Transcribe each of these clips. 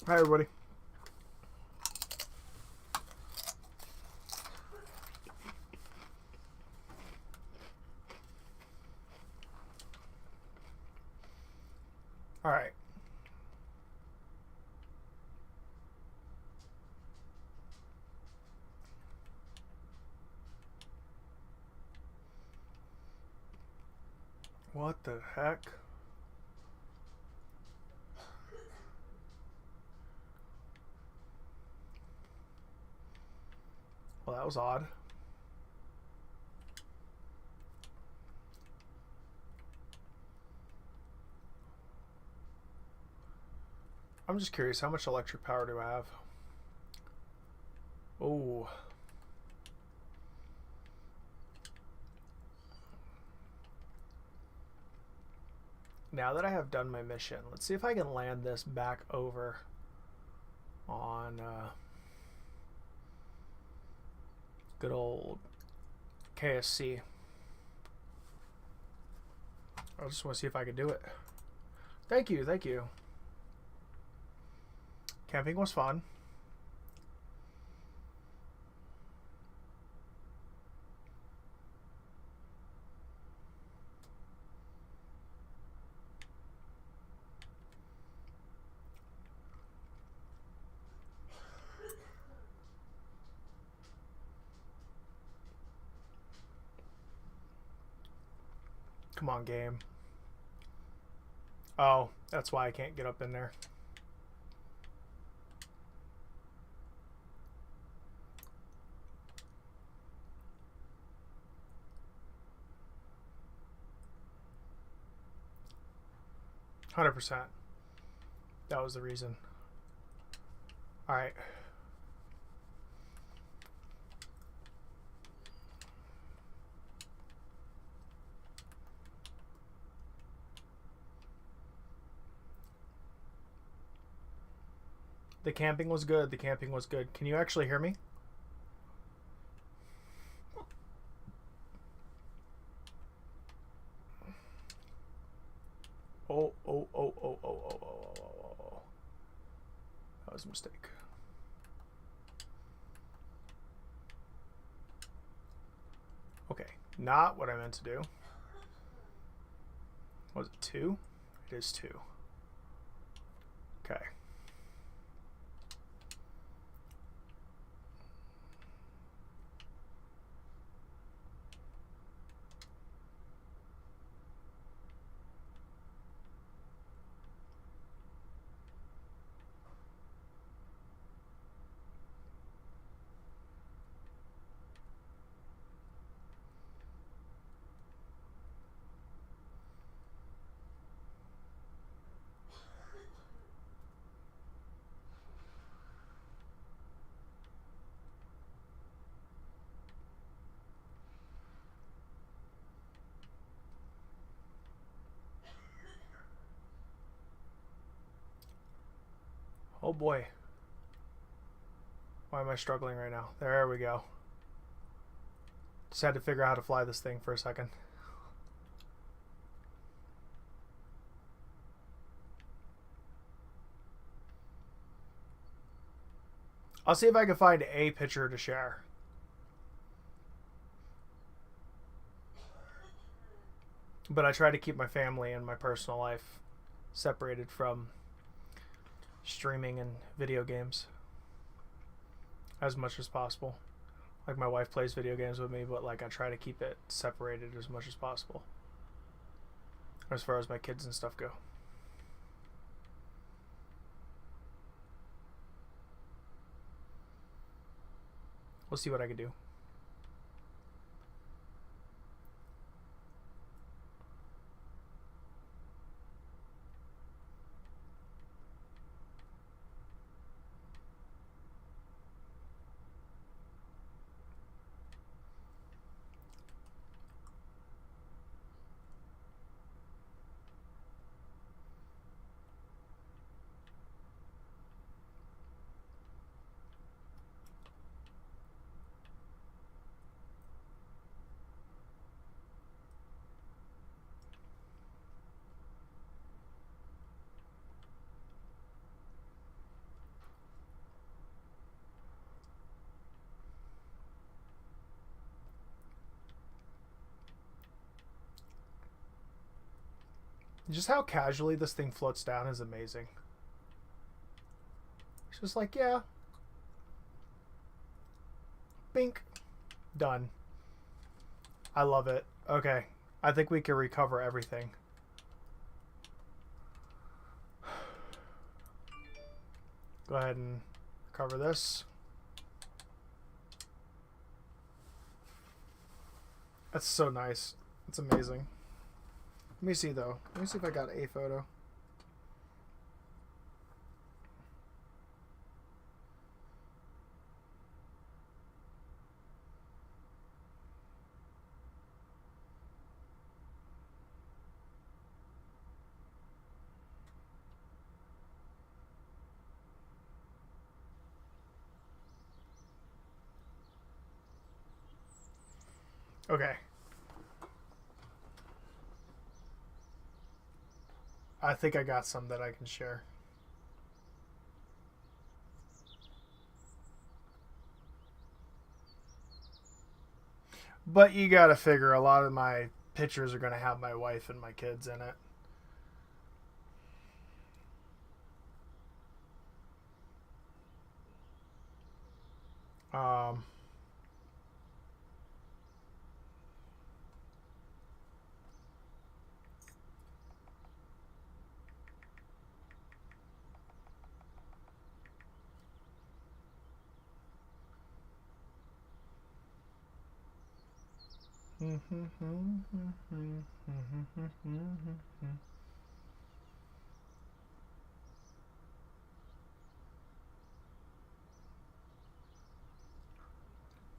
Hi, everybody. All right. What the heck? Well, that was odd. I'm just curious, how much electric power do I have? Oh. Now that I have done my mission, let's see if I can land this back over on good old KSC. I just want to see if I can do it. Thank you, thank you. Camping was fun. Come on, game. Oh, that's why I can't get up in there. %. That was the reason. All right. The camping was good. The camping was good. Can you actually hear me? Oh. That was a mistake. Okay, not what I meant to do. Was it 2? It is 2. Okay. Oh boy. Why am I struggling right now? There we go. Just had to figure out how to fly this thing for a second. I'll see if I can find a picture to share. But I try to keep my family and my personal life separated from streaming and video games as much as possible. Like, my wife plays video games with me, but like I try to keep it separated as much as possible as far as my kids and stuff go. We'll see what I can do. Just how casually this thing floats down is amazing. It's just like, yeah. Bink. Done. I love it. Okay. I think we can recover everything. Go ahead and cover this. That's so nice. It's amazing. Let me see though. Let me see if I got a photo. Okay. I think I got some that I can share. But you gotta figure a lot of my pictures are gonna have my wife and my kids in it. Um,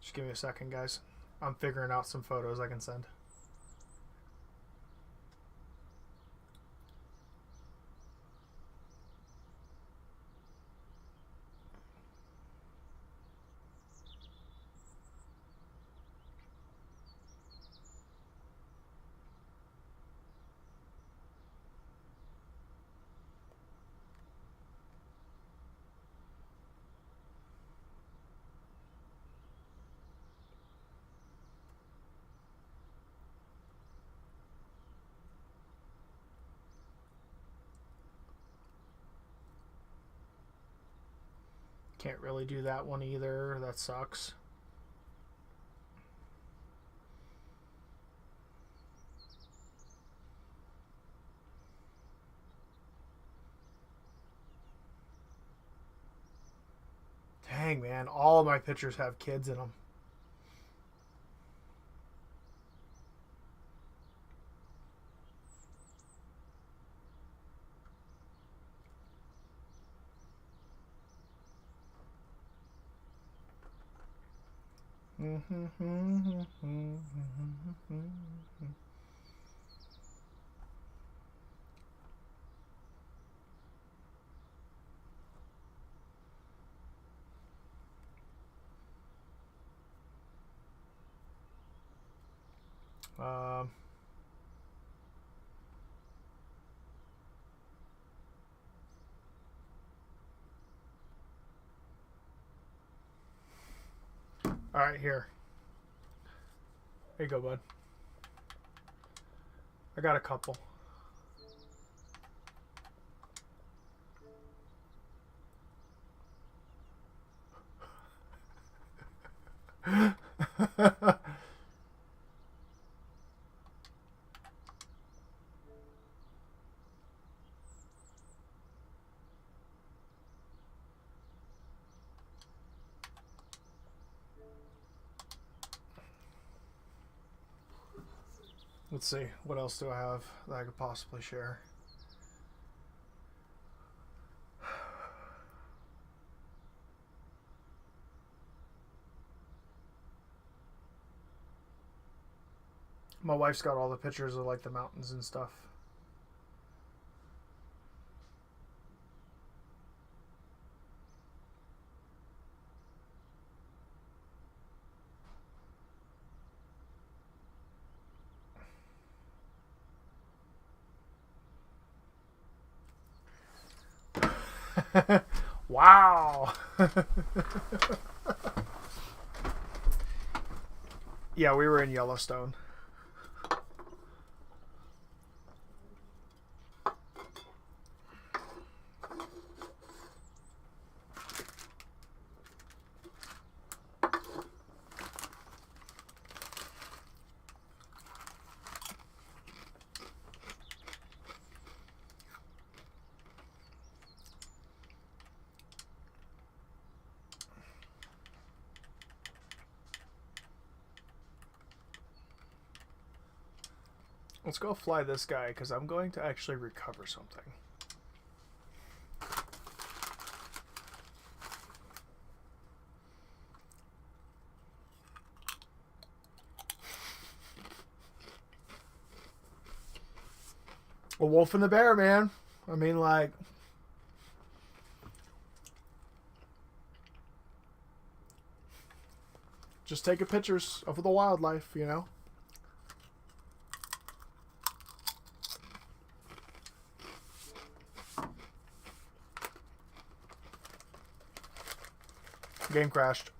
just give me a second, guys. I'm figuring out some photos I can send. Can't really do that one either. That sucks. Dang, man. All of my pictures have kids in them. Um, all right, here. There you go, bud. I got a couple. Let's see. What else do I have that I could possibly share? My wife's got all the pictures of like the mountains and stuff. Wow. Yeah, we were in Yellowstone. Let's go fly this guy because I'm going to actually recover something. A wolf and the bear, man. I mean, like... just taking pictures of the wildlife, you know? Game crashed.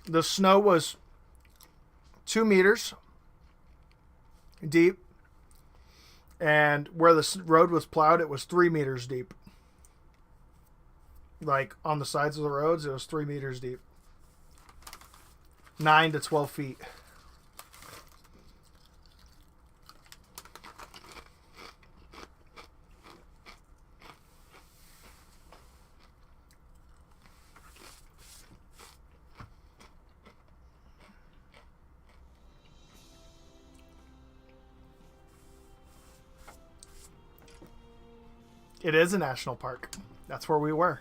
The snow was 2 meters deep, and where the road was plowed, it was 3 meters deep. Like on the sides of the roads, it was 3 meters deep. 9 to 12 feet. It is a national park. That's where we were.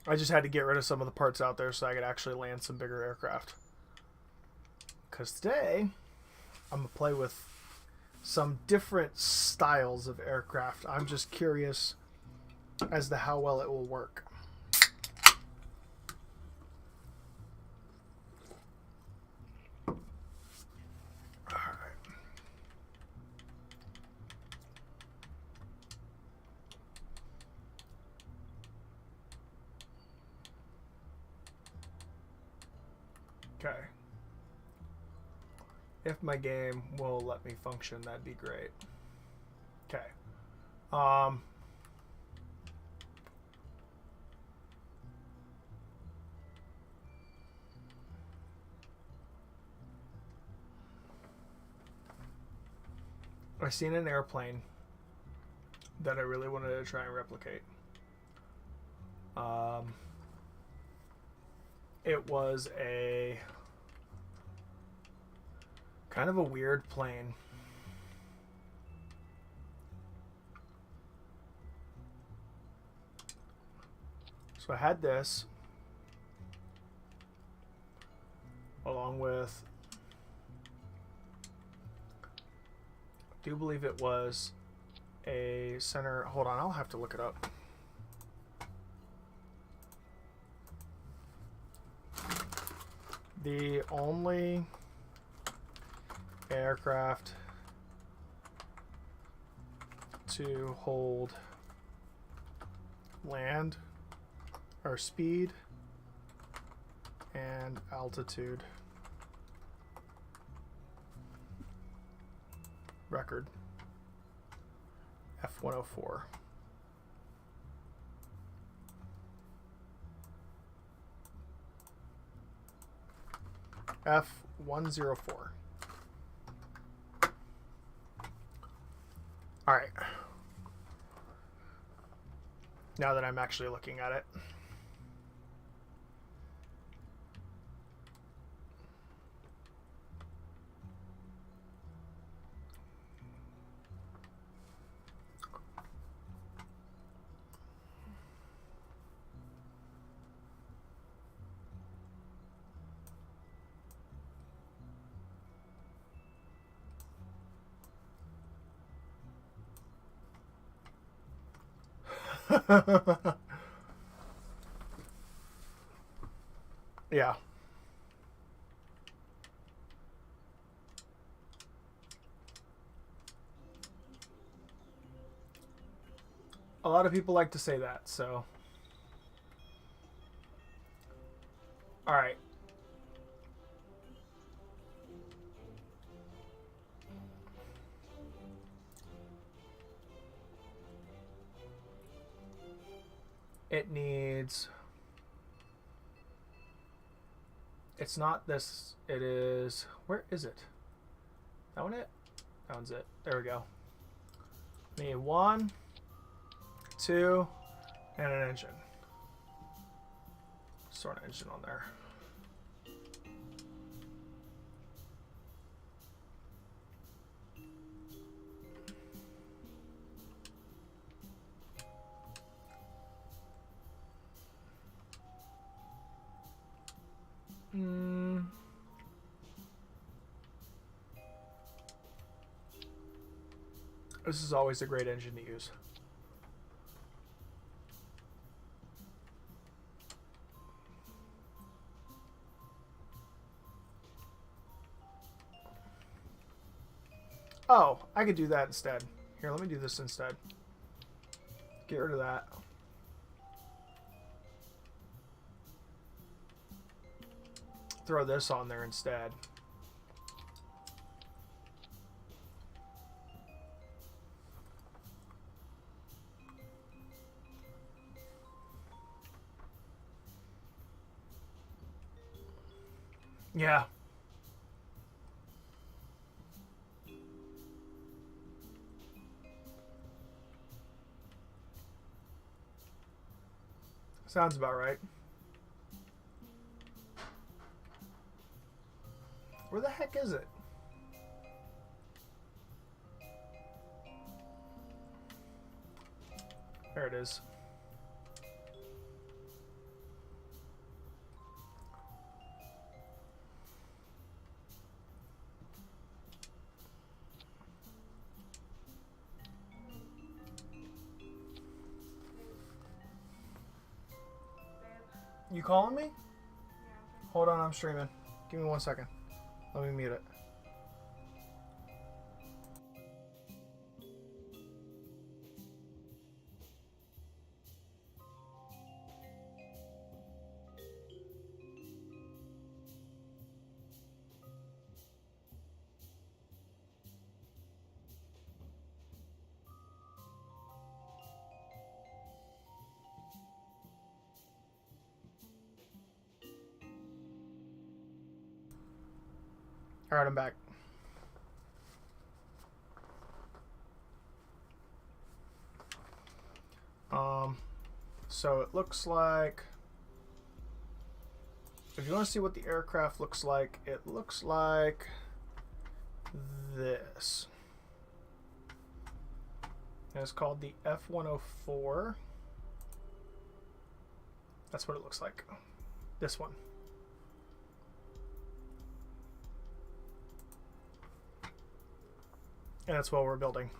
I just had to get rid of some of the parts out there so I could actually land some bigger aircraft. Because today, I'm going to play with some different styles of aircraft. I'm just curious as to how well it will work. Okay. If my game will let me function, that'd be great. Okay. I seen an airplane that I really wanted to try and replicate. It was a kind of a weird plane. So I had this along with, I do believe it was a center. Hold on, I'll have to look it up. The only aircraft to hold land or speed and altitude. Record F104. F104. All right. Now that I'm actually looking at it. Yeah. A lot of people like to say that, so. All right. It needs. It's not this. It is. Where is it? That one it? That one's it. There we go. Need 1, 2, and an engine. Sort of engine on there. This is always a great engine to use. Oh, I could do that instead. Here, let me do this instead. Get rid of that. Throw this on there instead. Yeah. Sounds about right. Where the heck is it? There it is. You calling me? Yeah. Hold on, I'm streaming. Give me 1 second. Let me mute it. All right, I'm back. So it looks like, if you want to see what the aircraft looks like, it looks like this. And it's called the F104. That's what it looks like. This one. And that's what we're building.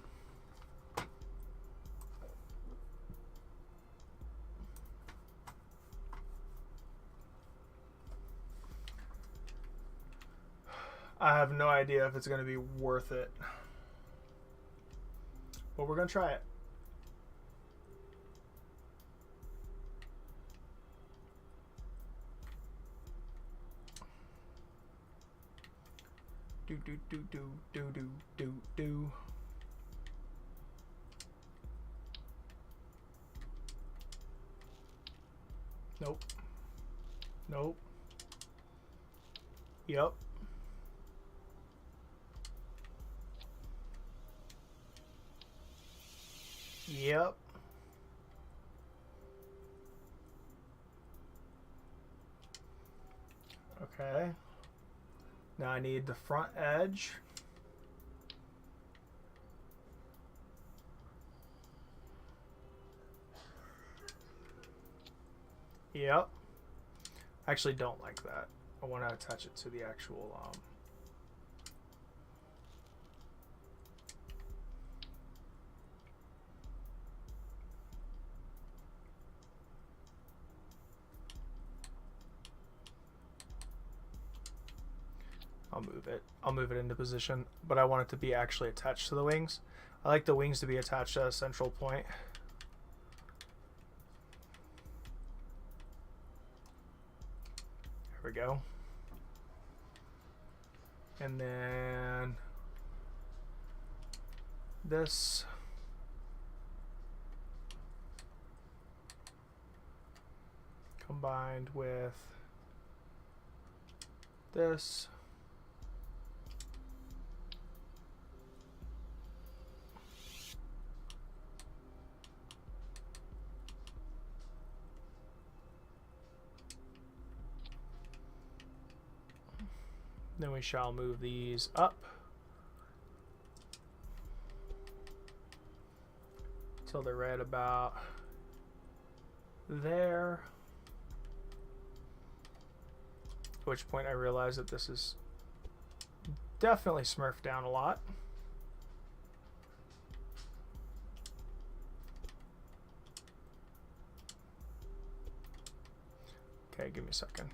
I have no idea if it's going to be worth it. But we're gonna try it. Do do do do do do do do. Nope. Nope. Yep. Yep. Okay. Now I need the front edge. Yep. I actually don't like that. I want to attach it to the actual I'll move it into position, but I want it to be actually attached to the wings. I like the wings to be attached to a central point. There we go. And then this. Combined with this. Then we shall move these up till they're right about there. At which point I realize that this is definitely smurfed down a lot. Okay, give me a second.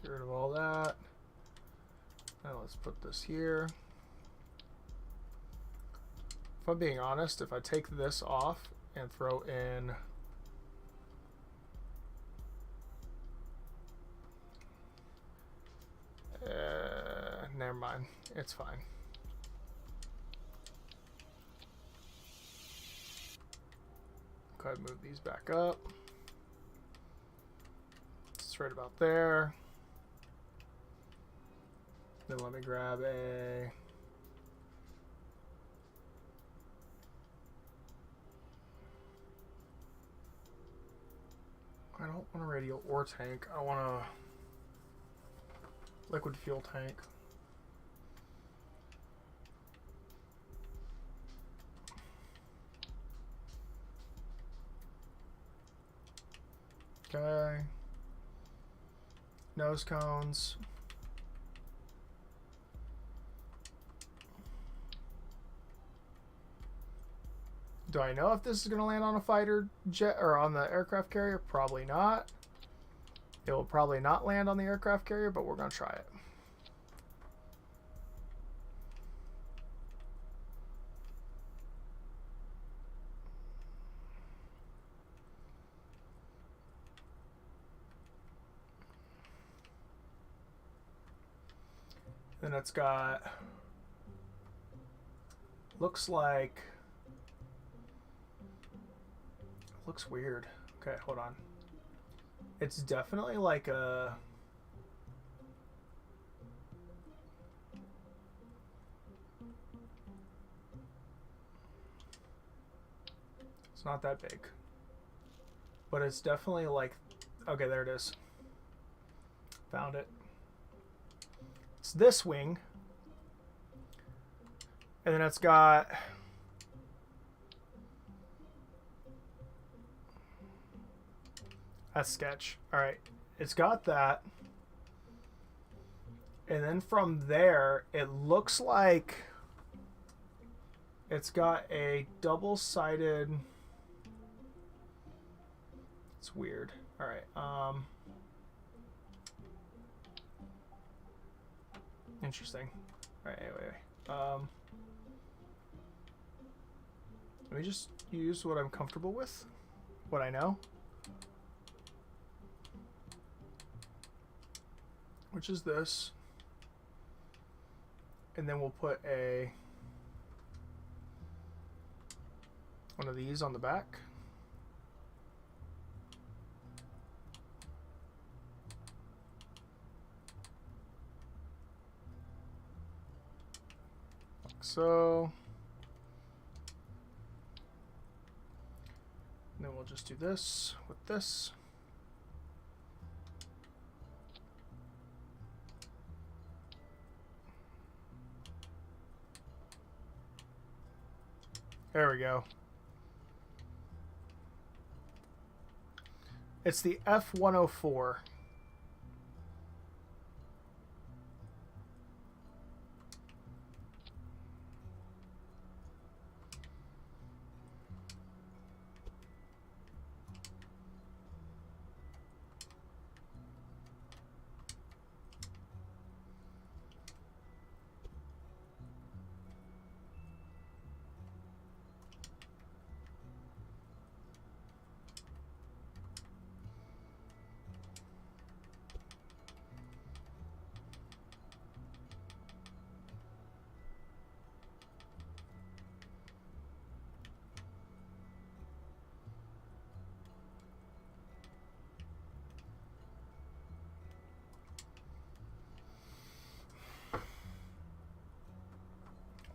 Get rid of all that. Now let's put this here. If I'm being honest, if I take this off and throw in never mind, it's fine. Go ahead and move these back up. It's right about there. Then let me grab a I don't want a radial or tank. I want a liquid fuel tank. Okay. Nose cones. Do I know if this is going to land on a fighter jet or on the aircraft carrier? Probably not. It will probably not land on the aircraft carrier, but we're going to try it. Then it's got, looks like, looks weird. Okay, hold on. It's definitely like a, it's not that big, but it's definitely like, okay, there it is. Found it. It's this wing, and then it's got a sketch. All right, it's got that, and then from there it looks like it's got a double-sided, it's weird. All right, Interesting. Alright, anyway. Let me just use what I'm comfortable with. What I know. Which is this. And then we'll put one of these on the back. Like so. And then we'll just do this with this. There we go. It's the F-104.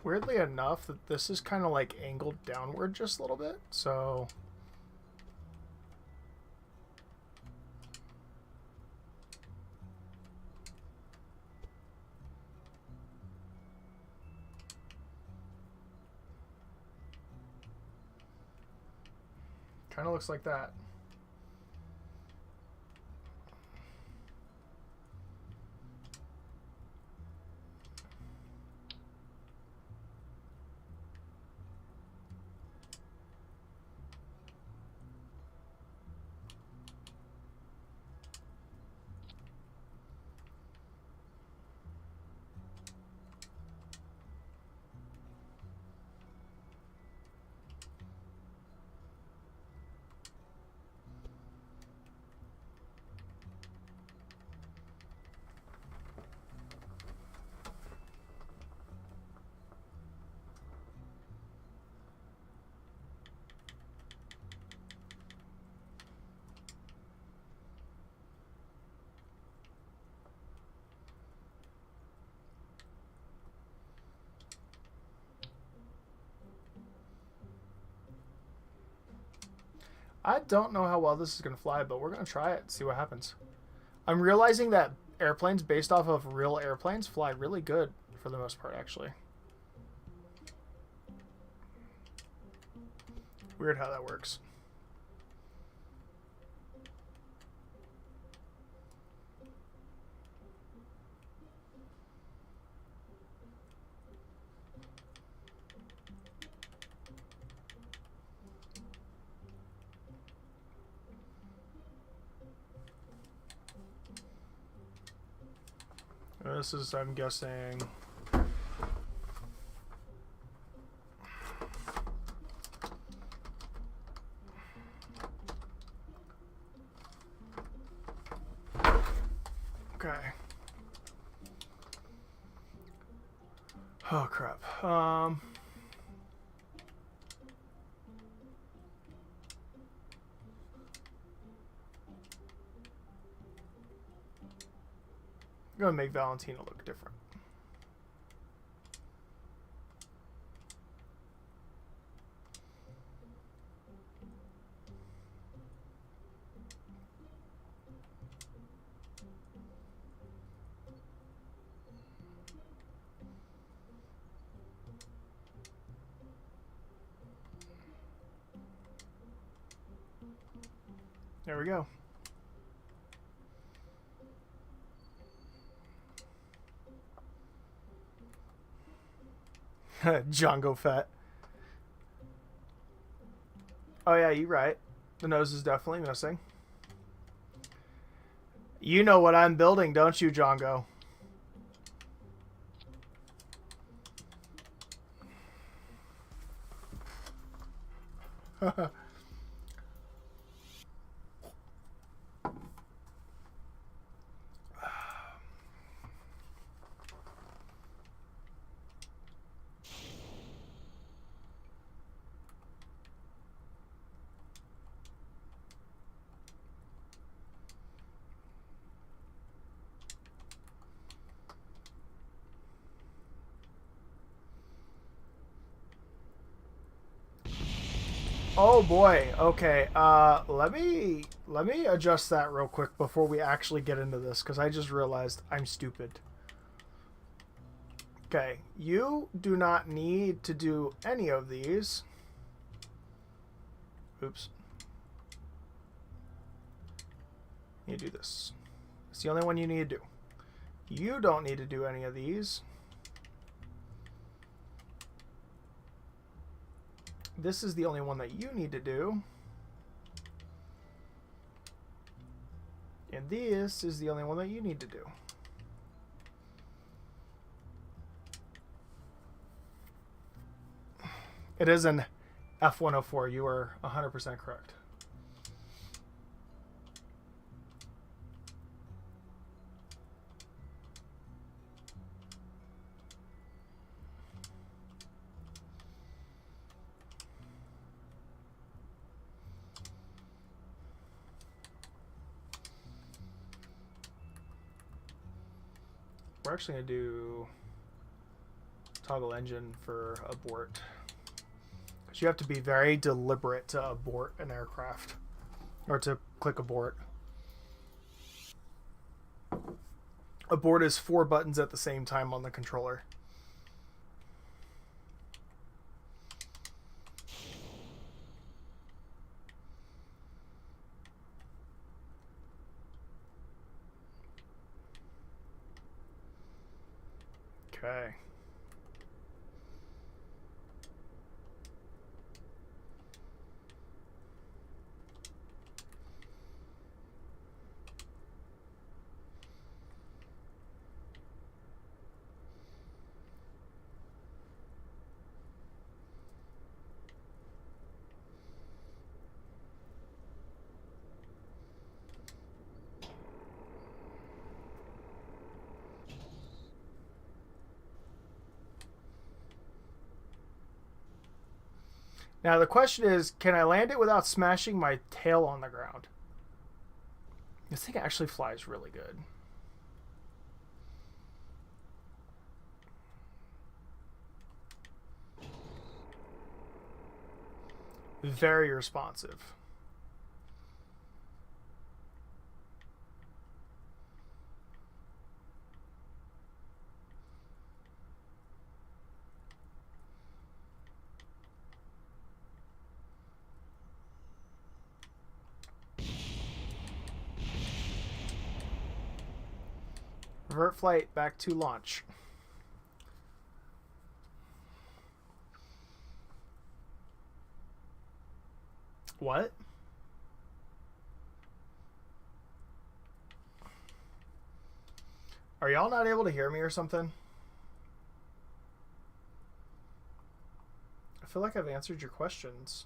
Weirdly enough, that this is kind of like angled downward just a little bit, so kind of looks like that. I don't know how well this is going to fly, but we're going to try it and see what happens. I'm realizing that airplanes based off of real airplanes fly really good for the most part, actually. Weird how that works. This is, I'm guessing, okay. Oh crap. I'm gonna make Valentina look different. There we go. Django Fett. Oh yeah, you're right. The nose is definitely missing. You know what I'm building, don't you, Django? Oh boy. Okay. Let me adjust that real quick before we actually get into this, because I just realized I'm stupid. Okay, you do not need to do any of these. Oops. You do this. It's the only one you need to do. You don't need to do any of these. This is the only one that you need to do. And this is the only one that you need to do. It is an F104. You are 100% correct. We're actually going to do toggle engine for abort. Because you have to be very deliberate to abort an aircraft. Or to click abort. Abort is 4 buttons at the same time on the controller. Okay. Now the question is, can I land it without smashing my tail on the ground? This thing actually flies really good. Very responsive. Revert flight back to launch. What? Are y'all not able to hear me or something? I feel like I've answered your questions.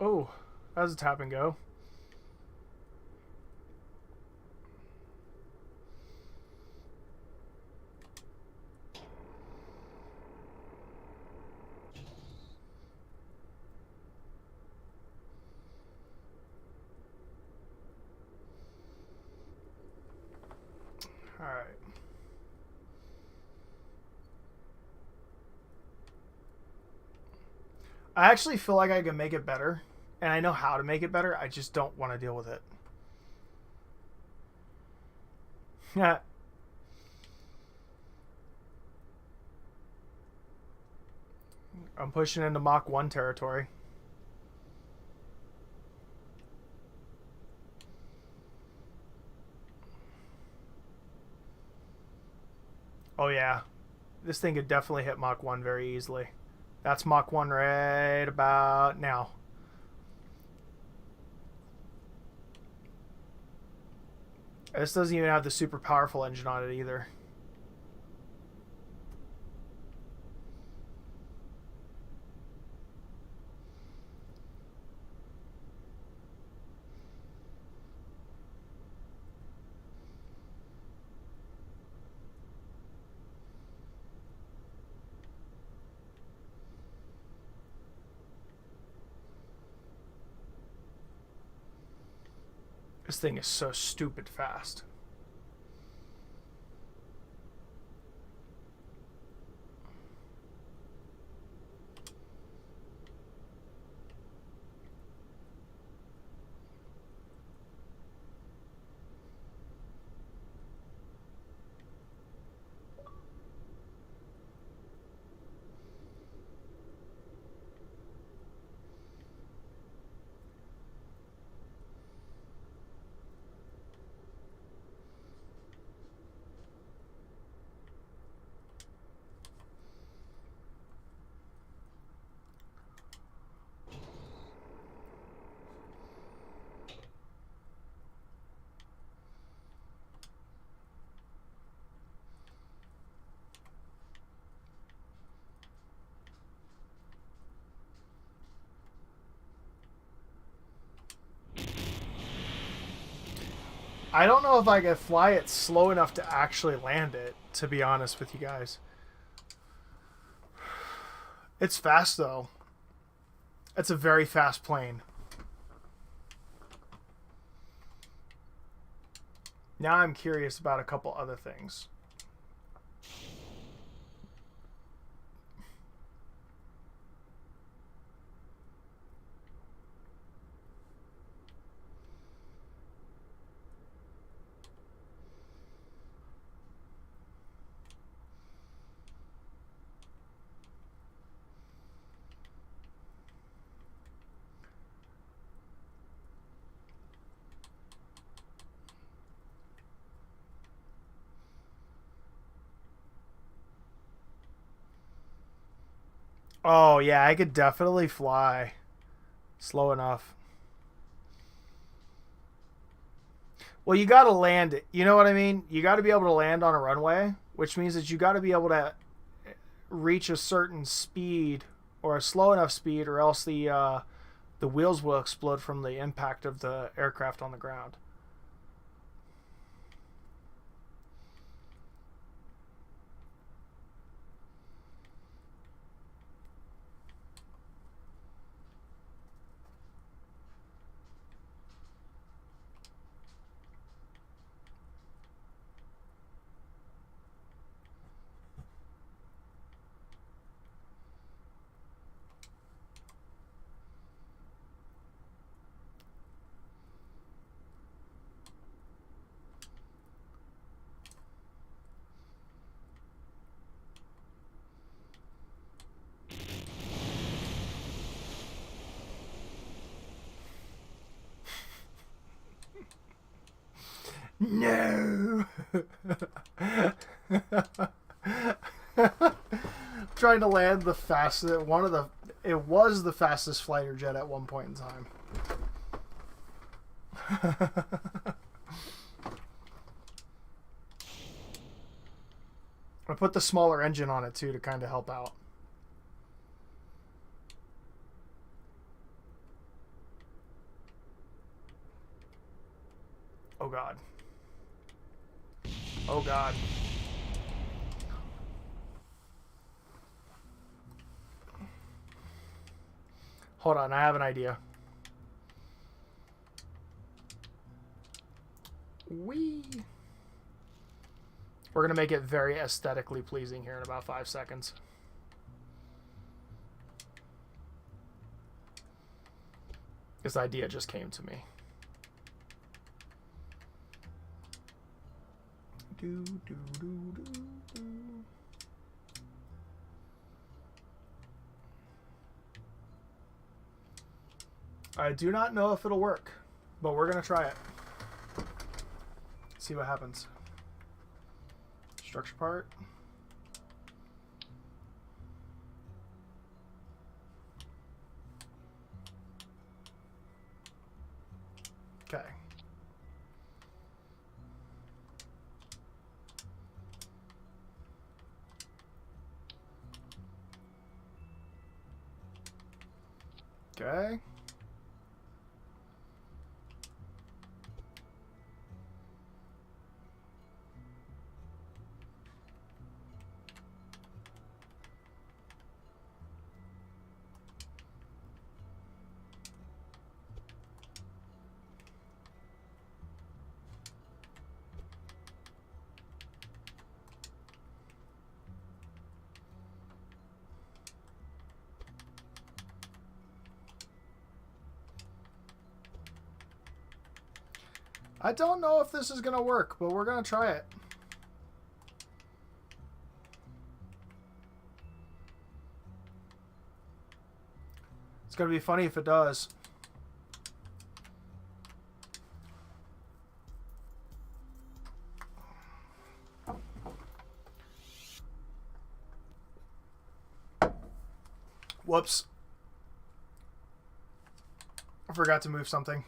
Oh, that was a tap and go. I actually feel like I can make it better, and I know how to make it better. I just don't want to deal with it. Yeah. I'm pushing into Mach 1 territory. Oh yeah. This thing could definitely hit Mach 1 very easily. That's Mach 1 right about now. This doesn't even have the super powerful engine on it either. This thing is so stupid fast. I don't know if I can fly it slow enough to actually land it, to be honest with you guys. It's fast, though. It's a very fast plane. Now I'm curious about a couple other things. Oh, yeah, I could definitely fly slow enough. Well, you got to land it. You know what I mean? You got to be able to land on a runway, which means that you got to be able to reach a certain speed or a slow enough speed, or else the wheels will explode from the impact of the aircraft on the ground. No. Trying to land the fastest one of the it was the fastest fighter jet at one point in time. I put the smaller engine on it too to kind of help out. Oh god. Oh god. Hold on, I have an idea. We're gonna make it very aesthetically pleasing here in about 5 seconds. This idea just came to me. I do not know if it'll work, but we're going to try it. See what happens. Structure part. Okay. Okay. I don't know if this is going to work, but we're going to try it. It's going to be funny if it does. Whoops. I forgot to move something.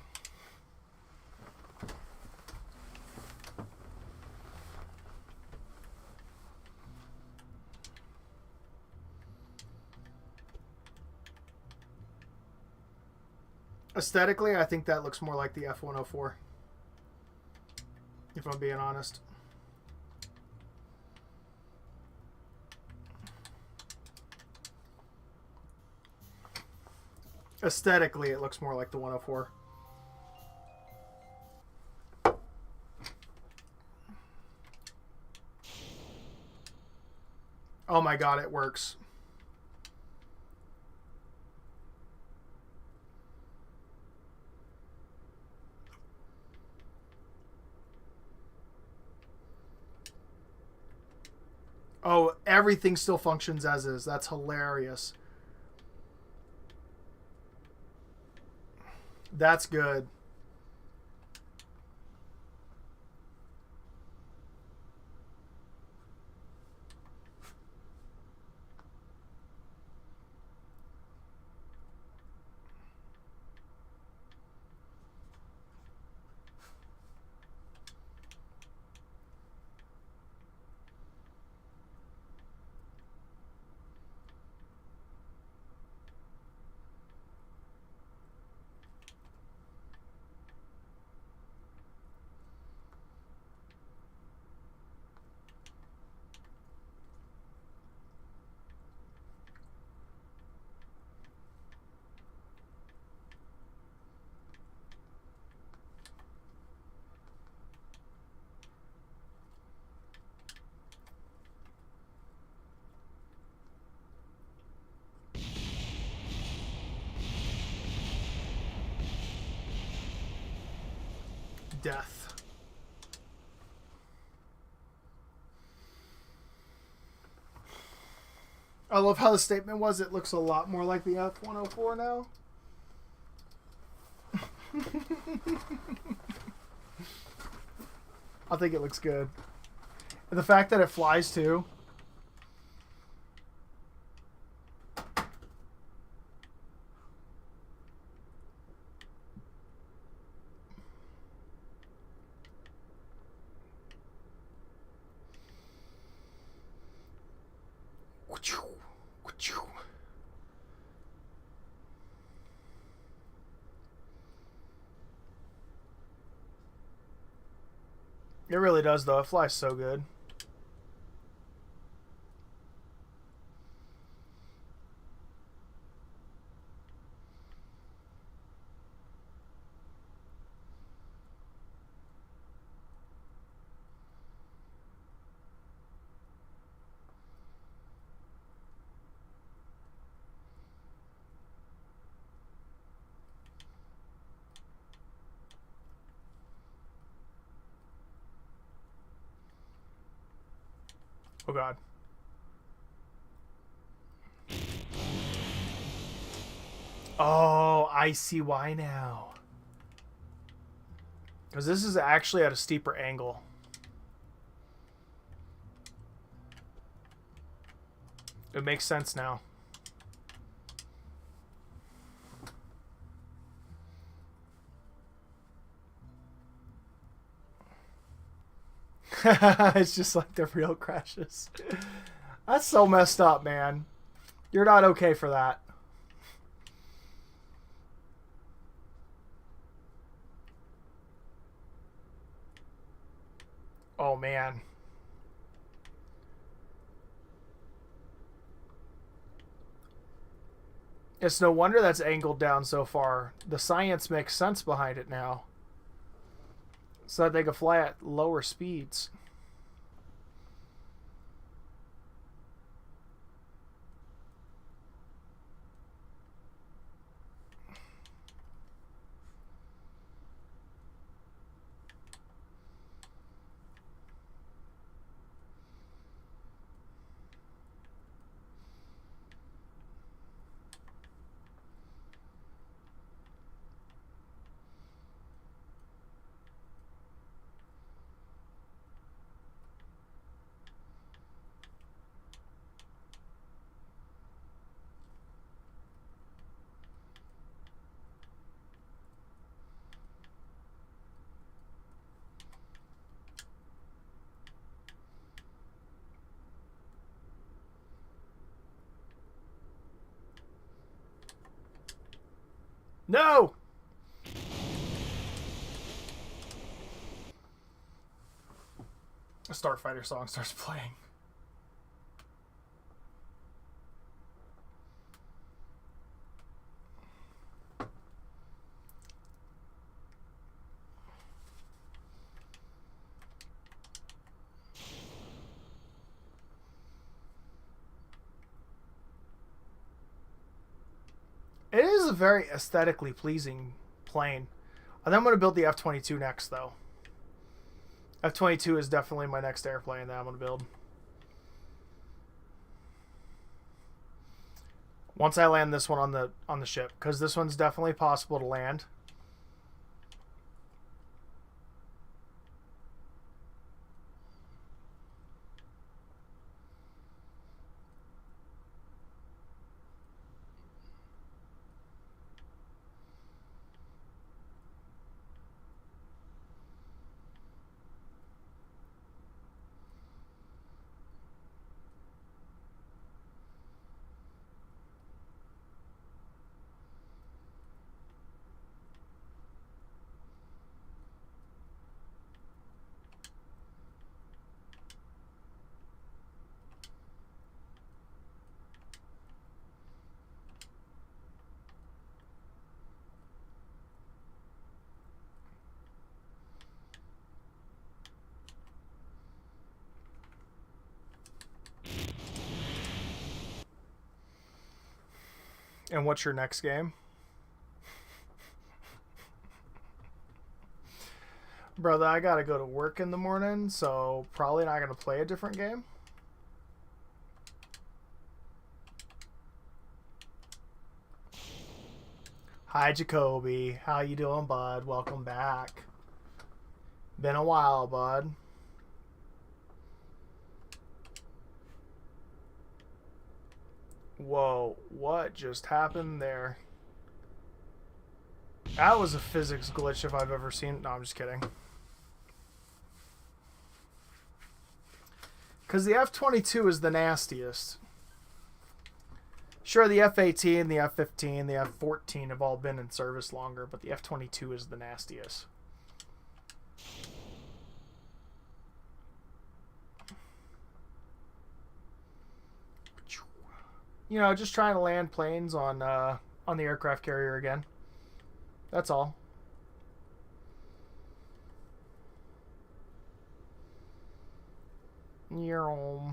Aesthetically, I think that looks more like the F-104. If I'm being honest. Aesthetically, it looks more like the 104. Oh my god, it works. Oh, everything still functions as is. That's hilarious. That's good. Death. I love how the statement was, it looks a lot more like the F-104 now. I think it looks good. And the fact that it flies too. It really does, though. It flies so good. Oh god. Oh, I see why now. Because this is actually at a steeper angle. It makes sense now. It's just like the real crashes. That's so messed up, man. You're not okay for that. Oh, man. It's no wonder that's angled down so far. The science makes sense behind it now. So that they can fly at lower speeds. No! A Starfighter song starts playing. It is a very aesthetically pleasing plane. And then I'm going to build the F-22 next, though. F-22 is definitely my next airplane that I'm going to build. Once I land this one on the ship, because this one's definitely possible to land. And what's your next game? Brother, I gotta go to work in the morning, so probably not gonna play a different game. Hi, Jacoby. How you doing, bud? Welcome back. Been a while, bud. Whoa, what just happened there? That was a physics glitch if I've ever seen it. No, I'm just kidding. Because the F-22 is the nastiest. Sure, the F-18, the F-15, the F-14 have all been in service longer, but the F-22 is the nastiest. You know, just trying to land planes on the aircraft carrier again. That's all. Yeah.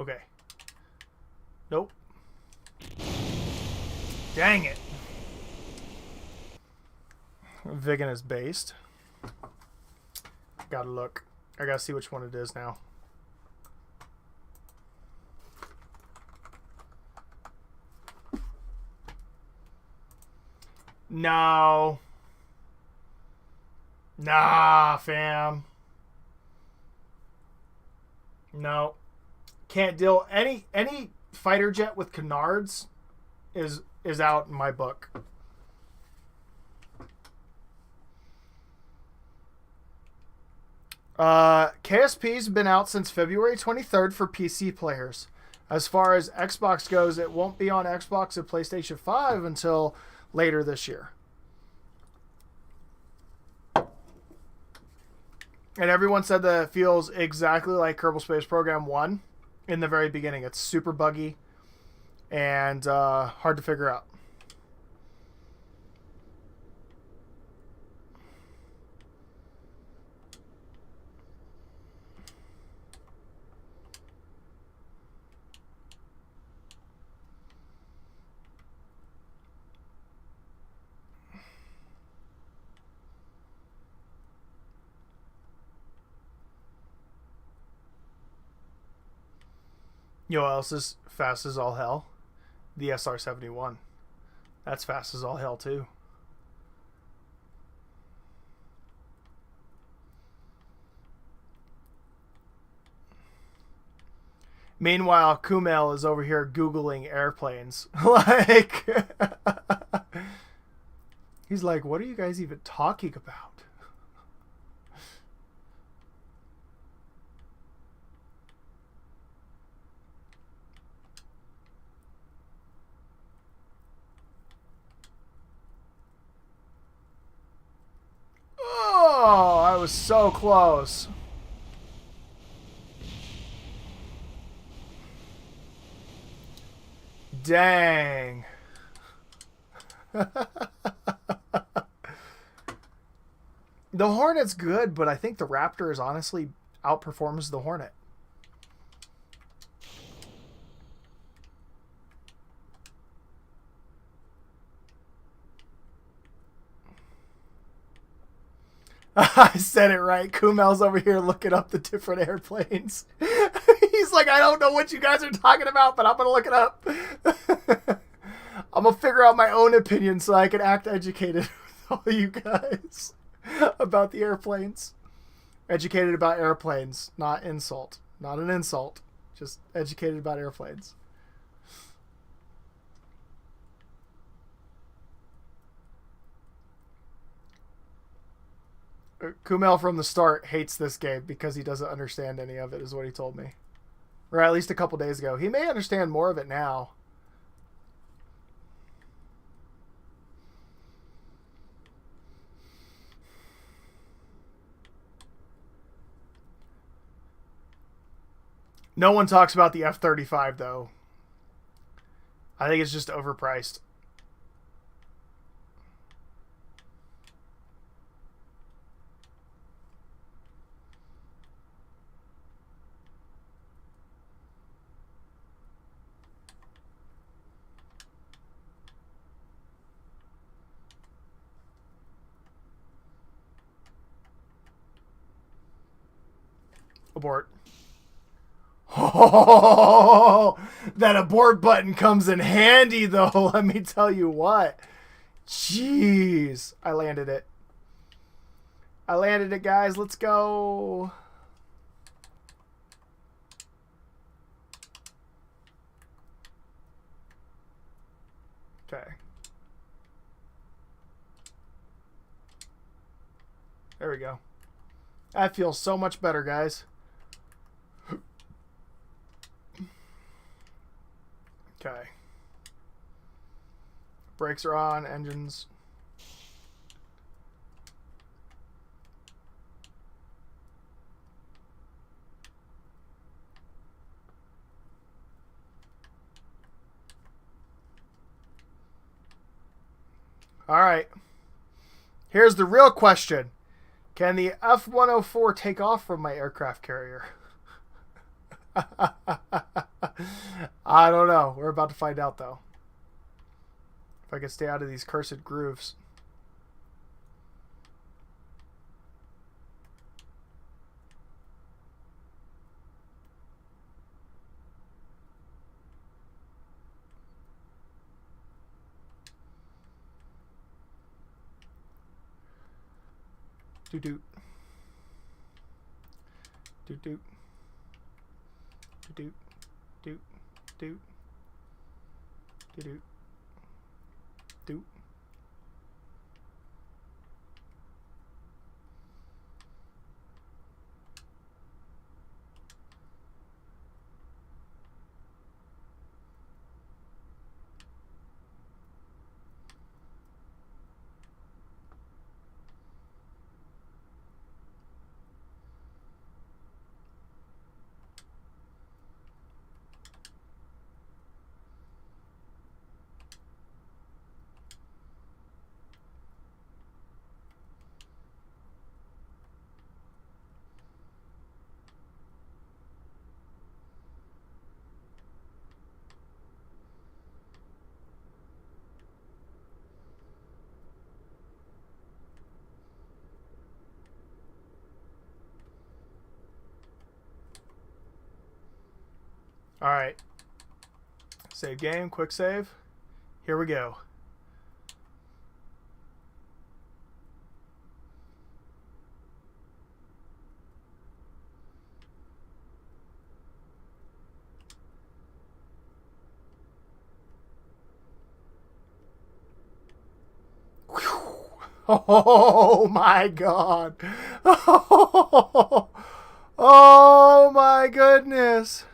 Okay. Nope. Dang it. Vigan is based. Gotta look. I gotta see which one it is now. No. Nah, fam. No. Can't deal. Any fighter jet with canards is out in my book. KSP's been out since February 23rd for PC players. As far as Xbox goes, it won't be on Xbox and PlayStation 5 until later this year. And everyone said that it feels exactly like Kerbal Space Program 1 in the very beginning. It's super buggy and hard to figure out. You know what else is fast as all hell? The SR-71. That's fast as all hell, too. Meanwhile, Kumail is over here Googling airplanes. Like, he's like, what are you guys even talking about? Oh, I was so close. Dang. The Hornet's good, but I think the Raptor is honestly outperforms the Hornet. I said it right. Kumail's over here looking up the different airplanes. He's like, I don't know what you guys are talking about, but I'm going to look it up. I'm going to figure out my own opinion so I can act educated with all you guys about the airplanes. Educated about airplanes, not insult. Not an insult. Just educated about airplanes. Kumail from the start hates this game because he doesn't understand any of it, is what he told me. Or at least a couple days ago. He may understand more of it now. No one talks about the F-35, though. I think it's just overpriced. Abort. Oh, that abort button comes in handy, though. Let me tell you what. Jeez. I landed it. I landed it, guys. Let's go. Okay. There we go. That feels so much better, guys. Okay. Brakes are on, engines. All right. Here's the real question. Can the F-104 take off from my aircraft carrier? I don't know. We're about to find out, though. If I can stay out of these cursed grooves. Doot. Doot doot. Doot doot. Doot. Doot. Doot. Alright. Save game, quick save. Here we go. Oh my god. Oh my goodness.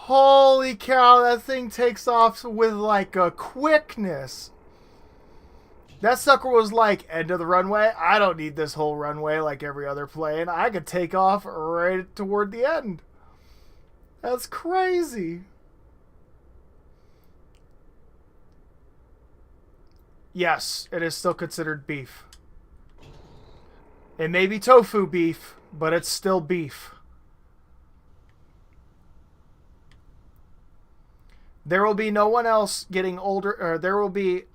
Holy cow, that thing takes off with like a quickness. That sucker was like, end of the runway. I don't need this whole runway like every other plane. I could take off right toward the end. That's crazy. Yes, it is still considered beef. It may be tofu beef, but it's still beef. There will be no one else getting older, or there will be...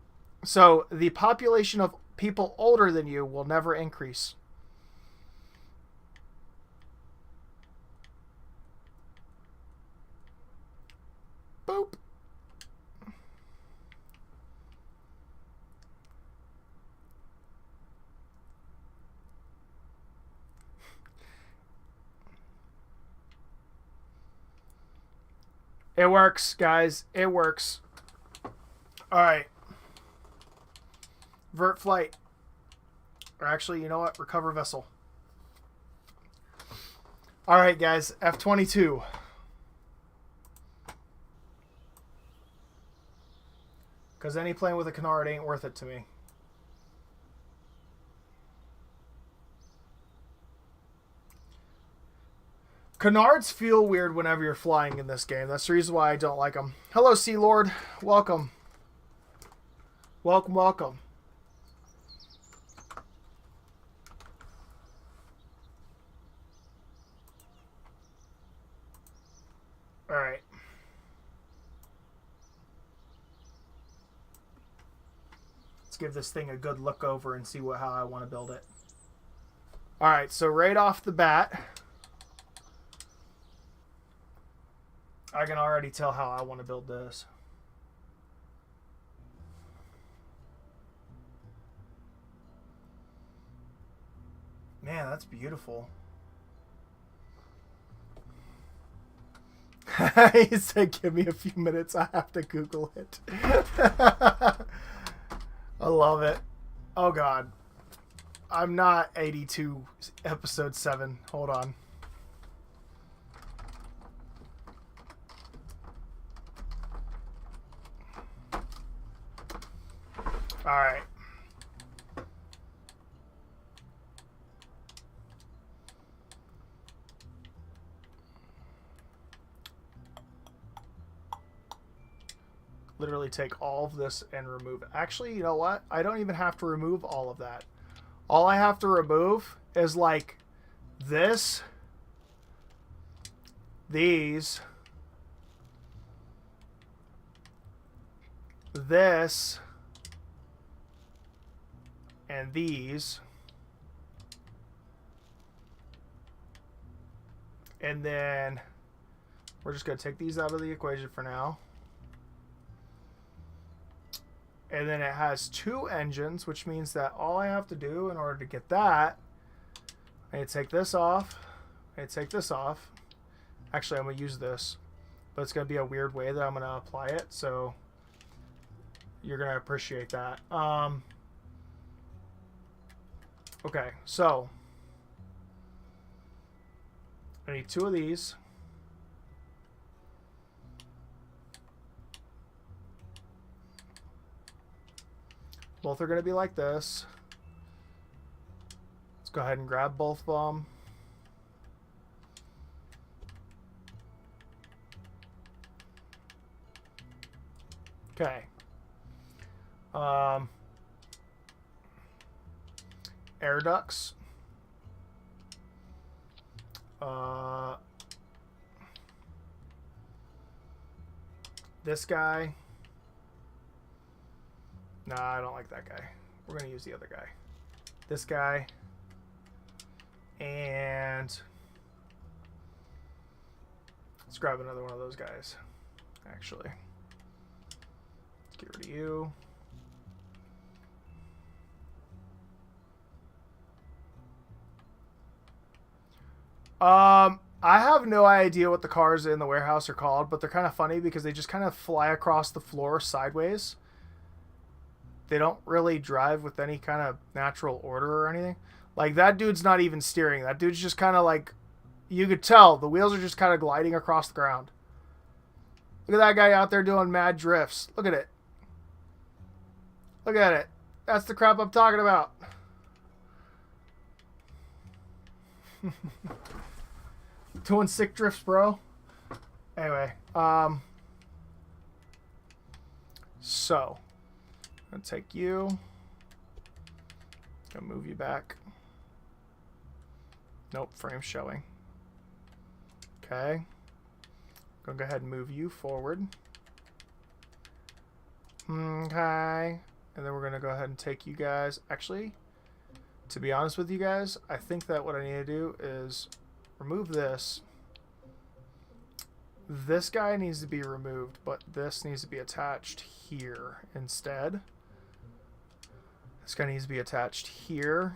So, the population of people older than you will never increase. Boop. It works, guys. It works. Alright. Vert flight. Or actually, you know what? Recover vessel. Alright, guys. F-22. Because any plane with a canard ain't worth it to me. Canards feel weird whenever you're flying in this game. That's the reason why I don't like them. Hello, Sea Lord. Welcome. Welcome, welcome. Alright. Let's give this thing a good look over and see how I want to build it. Alright, so right off the bat... I can already tell how I want to build this. Man, that's beautiful. He said, give me a few minutes. I have to Google it. I love it. Oh, God. I'm not 82 episode 7. Hold on. All right. Literally take all of this and remove it. Actually, you know what? I don't even have to remove all of that. All I have to remove is like this these, this, and these. And then we're just going to take these out of the equation for now. And then it has 2 engines, which means that all I have to do in order to get that, I need to take this off. I need to take this off. Actually, I'm going to use this, but it's going to be a weird way that I'm going to apply it, so you're going to appreciate that. Okay, so I need 2 of these. Both are going to be like this. Let's go ahead and grab both of them. Okay. Air ducts. This guy. Nah, I don't like that guy. We're going to use the other guy. This guy. And let's grab another one of those guys, actually. Let's get rid of you. I have no idea what the cars in the warehouse are called, but they're kind of funny because they just kind of fly across the floor sideways. They don't really drive with any kind of natural order or anything. Like, that dude's not even steering. That dude's just kind of like, you could tell the wheels are just kind of gliding across the ground. Look at that guy out there doing mad drifts. Look at it. Look at it. That's the crap I'm talking about. Doing sick drifts, bro. Anyway, so I'm gonna take you. Gonna move you back. Nope, frame showing. Okay. Gonna go ahead and move you forward. Okay. And then we're gonna go ahead and take you guys. Actually, to be honest with you guys, I think that what I need to do is remove this. This guy needs to be removed, but this needs to be attached here instead. This guy needs to be attached here.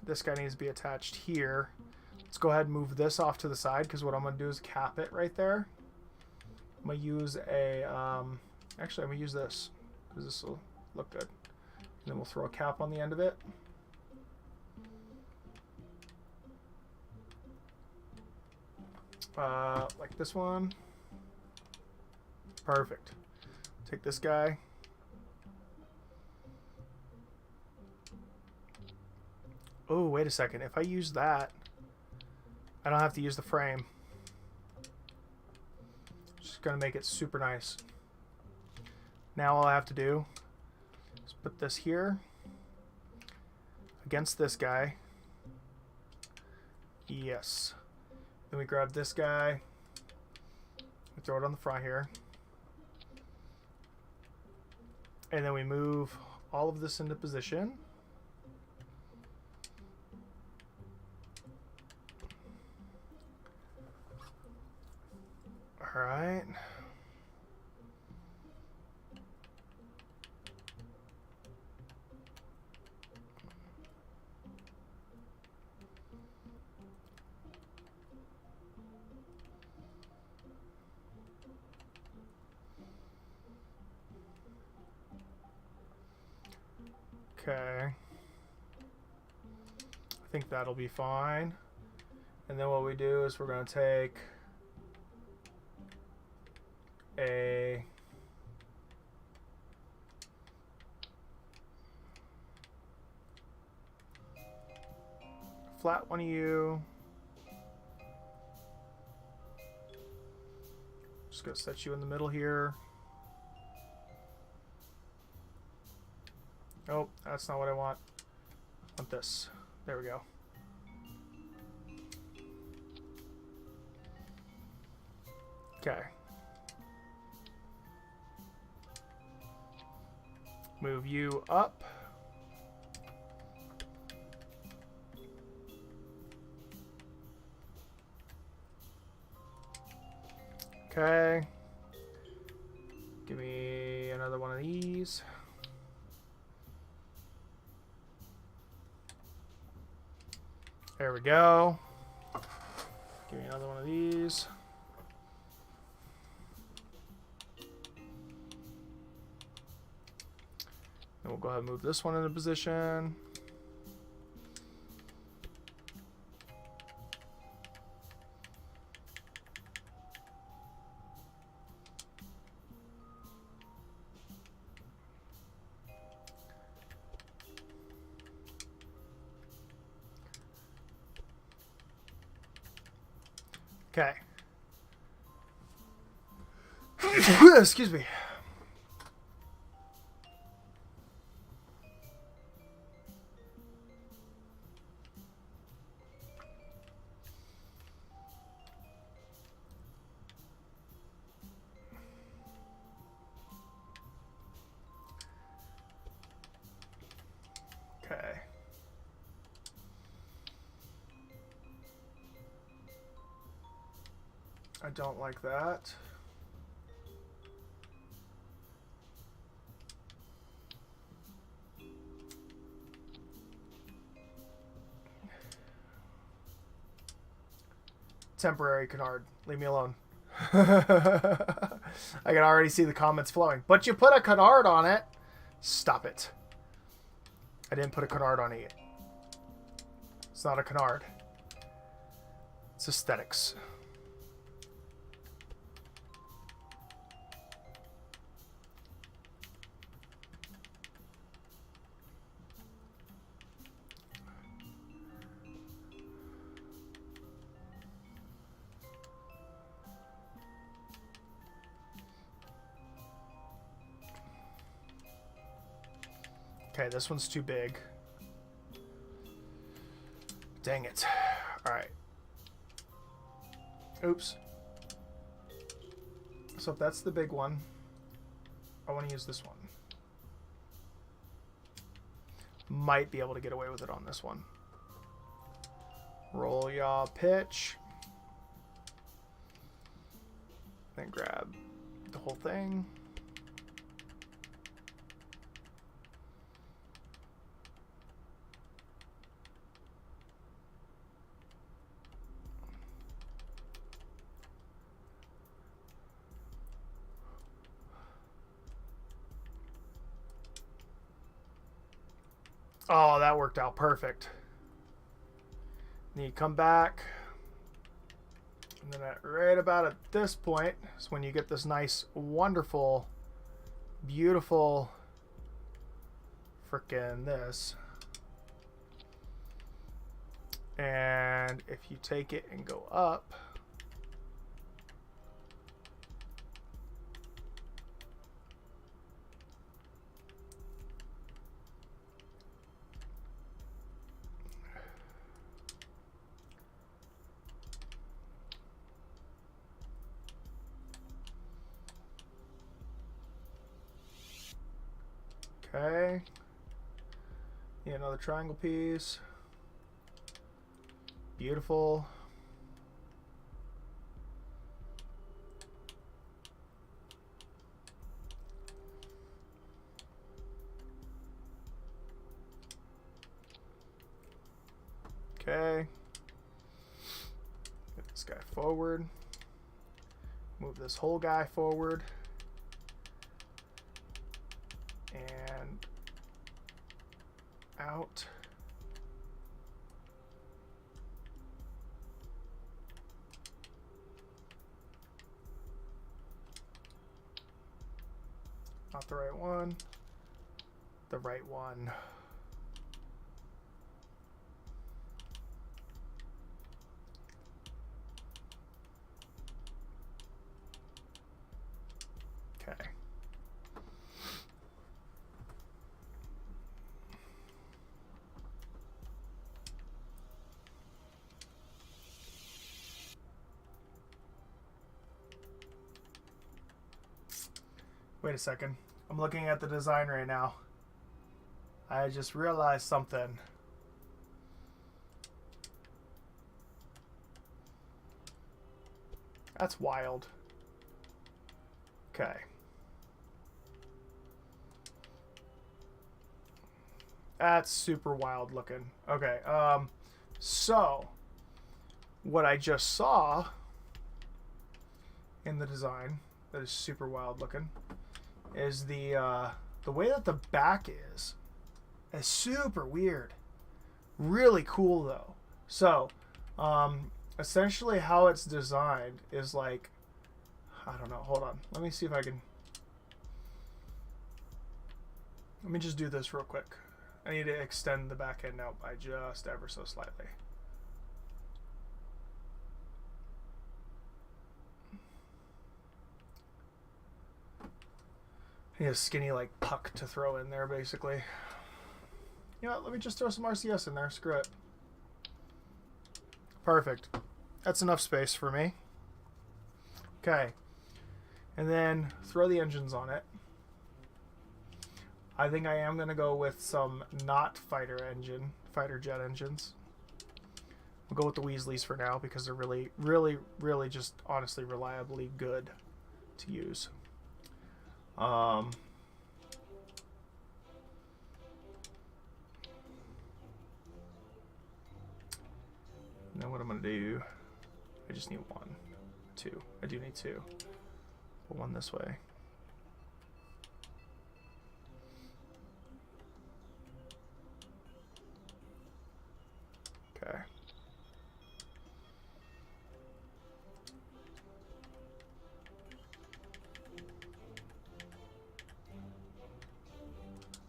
This guy needs to be attached here. Let's go ahead and move this off to the side, because what I'm going to do is cap it right there. I'm going to use a... actually, I'm going to use this, because this will look good. And then we'll throw a cap on the end of it. Like this one. Perfect. Take this guy. Oh, wait a second. If I use that, I don't have to use the frame. Just gonna make it super nice. Now all I have to do is put this here against this guy. Yes. Then we grab this guy. We throw it on the front here. And then we move all of this into position. All right. Okay. I think that'll be fine. And then what we do is we're going to take a flat one of you. Just going to set you in the middle here. Nope, that's not what I want. I want this. There we go. Okay. Move you up. Okay. Give me another one of these. There we go. Give me another one of these. And we'll go ahead and move this one into position. Okay. Excuse me. Okay. I don't like that. Temporary canard. Leave me alone. I can already see the comments flowing. But you put a canard on it. Stop it. I didn't put a canard on it yet. It's not a canard. It's aesthetics. Okay, this one's too big. Dang it. Alright. Oops. So if that's the big one, I want to use this one. Might be able to get away with it on this one. Roll yaw pitch. Then grab the whole thing. Oh, that worked out perfect. Then you come back. And then right about at this point is when you get this nice, wonderful, beautiful frickin' this. And if you take it and go up, okay. Yeah, another triangle piece. Beautiful. Okay. Get this guy forward. Move this whole guy forward. And out. Not the right one. The right one. Okay. Wait a second. I'm looking at the design right now. I just realized something. That's wild. Okay. That's super wild looking. Okay, so what I just saw in the design that is super wild looking is the way that the back is super weird. Really cool though. So, essentially how it's designed is like, I don't know, hold on. Let me see if I can, let me just do this real quick. I need to extend the back end out by just ever so slightly. I need a skinny like puck to throw in there basically. You know what, let me just throw some RCS in there, screw it. Perfect. That's enough space for me. Okay. And then throw the engines on it. I think I am going to go with some not fighter jet engines. We'll go with the Weasleys for now because they're really, really, really just honestly reliably good to use. Now what I'm going to do, I just need two. I do need two. Put one this way. Okay.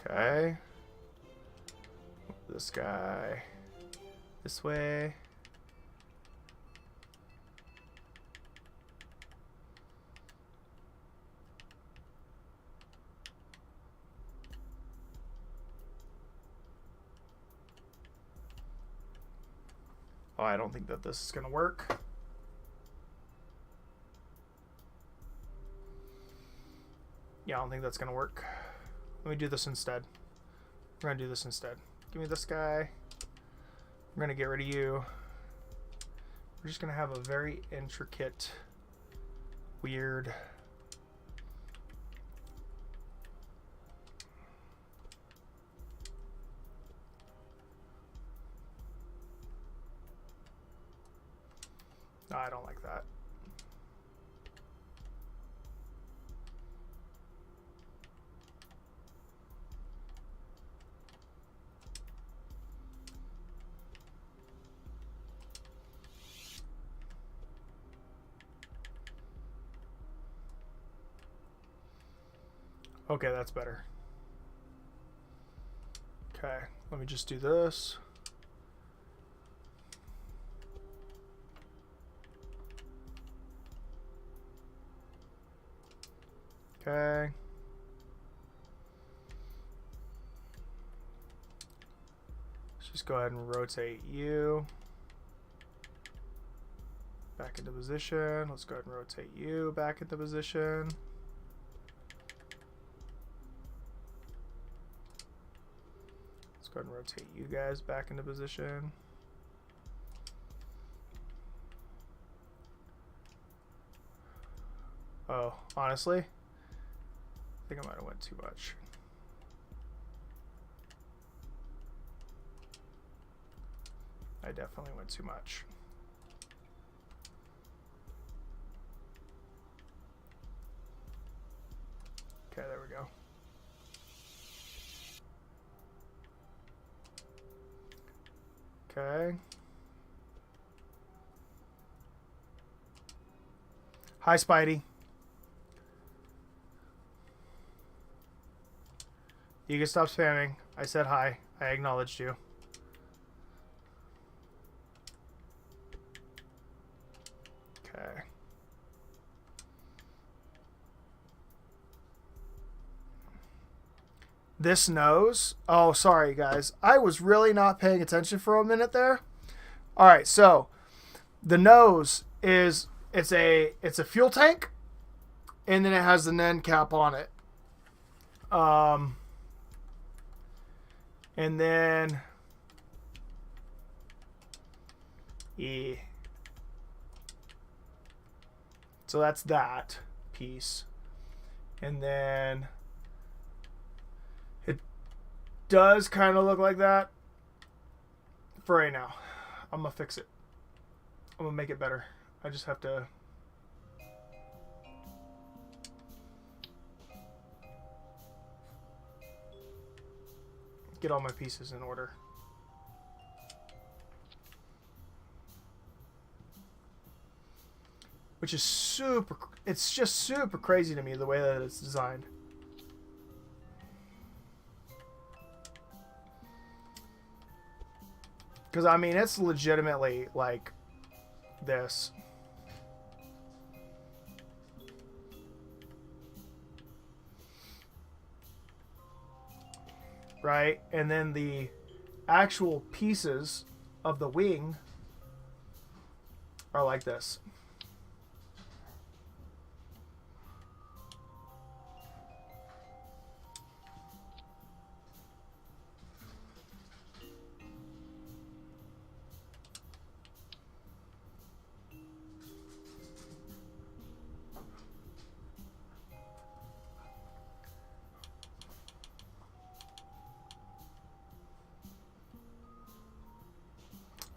Okay. This guy this way. Oh, I don't think that this is going to work. Yeah, I don't think that's going to work. Let me do this instead. We're going to do this instead. Give me this guy. We're going to get rid of you. We're just going to have a very intricate, weird... No, I don't like that. Okay, that's better. Okay, let me just do this. Okay. Let's just go ahead and rotate you back into position. Let's go ahead and rotate you back into position. Let's go ahead and rotate you guys back into position. Oh, honestly, I think I might have went too much. I definitely went too much. Okay, there we go. Okay. Hi, Spidey. You can stop spamming. I said hi. I acknowledged you. Okay. This nose. Oh, sorry, guys. I was really not paying attention for a minute there. All right, so the nose is it's a fuel tank, and then it has an end cap on it. And then, yeah. So that's that piece. And then it does kind of look like that for right now. I'm going to fix it. I'm going to make it better. I just have to get all my pieces in order. Which is super, it's just super crazy to me the way that it's designed. Because, I mean, it's legitimately like this. Right? And then the actual pieces of the wing are like this.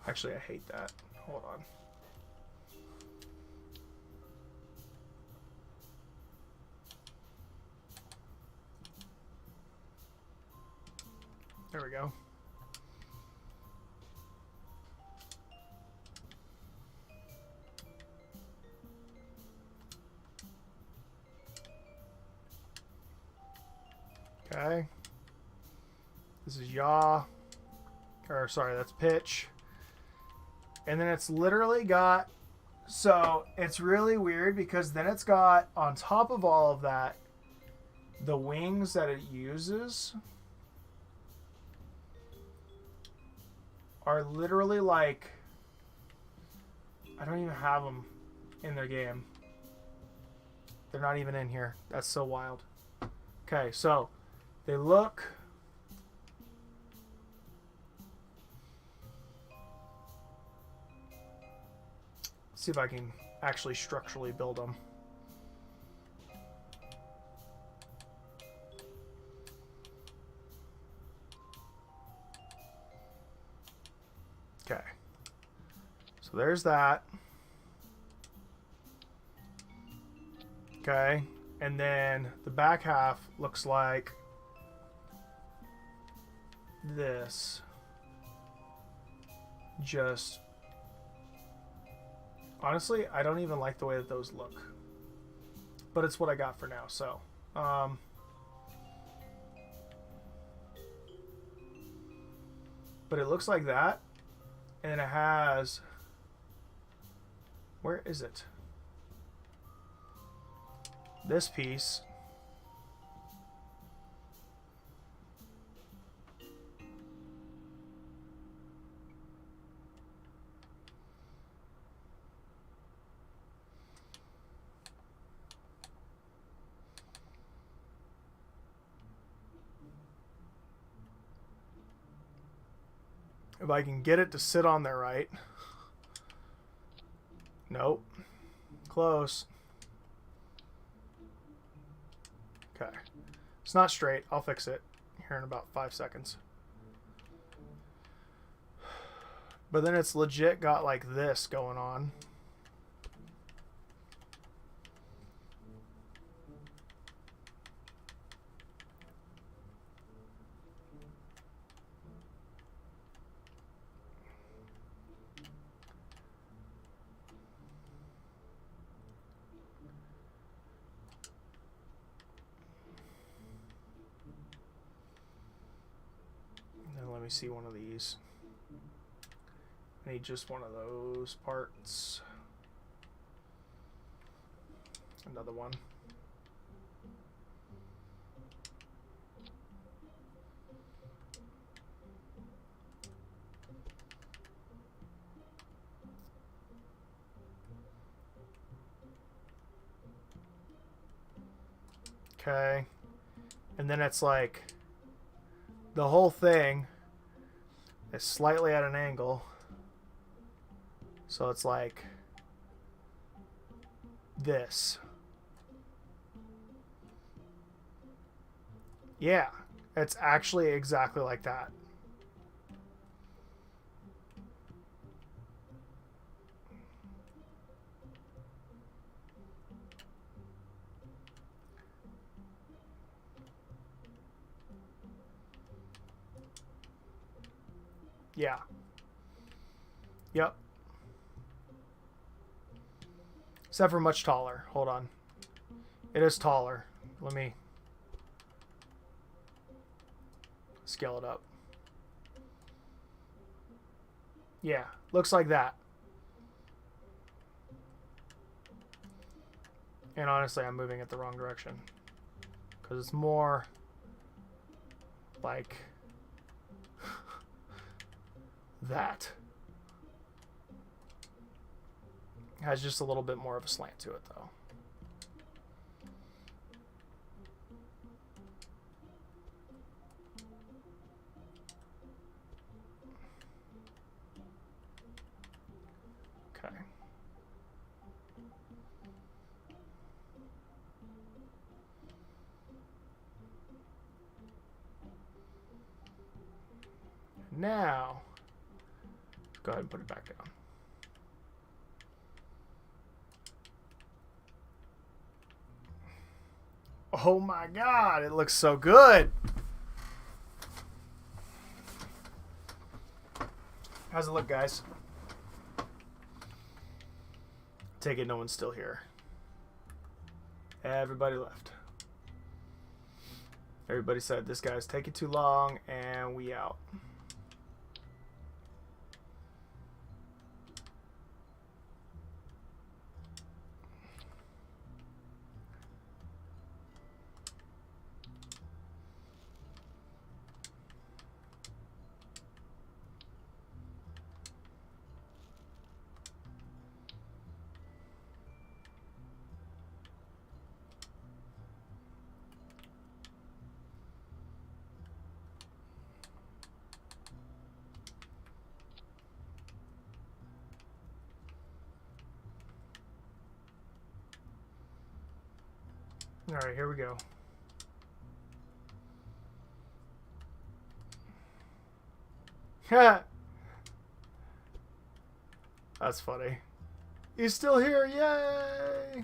Actually, I hate that. Hold on. There we go. Okay. This is yaw. Or, sorry, that's pitch. And then it's literally got... So, it's really weird because then it's got, on top of all of that, the wings that it uses are literally like... I don't even have them in their game. They're not even in here. That's so wild. Okay, so they look... See if I can actually structurally build them. Okay. So there's that. Okay. And then the back half looks like this. Just... Honestly, I don't even like the way that those look. But it's what I got for now, so... But it looks like that. And it has... Where is it? This piece. If I can get it to sit on there right. Nope. Close. Okay. It's not straight. I'll fix it here in about 5 seconds. But then it's legit got like this going on. Let me see one of these. I need just one of those parts. Another one. Okay. And then it's like the whole thing is slightly at an angle. So it's like this. Yeah, it's actually exactly like that. Yeah. Yep. Except for much taller. Hold on. It is taller. Let me scale it up. Yeah, looks like that. And honestly, I'm moving it the wrong direction. Because it's more like that. Has just a little bit more of a slant to it, though. Okay. Now, go ahead and put it back down. Oh my God, it looks so good. How's it look, guys? Take it no one's still here. Everybody left. Everybody said this guy's taking too long and we out. All right, here we go. That's funny. He's still here, yay!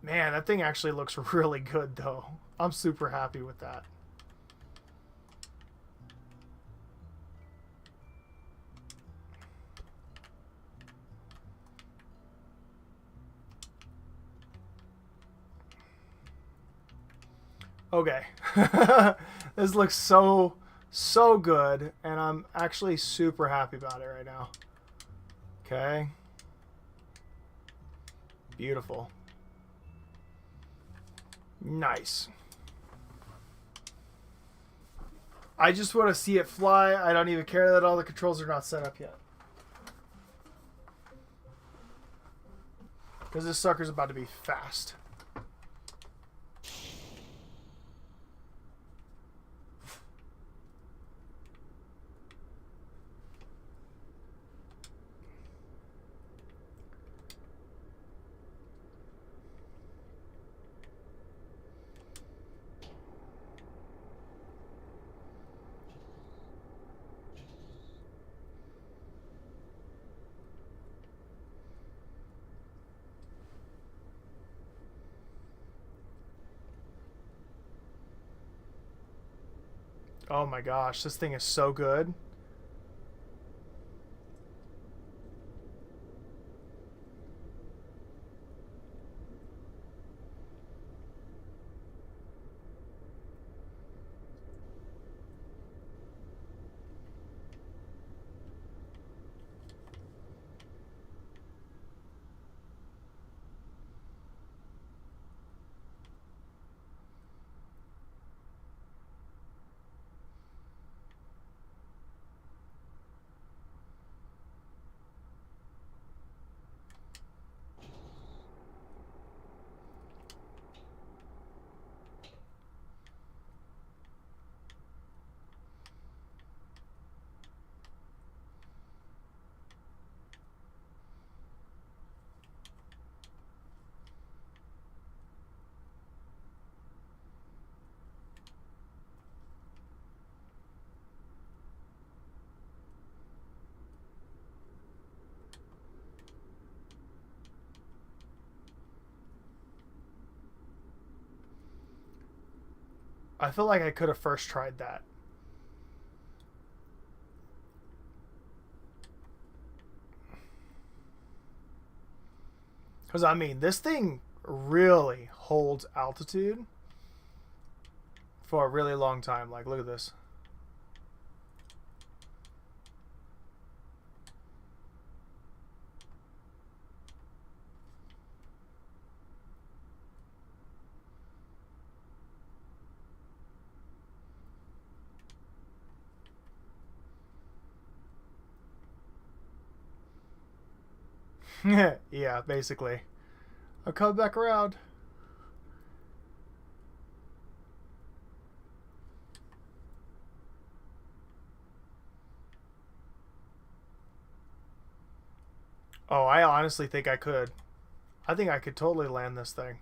Man, that thing actually looks really good, though. I'm super happy with that. Okay. This looks so good, and I'm actually super happy about it right now. Okay. Beautiful. Nice. I just want to see it fly. I don't even care that all the controls are not set up yet. Because this sucker's about to be fast. Oh my gosh, this thing is so good. I feel like I could have first tried that. Because, I mean, this thing really holds altitude for a really long time. Like, look at this. Yeah, basically. I'll come back around. Oh, I honestly think I could. I think I could totally land this thing.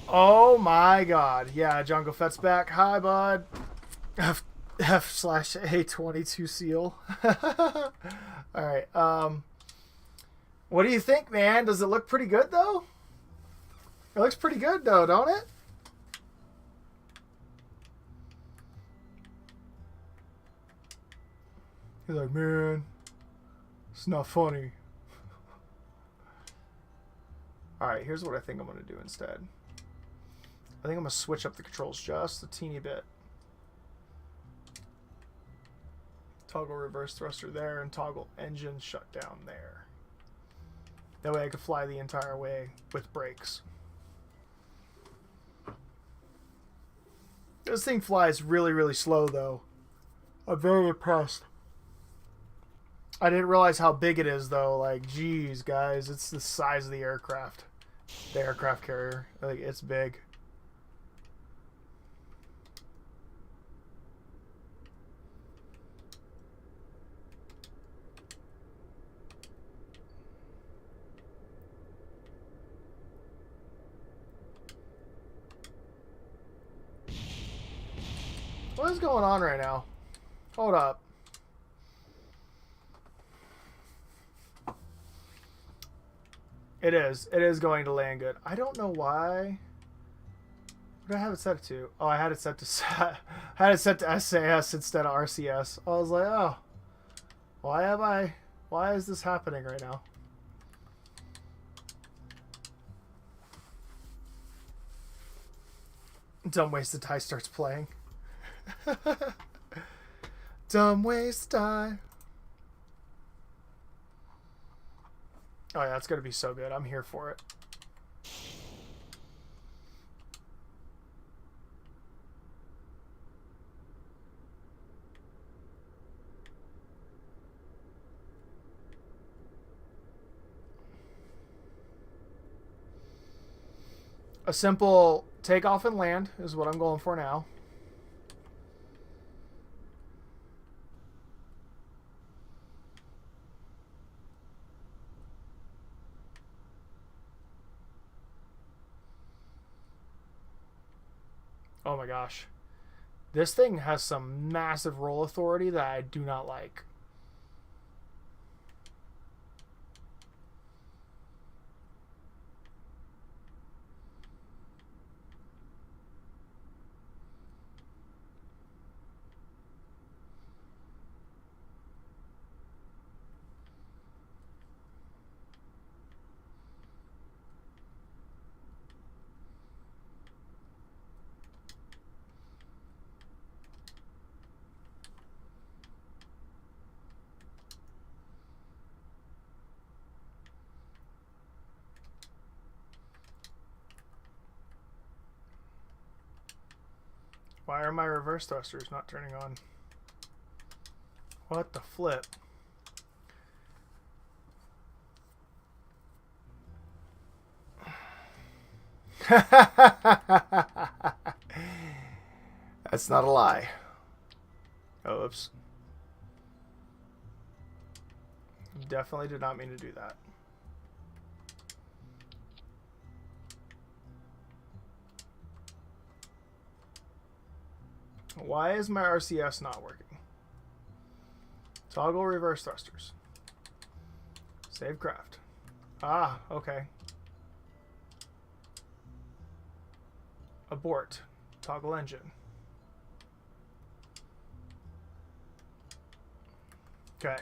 Oh my god. Yeah, Jungle Fett's back. Hi, bud. F/A22 seal. Alright, what do you think, man? Does it look pretty good, though? It looks pretty good, though, don't it? He's like, man, it's not funny. Alright, here's what I think I'm going to do instead. I think I'm going to switch up the controls just a teeny bit. Toggle reverse thruster there and toggle engine shutdown there. That way I could fly the entire way with brakes. This thing flies really, really slow, though. I'm very impressed. I didn't realize how big it is, though. Like, geez, guys, it's the size of the aircraft. The aircraft carrier. Like, it's big. What is going on right now? Hold up. It is. It is going to land good. I don't know why. What did I have it set to? Oh, I had it set to I had it set to SAS instead of RCS. I was like, oh, why is this happening right now? Dumb Ways to Die starts playing. Dumb Ways to Die. Oh yeah, it's gonna be so good. I'm here for it. A simple takeoff and land is what I'm going for now. Oh my gosh. This thing has some massive roll authority that I do not like. Why are my reverse thrusters not turning on? What the flip? That's not a lie. Oh, oops. Definitely did not mean to do that. Why is my RCS not working? Toggle reverse thrusters. Save craft. Ah, okay. Abort. Toggle engine. Okay.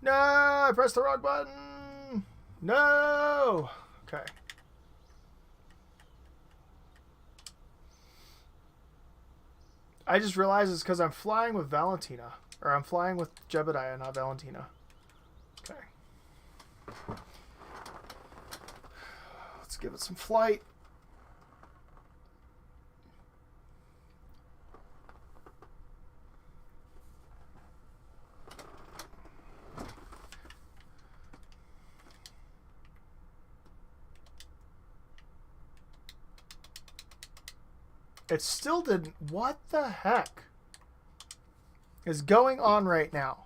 No! I pressed the wrong button! No! Okay. I just realized it's because I'm flying with Valentina. Or I'm flying with Jebediah, not Valentina. Okay. Let's give it some flight. It still didn't. What the heck is going on right now?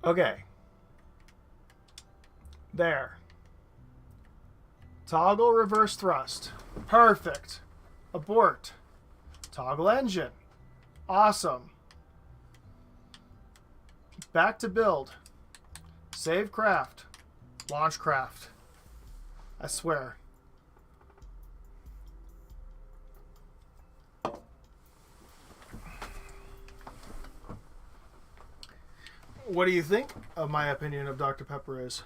Okay. There. Toggle reverse thrust. Perfect. Abort. Toggle engine. Awesome. Back to build. Save craft. Launch craft. I swear. What do you think of my opinion of Dr. Pepper is?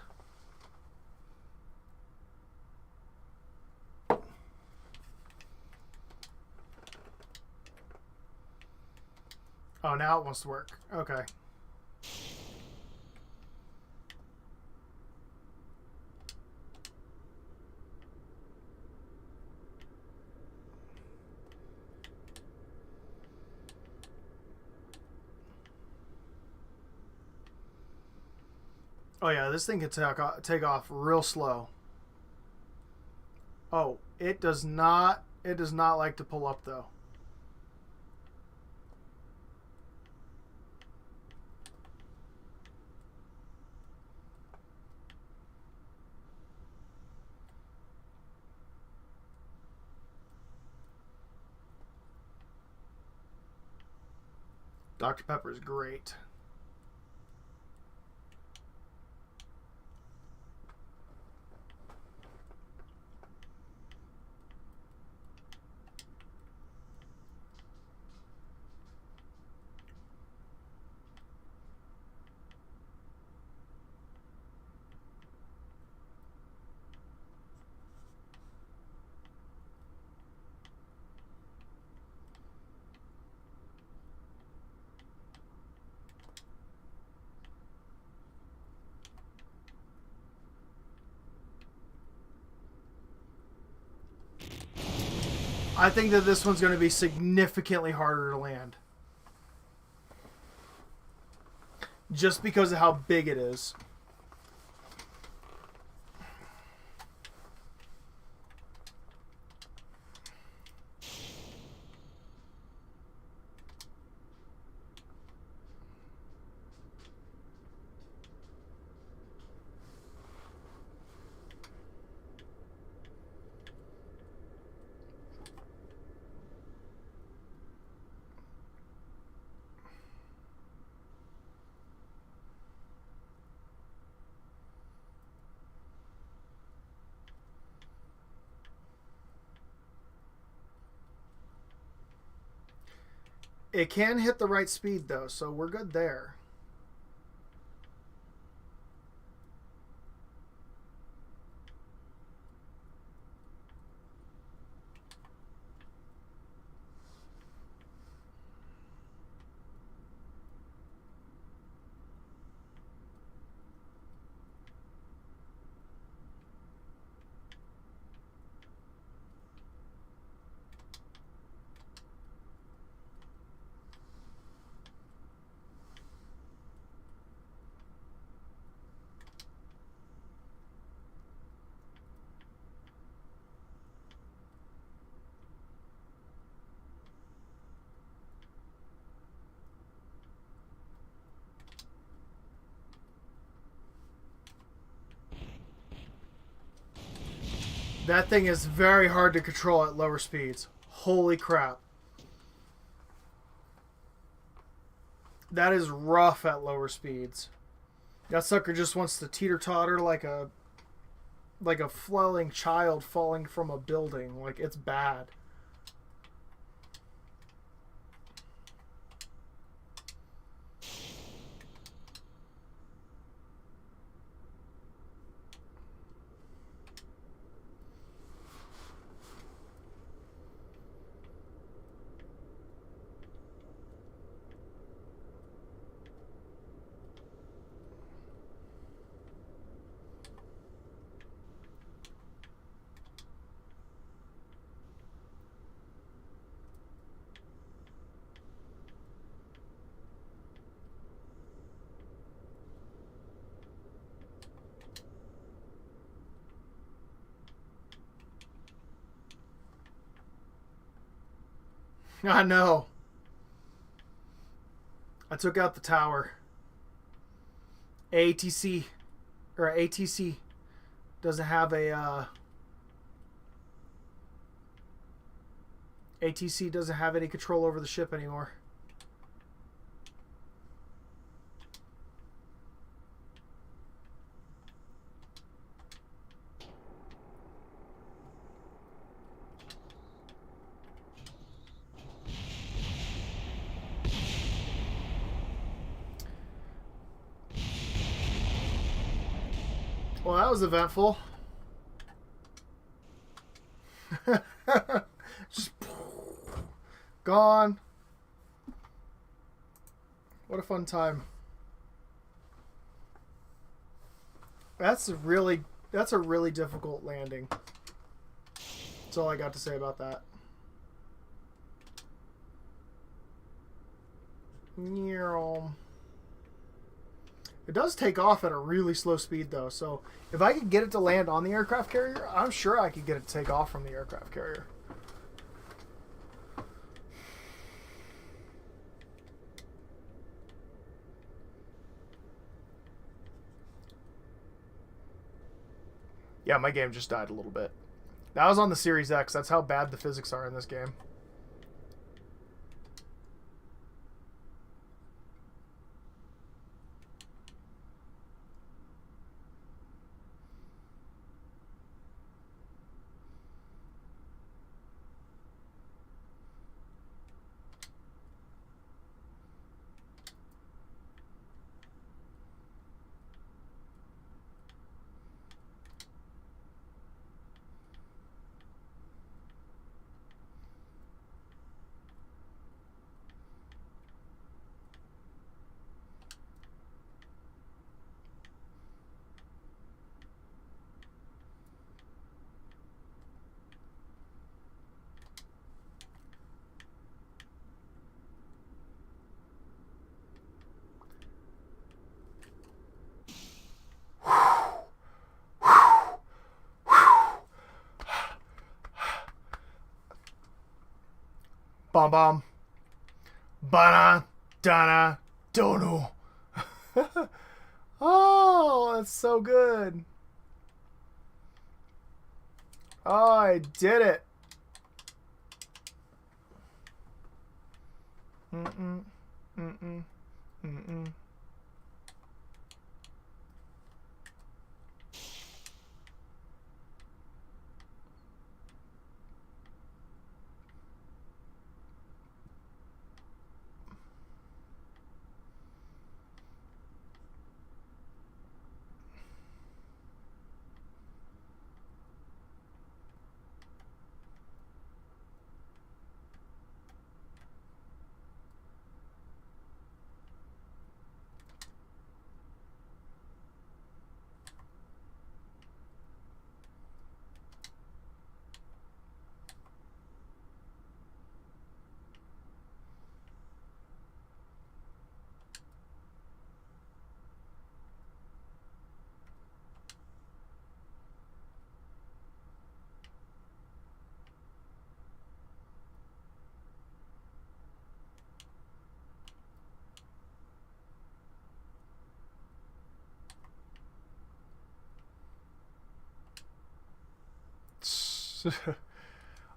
Oh, now it wants to work. Okay. Oh yeah, this thing can take off real slow. Oh, it does not like to pull up though. Dr. Pepper is great. I think that this one's going to be significantly harder to land. Just because of how big it is. It can hit the right speed though, so we're good there. That thing is very hard to control at lower speeds. Holy crap. That is rough at lower speeds. That sucker just wants to teeter-totter like a flailing child falling from a building. Like, it's bad. I know. I took out the tower. ATC doesn't have a ATC doesn't have any control over the ship anymore. Well, that was eventful. Just gone. What a fun time. That's a really difficult landing. That's all I got to say about that. It does take off at a really slow speed, though, so if I could get it to land on the aircraft carrier, I'm sure I could get it to take off from the aircraft carrier. Yeah, my game just died a little bit. That was on the Series X. That's how bad the physics are in this game. Bom bom. Bana dana dono. Oh, that's so good. Oh, I did it. Mm-mm. Mm-mm. Mm-mm.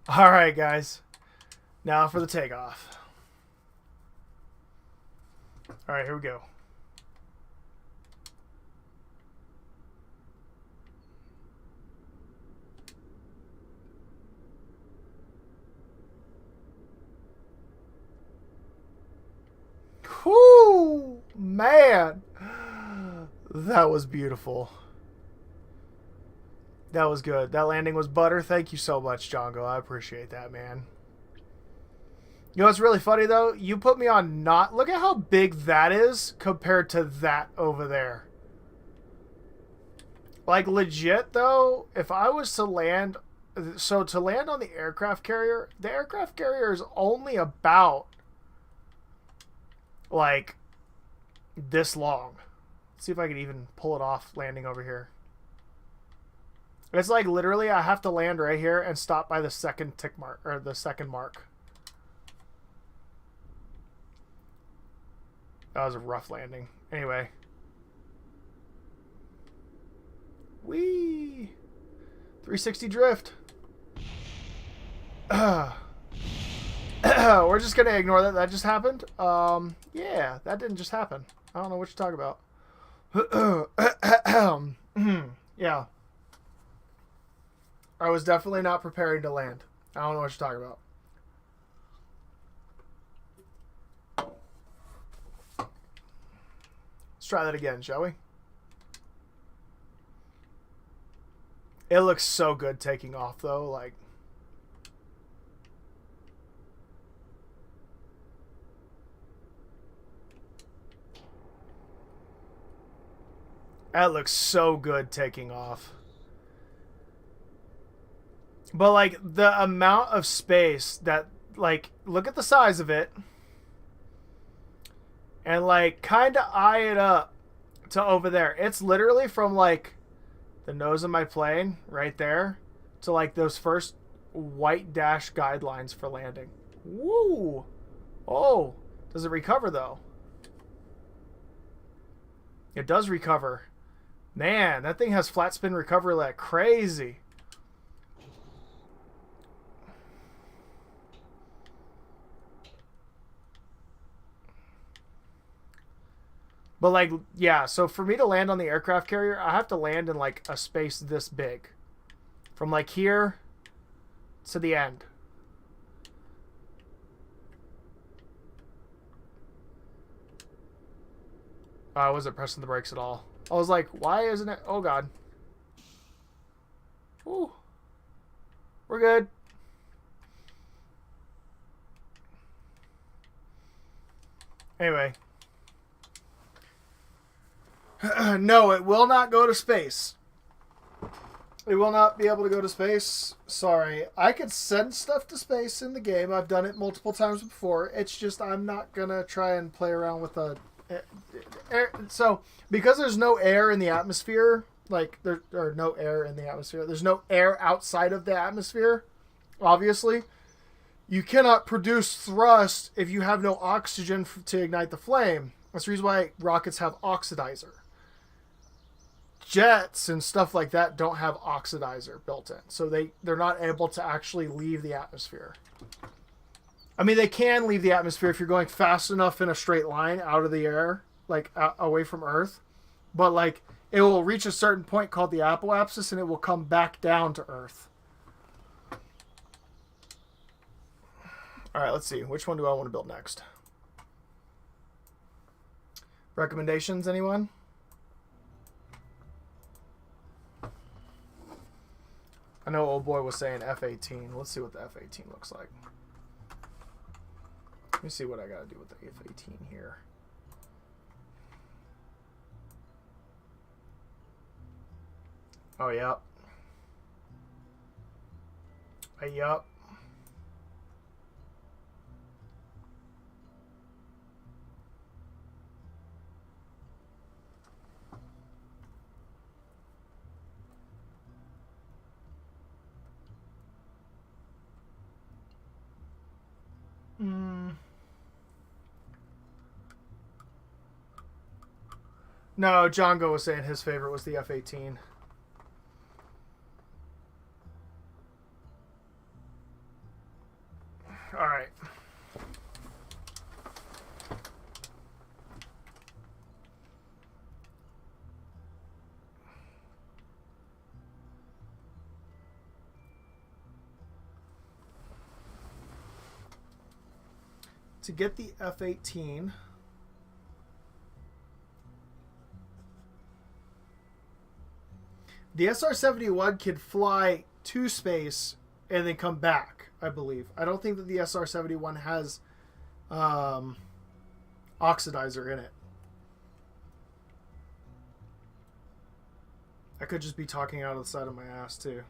All right, guys. Now for the takeoff. All right, here we go. Whoo, man. That was beautiful. That was good. That landing was butter. Thank you so much, Django. I appreciate that, man. You know what's really funny, though? You put me on not... Look at how big that is compared to that over there. Like, legit, though, if I was to land... So, to land on the aircraft carrier, the aircraft carrier is only about, like, this long. Let's see if I can even pull it off landing over here. It's like, literally, I have to land right here and stop by the second tick mark, or the second mark. That was a rough landing. Anyway. Whee! 360 drift. We're just going to ignore that. That just happened. Yeah, that didn't just happen. I don't know what you're talking about. Yeah. I was definitely not preparing to land. I don't know what you're talking about. Let's try that again, shall we? It looks so good taking off, though. Like, that looks so good taking off. But, like, the amount of space that, like, look at the size of it. And, like, kind of eye it up to over there. It's literally from, like, the nose of my plane right there to, like, those first white dash guidelines for landing. Woo! Oh, does it recover, though? It does recover. Man, that thing has flat spin recovery like crazy. But, like, yeah, so for me to land on the aircraft carrier, I have to land in, like, a space this big. From, like, here to the end. I wasn't pressing the brakes at all. I was like, why isn't it? Oh, God. Ooh. We're good. Anyway. No, it will not go to space. It will not be able to go to space. Sorry. I could send stuff to space in the game. I've done it multiple times before. It's just I'm not going to try and play around with a... So, because there's no air in the atmosphere, like, there are no air in the atmosphere. There's no air outside of the atmosphere, obviously. You cannot produce thrust if you have no oxygen to ignite the flame. That's the reason why rockets have oxidizer. Jets and stuff like that don't have oxidizer built in. So they're not able to actually leave the atmosphere. I mean, they can leave the atmosphere if you're going fast enough in a straight line out of the air, like away from Earth. But, like, it will reach a certain point called the apoapsis and it will come back down to Earth. All right, let's see. Which one do I want to build next? Recommendations, anyone? I know old boy was saying F-18. Let's see what the F-18 looks like. Let me see what I got to do with the F-18 here. Oh, yep. Yep. No, Django was saying his favorite was the F-18. All right. To get the F-18, the SR-71 can fly to space and then come back, I believe. I don't think that the SR-71 has oxidizer in it. I could just be talking out of the side of my ass, too.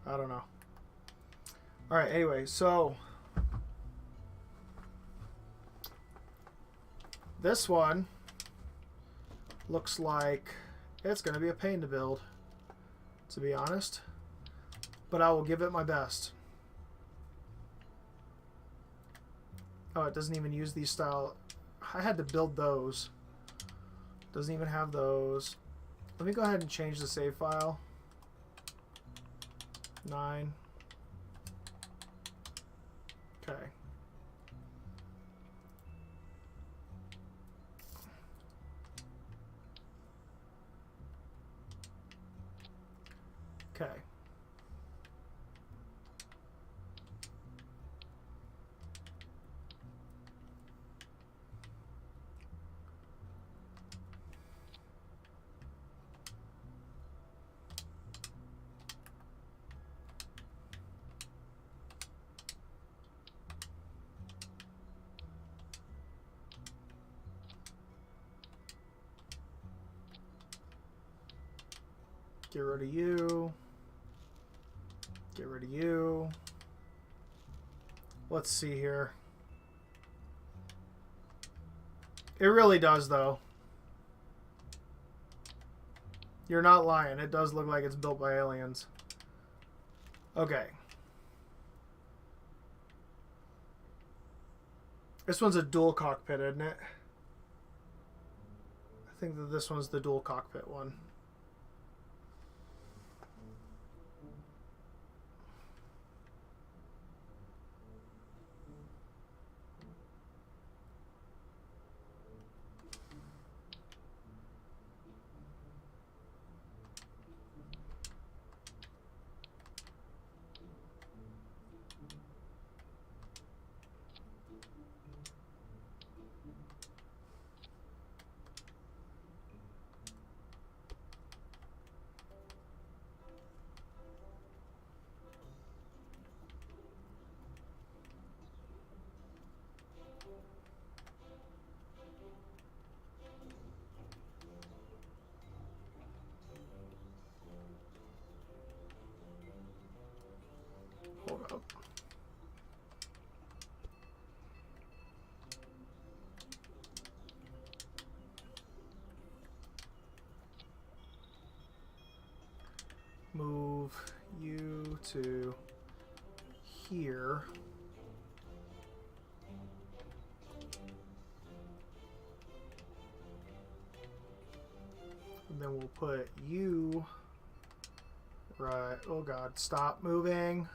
I don't know. All right, anyway, so this one looks like it's going to be a pain to build, to be honest. But I will give it my best. Oh, it doesn't even use these style. I had to build those. Doesn't even have those. Let me go ahead and change the save file. 9. Okay. Okay. Get rid of you. Get rid of you. Let's see here. It really does, though. You're not lying. It does look like it's built by aliens. Okay. This one's a dual cockpit, isn't it? I think that this one's the dual cockpit one. Hold up. Move you to here. And then we'll put you right. Oh God, stop moving.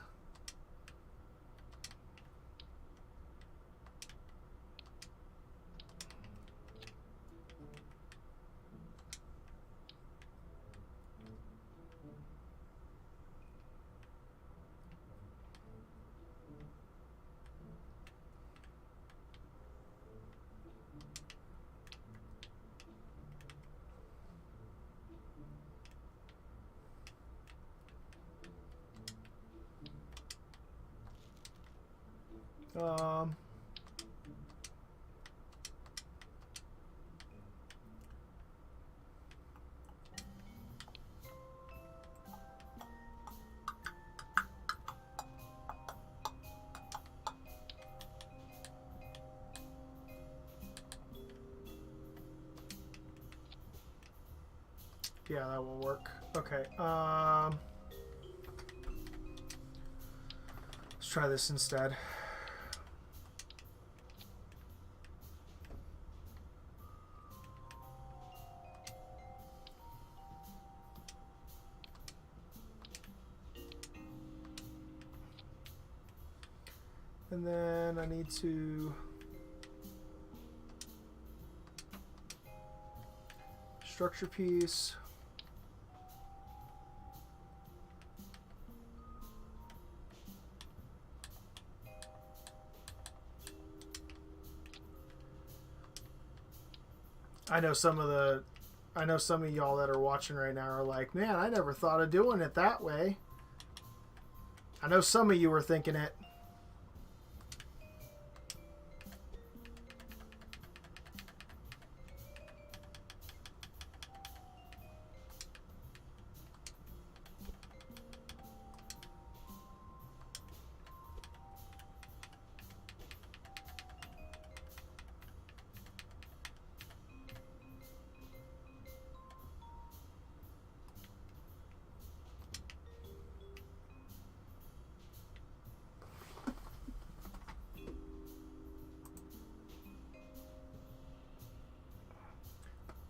Um, yeah, that will work. Okay. Let's try this instead. And then I need to structure piece. I know some of y'all that are watching right now are like, man, I never thought of doing it that way. I know some of you were thinking it.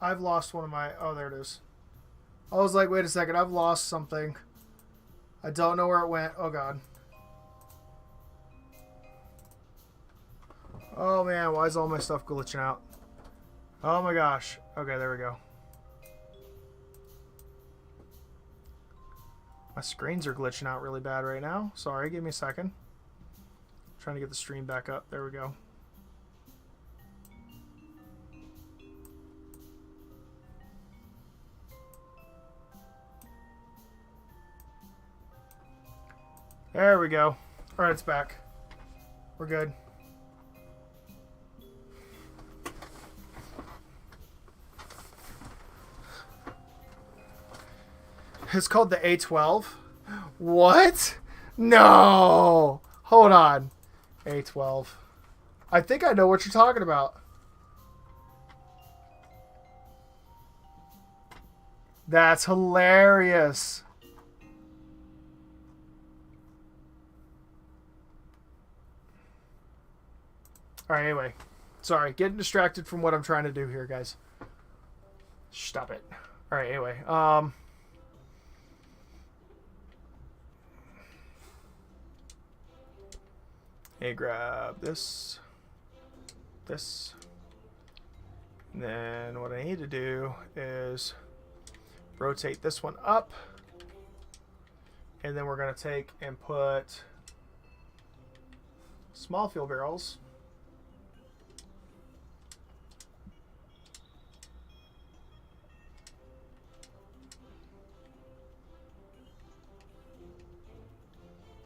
I've lost one of my... Oh, there it is. I was like, wait a second. I've lost something. I don't know where it went. Oh, God. Oh, man. Why is all my stuff glitching out? Oh, my gosh. Okay, there we go. My screens are glitching out really bad right now. Sorry, give me a second. I'm trying to get the stream back up. There we go. There we go. Alright, it's back. We're good. It's called the A12. What? No! Hold on. A12. I think I know what you're talking about. That's hilarious. Alright, anyway. Sorry, getting distracted from what I'm trying to do here, guys. Stop it. Alright, anyway. Hey, grab this. This. And then what I need to do is rotate this one up. And then we're going to take and put small fuel barrels.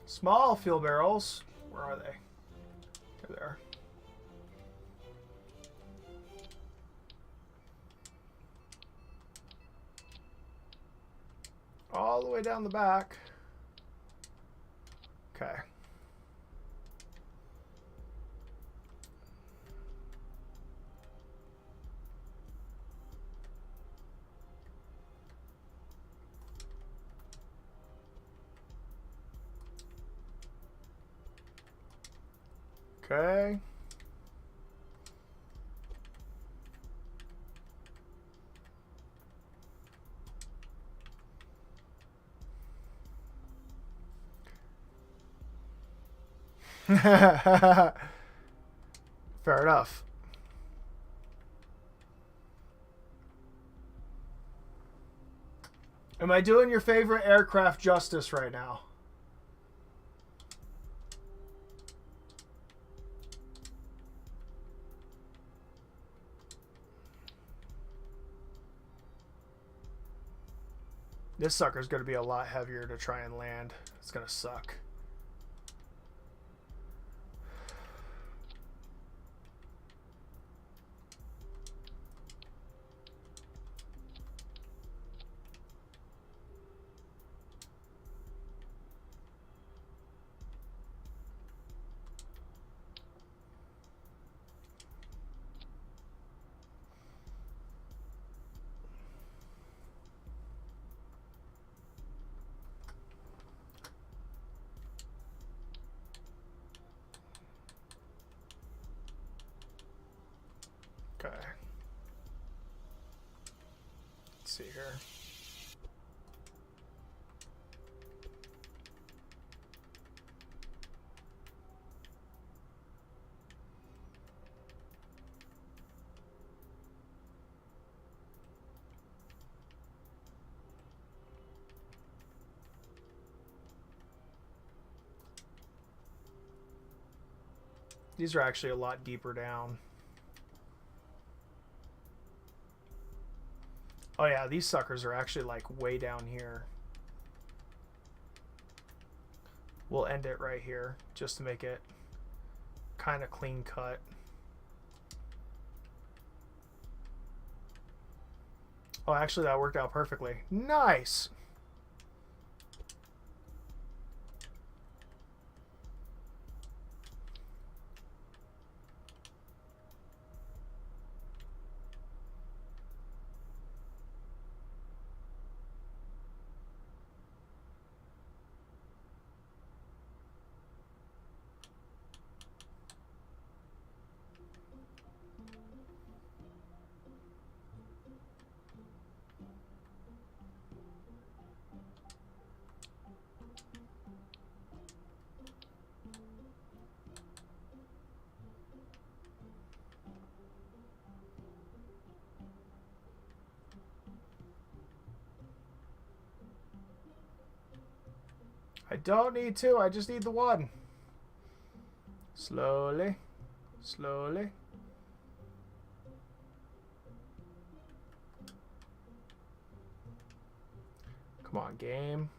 Small fuel barrels. Where are they? There they are. All the way down the back. Okay. Okay. Fair enough. Am I doing your favorite aircraft justice right now? This sucker's going to be a lot heavier to try and land. It's going to suck. Okay. Let's see here. These are actually a lot deeper down. Oh yeah, these suckers are actually like way down here. We'll end it right here just to make it kind of clean cut. Oh, actually that worked out perfectly. Nice! I don't need two, I just need the one. Slowly, slowly. Come on, game.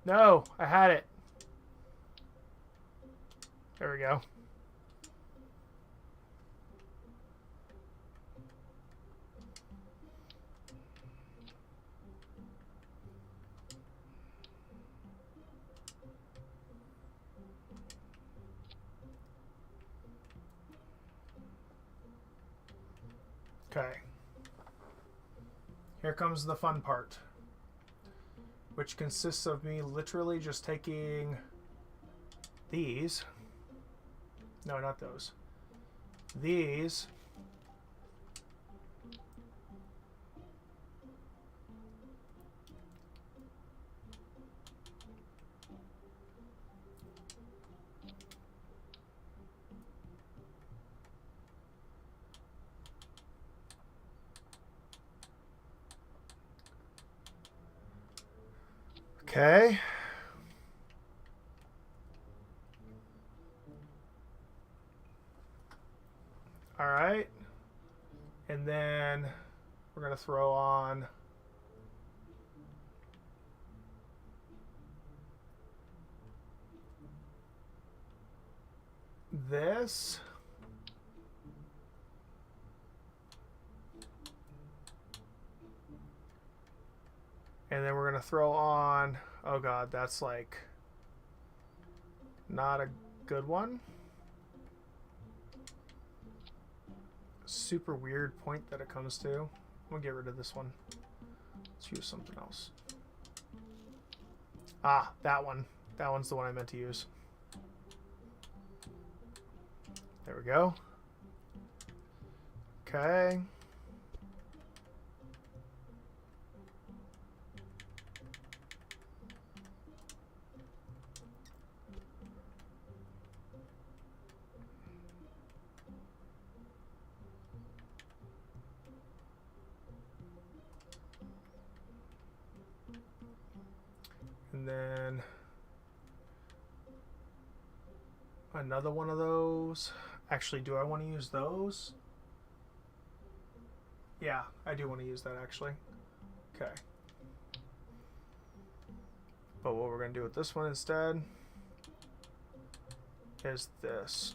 No, I had it. There we go. Okay. Here comes the fun part, which consists of me literally just taking these. No, not those. These. Okay. All right. And then we're going to throw on this. And then we're going to throw on, oh God, that's like not a good one. Super weird point that it comes to. I'm going to get rid of this one. Let's use something else. Ah, that one. That one's the one I meant to use. There we go. Okay. And then another one of those. Actually, do I want to use those? Yeah, I do want to use that actually. Okay. But what we're going to do with this one instead is this.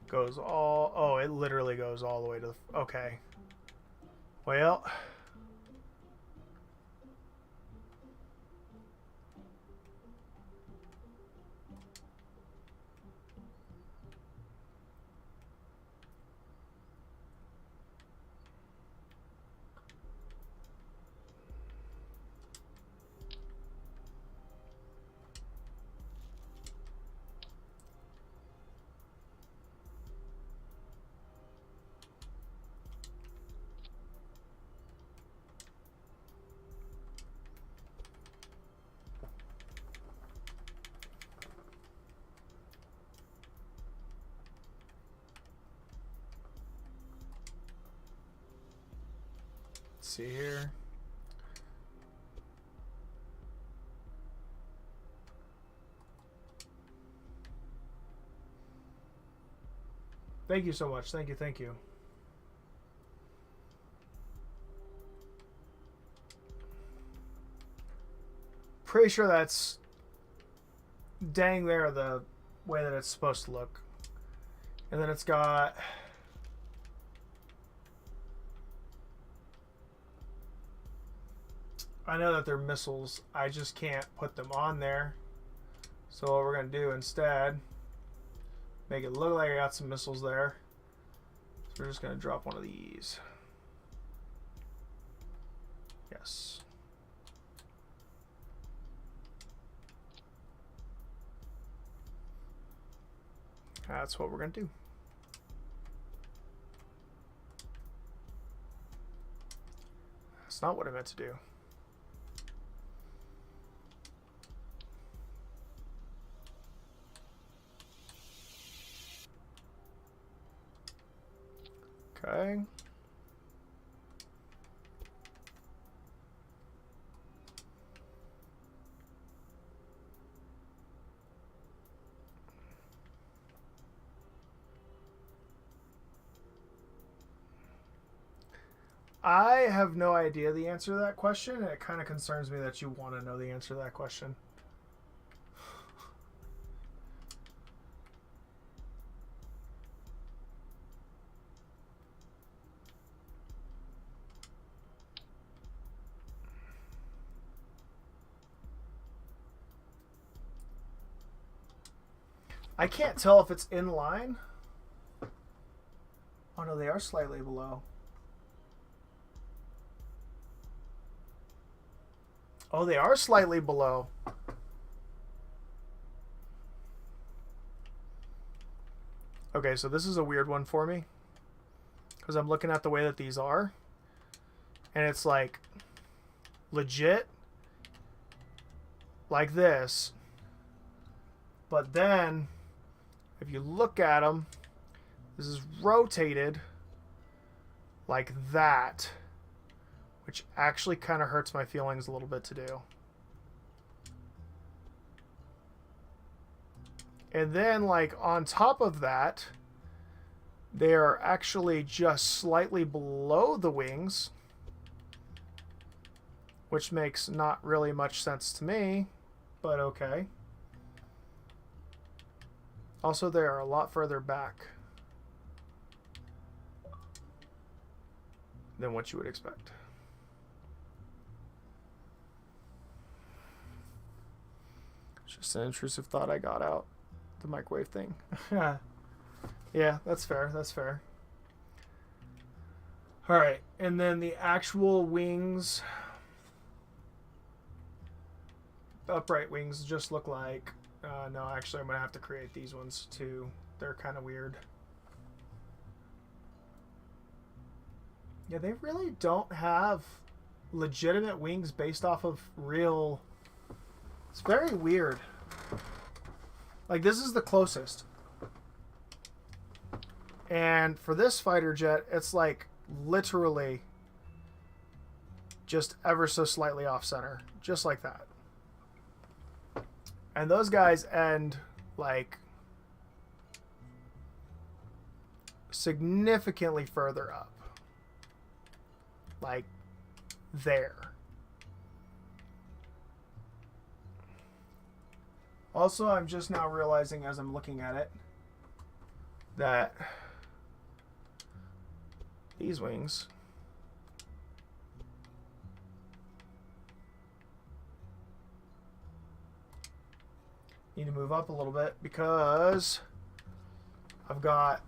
Goes all, oh, it literally goes all the way to the, okay. Well, Let's see here. Thank you so much. Thank you. Thank you. Pretty sure that's dang there the way that it's supposed to look. And then it's got I know that they're missiles. I just can't put them on there. So what we're going to do instead, make it look like I got some missiles there. So we're just going to drop one of these. Yes. That's what we're going to do. That's not what I meant to do. Okay. I have no idea the answer to that question, and it kind of concerns me that you want to know the answer to that question. I can't tell if it's in line. Oh no, they are slightly below. Oh, they are slightly below. Okay, so this is a weird one for me. Because I'm looking at the way that these are. And it's like legit like this. But then if you look at them, this is rotated like that, which actually kind of hurts my feelings a little bit to do. And then like on top of that, they are actually just slightly below the wings, which makes not really much sense to me, but okay. Also, they are a lot further back than what you would expect. It's just an intrusive thought I got out. The microwave thing. Yeah, that's fair. That's fair. All right, and then the actual wings, upright wings, just look like. No, actually, I'm gonna have to create these ones too. They're kind of weird. Yeah, they really don't have legitimate wings based off of real. It's very weird. Like, this is the closest. And for this fighter jet, it's like literally just ever so slightly off center. Just like that. And those guys end like significantly further up. Like there. Also, I'm just now realizing as I'm looking at it that these wings need to move up a little bit because I've got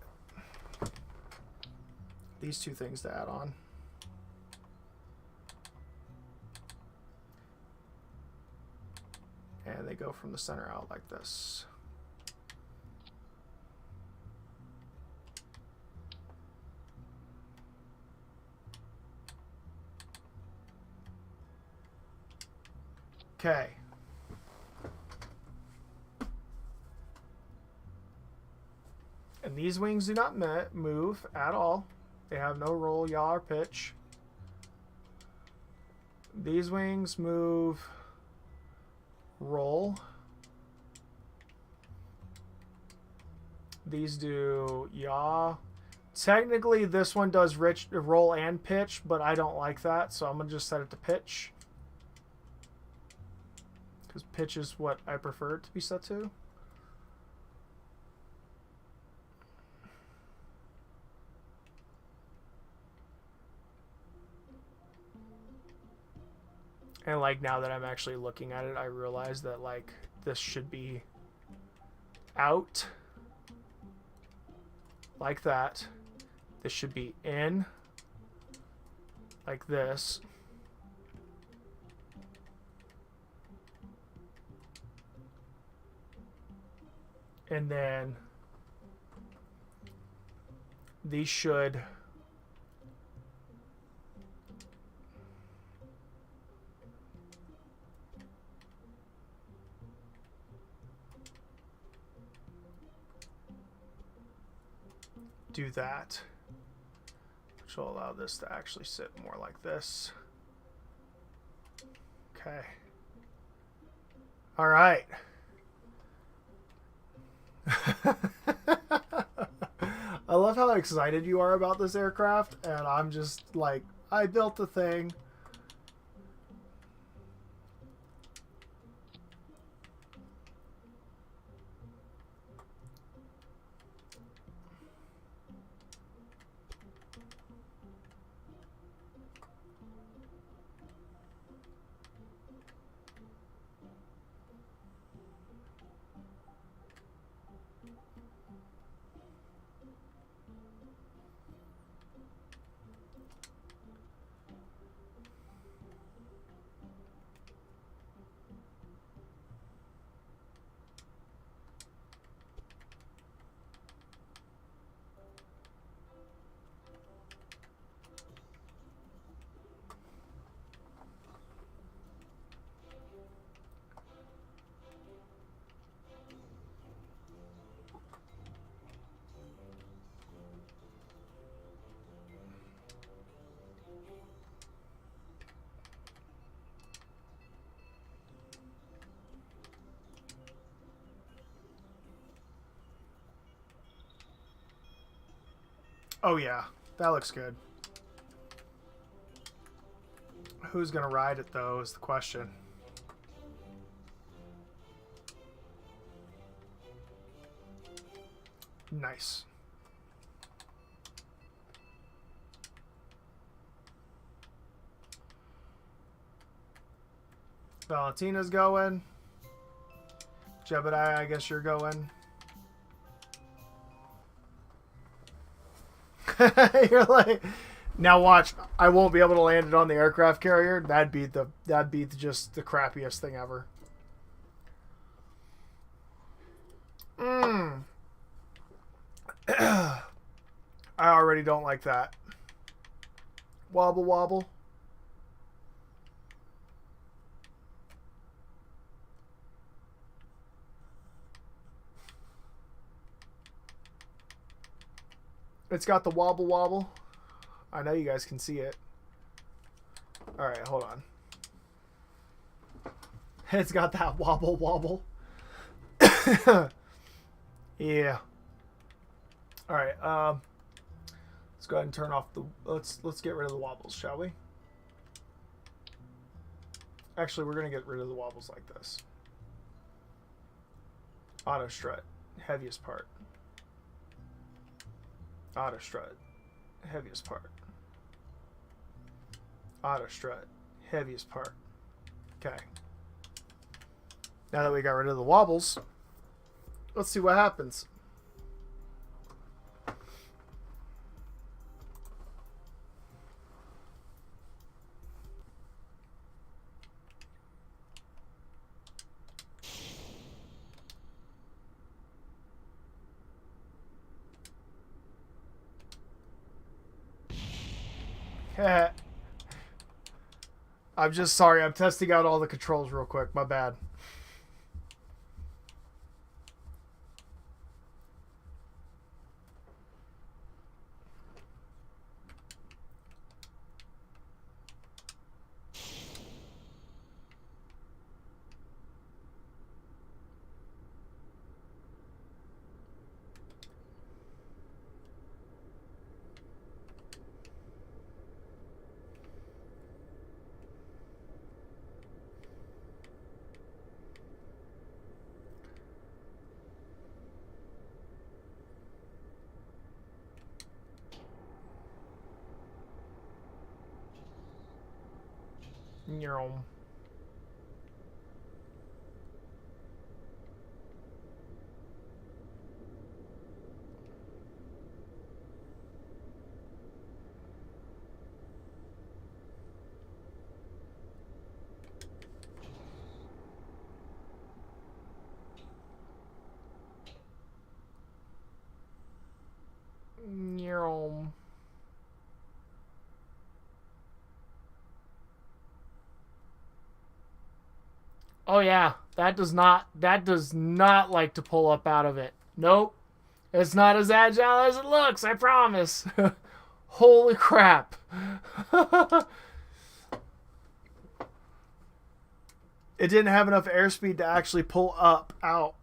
these two things to add on. And they go from the center out like this. Okay. And these wings do not move at all. They have no roll, yaw, or pitch. These wings move, roll. These do yaw. Technically, this one does roll and pitch, but I don't like that, so I'm going to just set it to pitch. Because pitch is what I prefer it to be set to. And like now that I'm actually looking at it, I realize that like this should be out like that. This should be in like this. And then these should do that, which will allow this to actually sit more like this. Okay. All right. I love how excited you are about this aircraft, and I'm just like, I built the thing. Oh yeah, that looks good. Who's gonna ride it though is the question. Nice. Valentina's going. Jebediah, I guess you're going. You're like, now watch. I won't be able to land it on the aircraft carrier. That'd be just the crappiest thing ever. I already don't like that. Wobble wobble. It's got the wobble wobble. I know you guys can see it. Alright, hold on. It's got that wobble wobble. Yeah. Alright, let's go ahead and turn off the let's get rid of the wobbles, shall we? Actually, we're gonna get rid of the wobbles like this. Auto strut, heaviest part. Auto strut, heaviest part. Auto strut, heaviest part. Okay. Now that we got rid of the wobbles, let's see what happens. I'm just sorry. I'm testing out all the controls real quick. My bad. Neural. Neural. Oh yeah, that does not like to pull up out of it. Nope. It's not as agile as it looks, I promise. Holy crap. It didn't have enough airspeed to actually pull up out.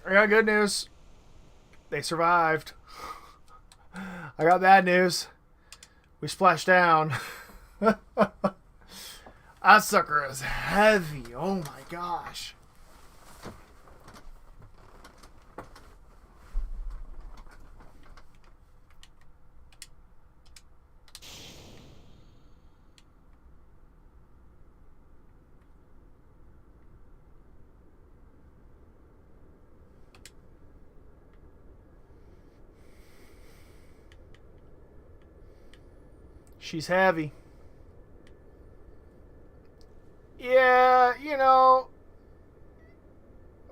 I got good news. They survived. I got bad news. We splashed down. That sucker is heavy. Oh my gosh. She's heavy. Yeah, you know.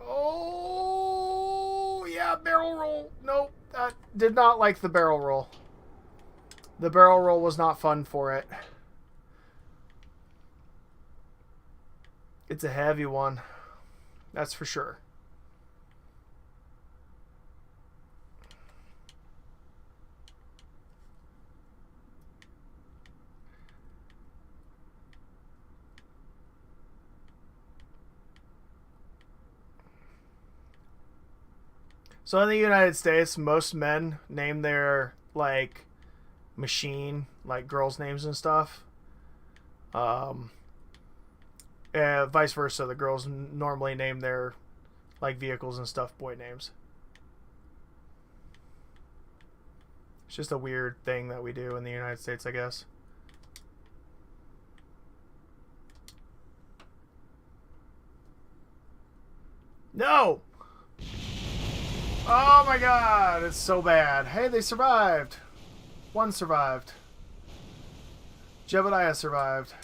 Oh, yeah, barrel roll. Nope, I did not like the barrel roll. The barrel roll was not fun for it. It's a heavy one. That's for sure. So in the United States, most men name their like machine like girls' names and stuff. Um, Vice versa, the girls normally name their like vehicles and stuff boy names. It's just a weird thing that we do in the United States, I guess. No! Oh my god, it's so bad. Hey, they survived. One survived. Jebediah survived.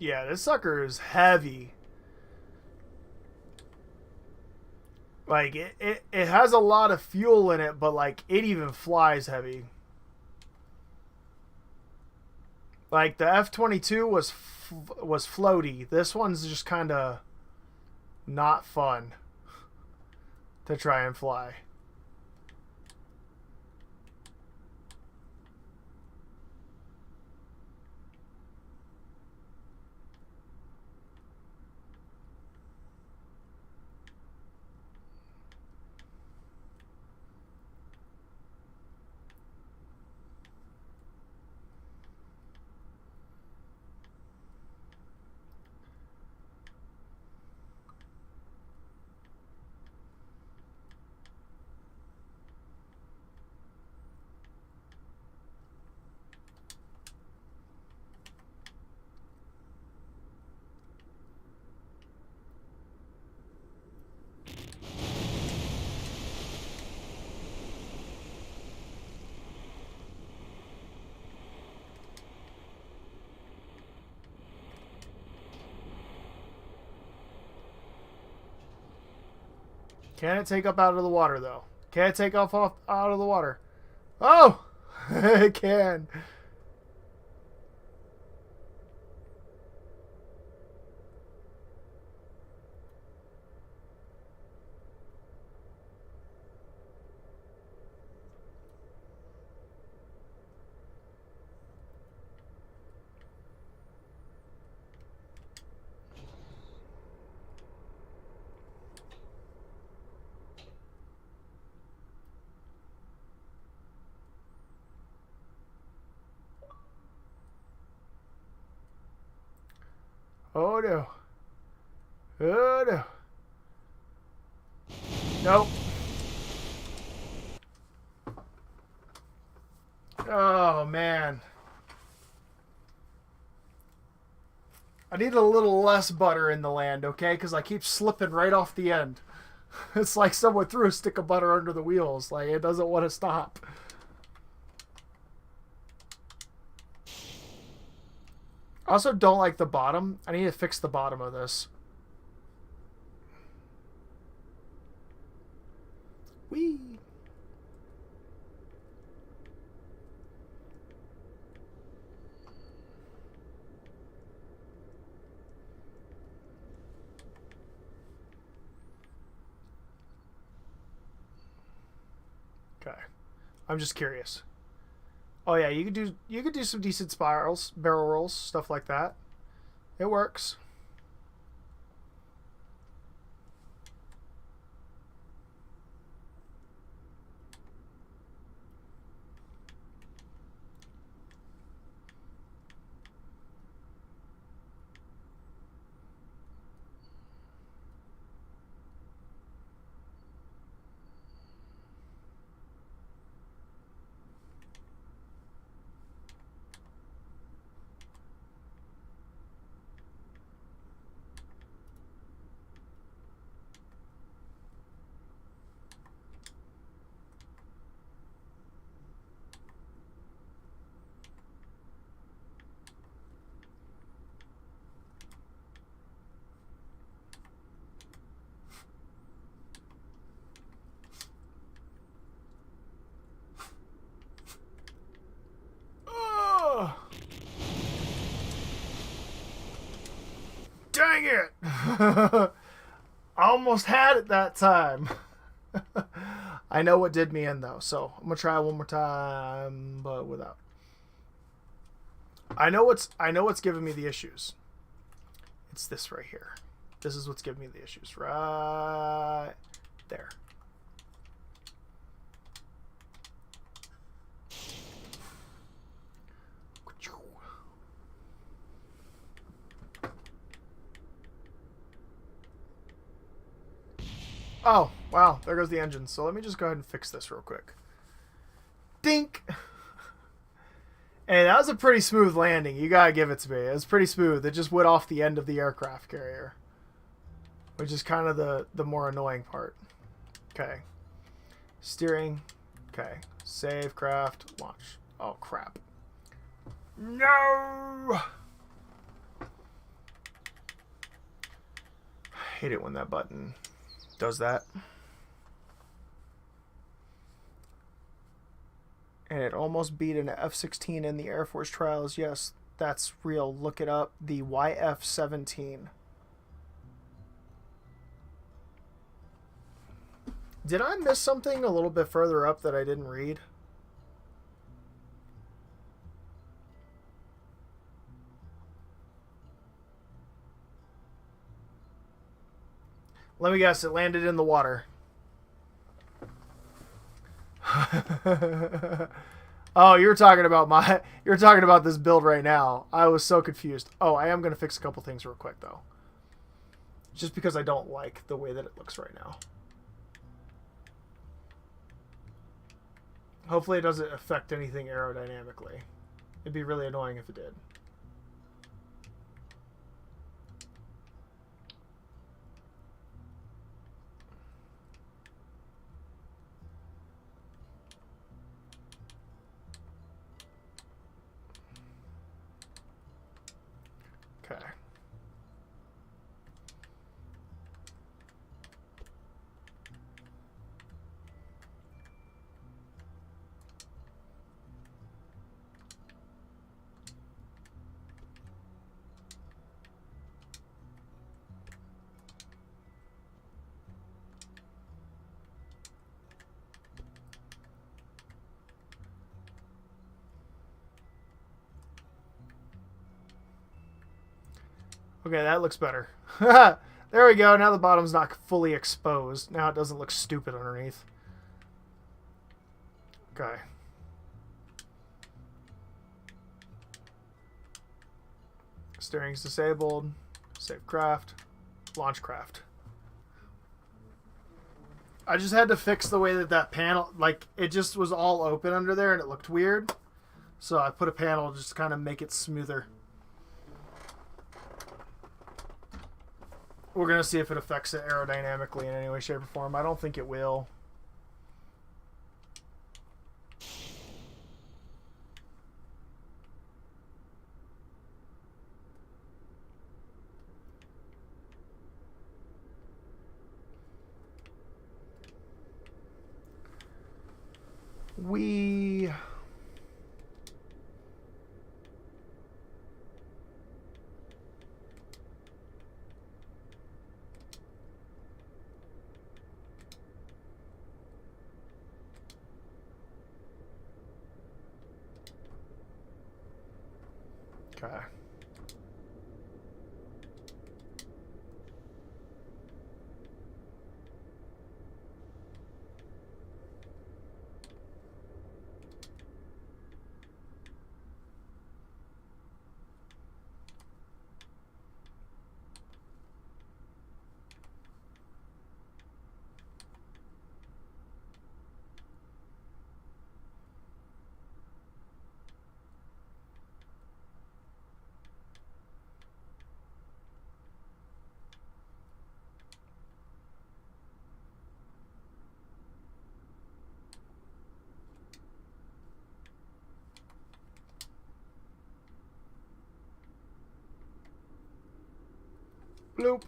Yeah, this sucker is heavy. Like, it has a lot of fuel in it, but, like, it even flies heavy. Like, the F-22 was floaty. This one's just kind of not fun to try and fly. Can it take up out of the water, though? Can it take off out of the water? Oh! It can. Oh no. Oh no. Nope. Oh man. I need a little less butter in the land, okay? Because I keep slipping right off the end. It's like someone threw a stick of butter under the wheels. Like, it doesn't want to stop. I also don't like the bottom. I need to fix the bottom of this. Whee! Okay. I'm just curious. Oh yeah, you could do some decent spirals, barrel rolls, stuff like that. It works. Oh, dang it! I almost had it that time. I know what did me in though, so I'm gonna try one more time, but without. I know what's giving me the issues. It's this right here. This is what's giving me the issues. Right there. Oh, wow. There goes the engine. So let me just go ahead and fix this real quick. Dink! And that was a pretty smooth landing. You gotta give it to me. It was pretty smooth. It just went off the end of the aircraft carrier, which is kind of the more annoying part. Okay. Steering. Okay. Save, craft, launch. Oh, crap. No! hate it when that button does that. And it almost beat an F-16 in the Air Force trials. Yes, that's real. Look it up. The YF-17. Did I miss something a little bit further up that I didn't read? Let me guess, it landed in the water. Oh, you're talking about this build right now. I was so confused. Oh, I am going to fix a couple things real quick though. Just because I don't like the way that it looks right now. Hopefully it doesn't affect anything aerodynamically. It'd be really annoying if it did. Okay. Okay, that looks better. There we go. Now the bottom's not fully exposed. Now it doesn't look stupid underneath. Okay. Steering's disabled. Save craft. Launch craft. I just had to fix the way that panel, like, it just was all open under there and it looked weird. So I put a panel just to kind of make it smoother. We're going to see if it affects it aerodynamically in any way, shape, or form. I don't think it will. Okay. Bloop.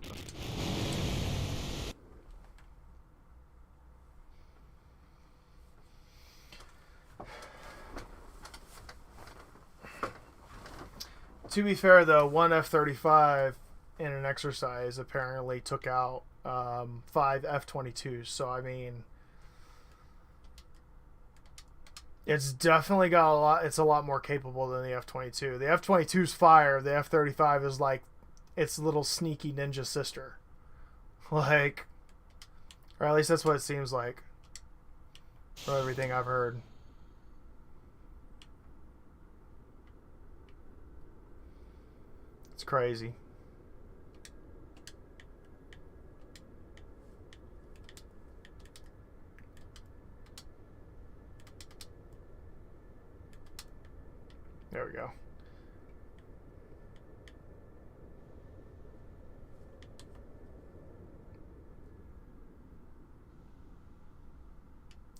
To be fair, though, one F-35 in an exercise apparently took out 5 F-22s. So, I mean, it's definitely got a lot. It's a lot more capable than the F-22. The F-22's fire. The F-35 is like its little sneaky ninja sister. Like, or at least that's what it seems like from everything I've heard. It's crazy. There we go.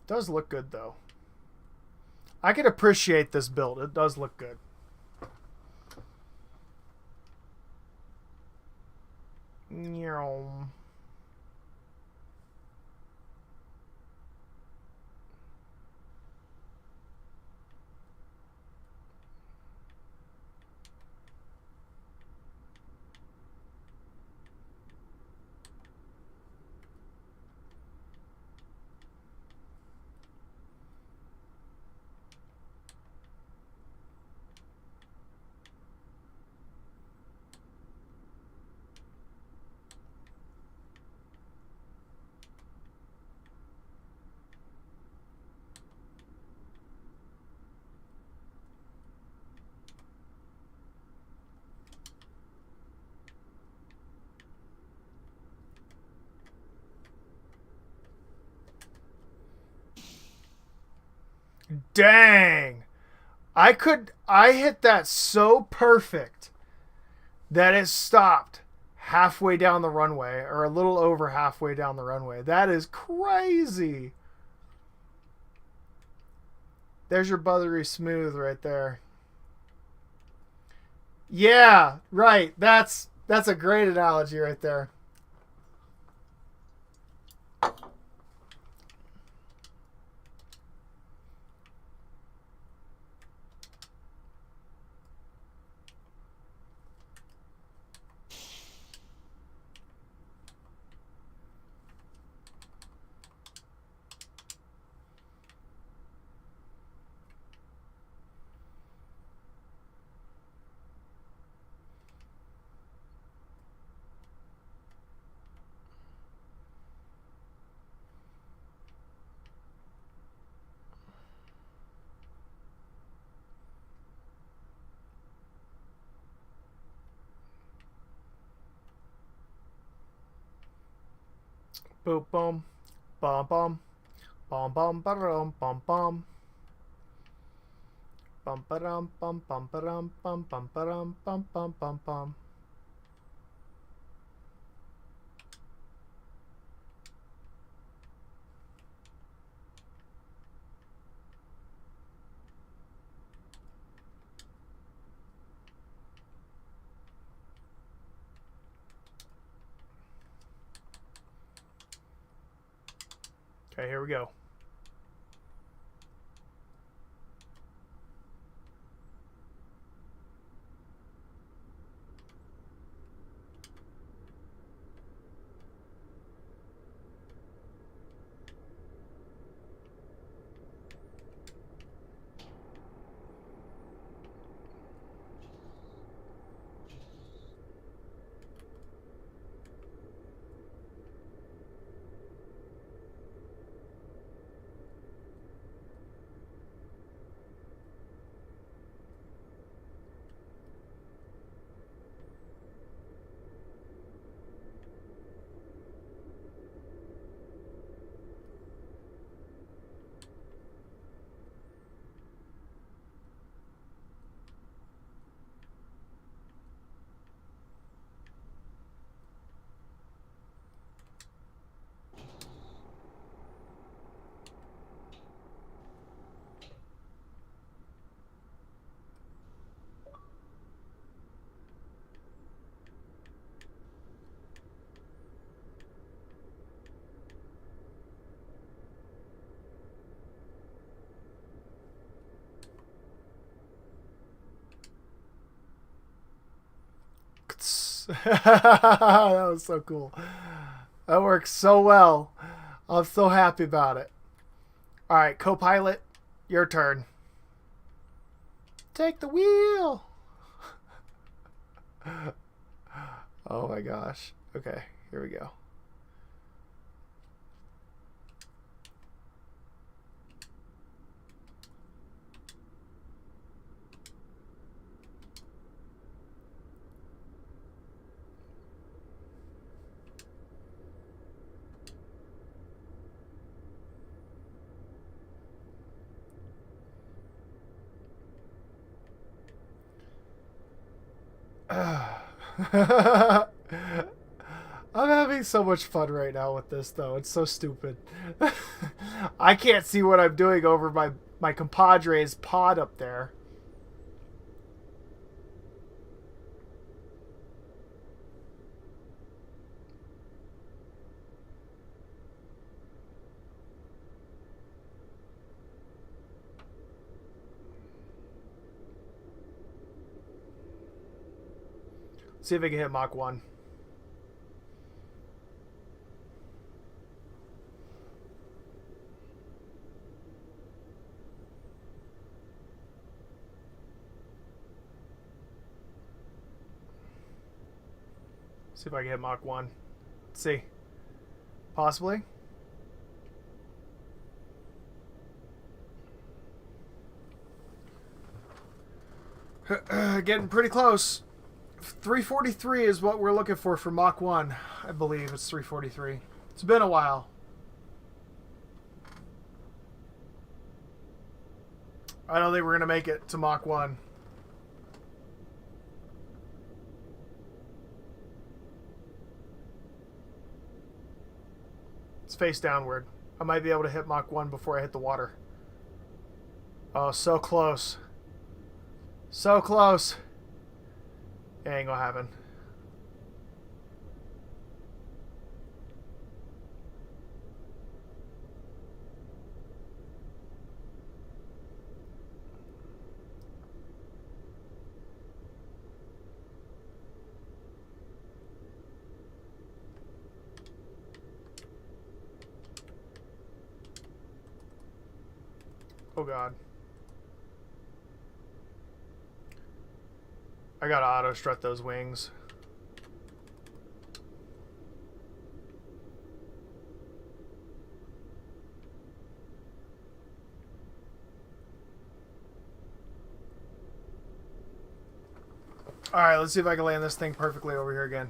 Does look good though. I can appreciate this build. It does look good. Dang. I hit that so perfect that it stopped halfway down the runway, or a little over halfway down the runway. That is crazy. There's your buttery smooth right there. Yeah, right. That's a great analogy right there. Boom, boom, bum, bum, bum, bum, ba-dum, bum, bum, bum, ba-dum, bum, bum, ba-dum, bum, bum, ba-dum, bum, bum, bum, bum. Okay, here we go. That was so cool. That works so well. I'm so happy about it. All right, co-pilot, your turn. Take the wheel. Oh my gosh. Okay, here we go. I'm having so much fun right now with this, though. It's so stupid. I can't see what I'm doing over my compadre's pod up there. See if I can hit Mach 1. See if I can hit Mach 1. Let's see. Possibly. Getting pretty close. 343 is what we're looking for Mach 1. I believe it's 343. It's been a while. I don't think we're going to make it to Mach 1. It's face downward. I might be able to hit Mach 1 before I hit the water. Oh, so close. So close. It ain't gonna happen. Oh god. I gotta auto strut those wings. Alright, let's see if I can land this thing perfectly over here again.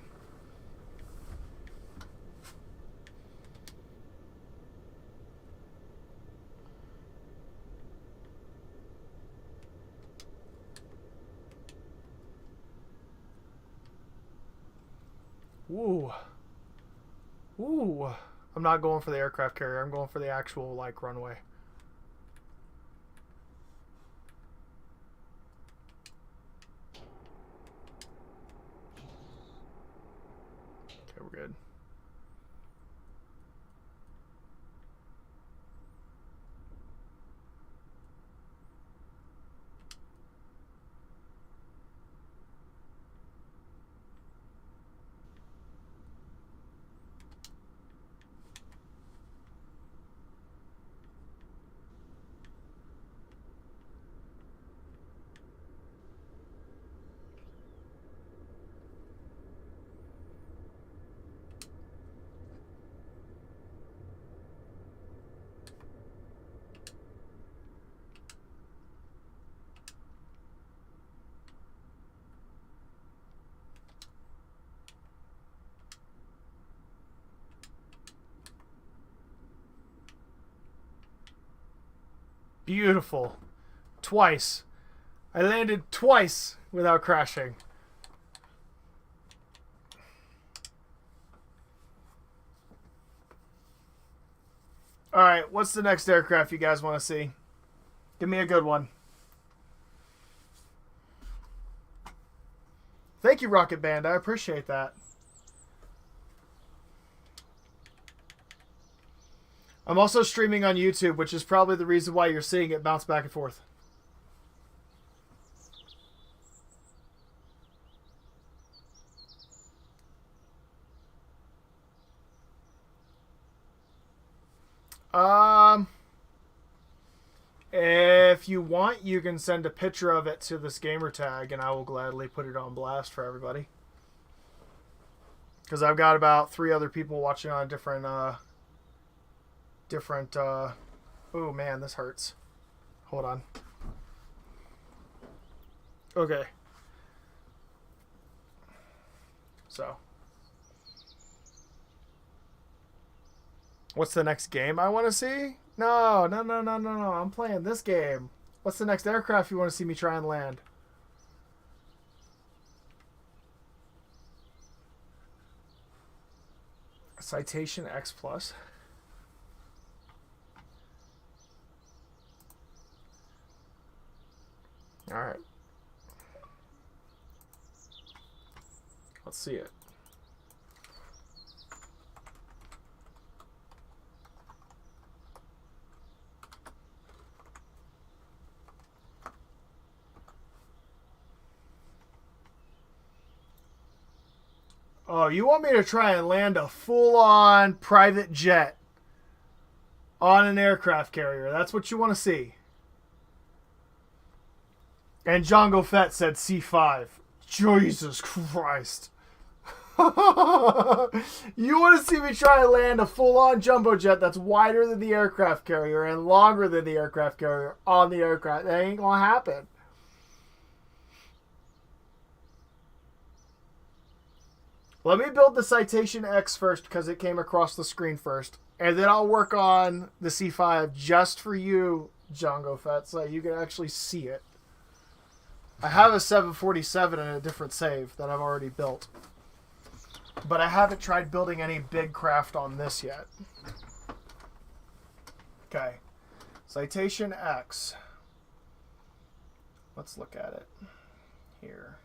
Ooh. Ooh. I'm not going for the aircraft carrier. I'm going for the actual, like, runway. Okay, we're good. Beautiful. Twice. I landed twice without crashing. Alright, what's the next aircraft you guys want to see? Give me a good one. Thank you, Rocket Band. I appreciate that. I'm also streaming on YouTube, which is probably the reason why you're seeing it bounce back and forth. If you want, you can send a picture of it to this gamer tag, and I will gladly put it on blast for everybody. Because I've got about 3 other people watching on different, oh man, this hurts. Hold on. Okay. So. What's the next game I want to see? No. I'm playing this game. What's the next aircraft you want to see me try and land? Citation X Plus. Alright. Let's see it. Oh, you want me to try and land a full-on private jet on an aircraft carrier? That's what you want to see. And Django Fett said C5. Jesus Christ. You want to see me try and land a full-on jumbo jet that's wider than the aircraft carrier and longer than the aircraft carrier on the aircraft? That ain't going to happen. Let me build the Citation X first because it came across the screen first. And then I'll work on the C5 just for you, Django Fett, so you can actually see it. I have a 747 and a different save that I've already built. But I haven't tried building any big craft on this yet. Okay. Citation X. Let's look at it here.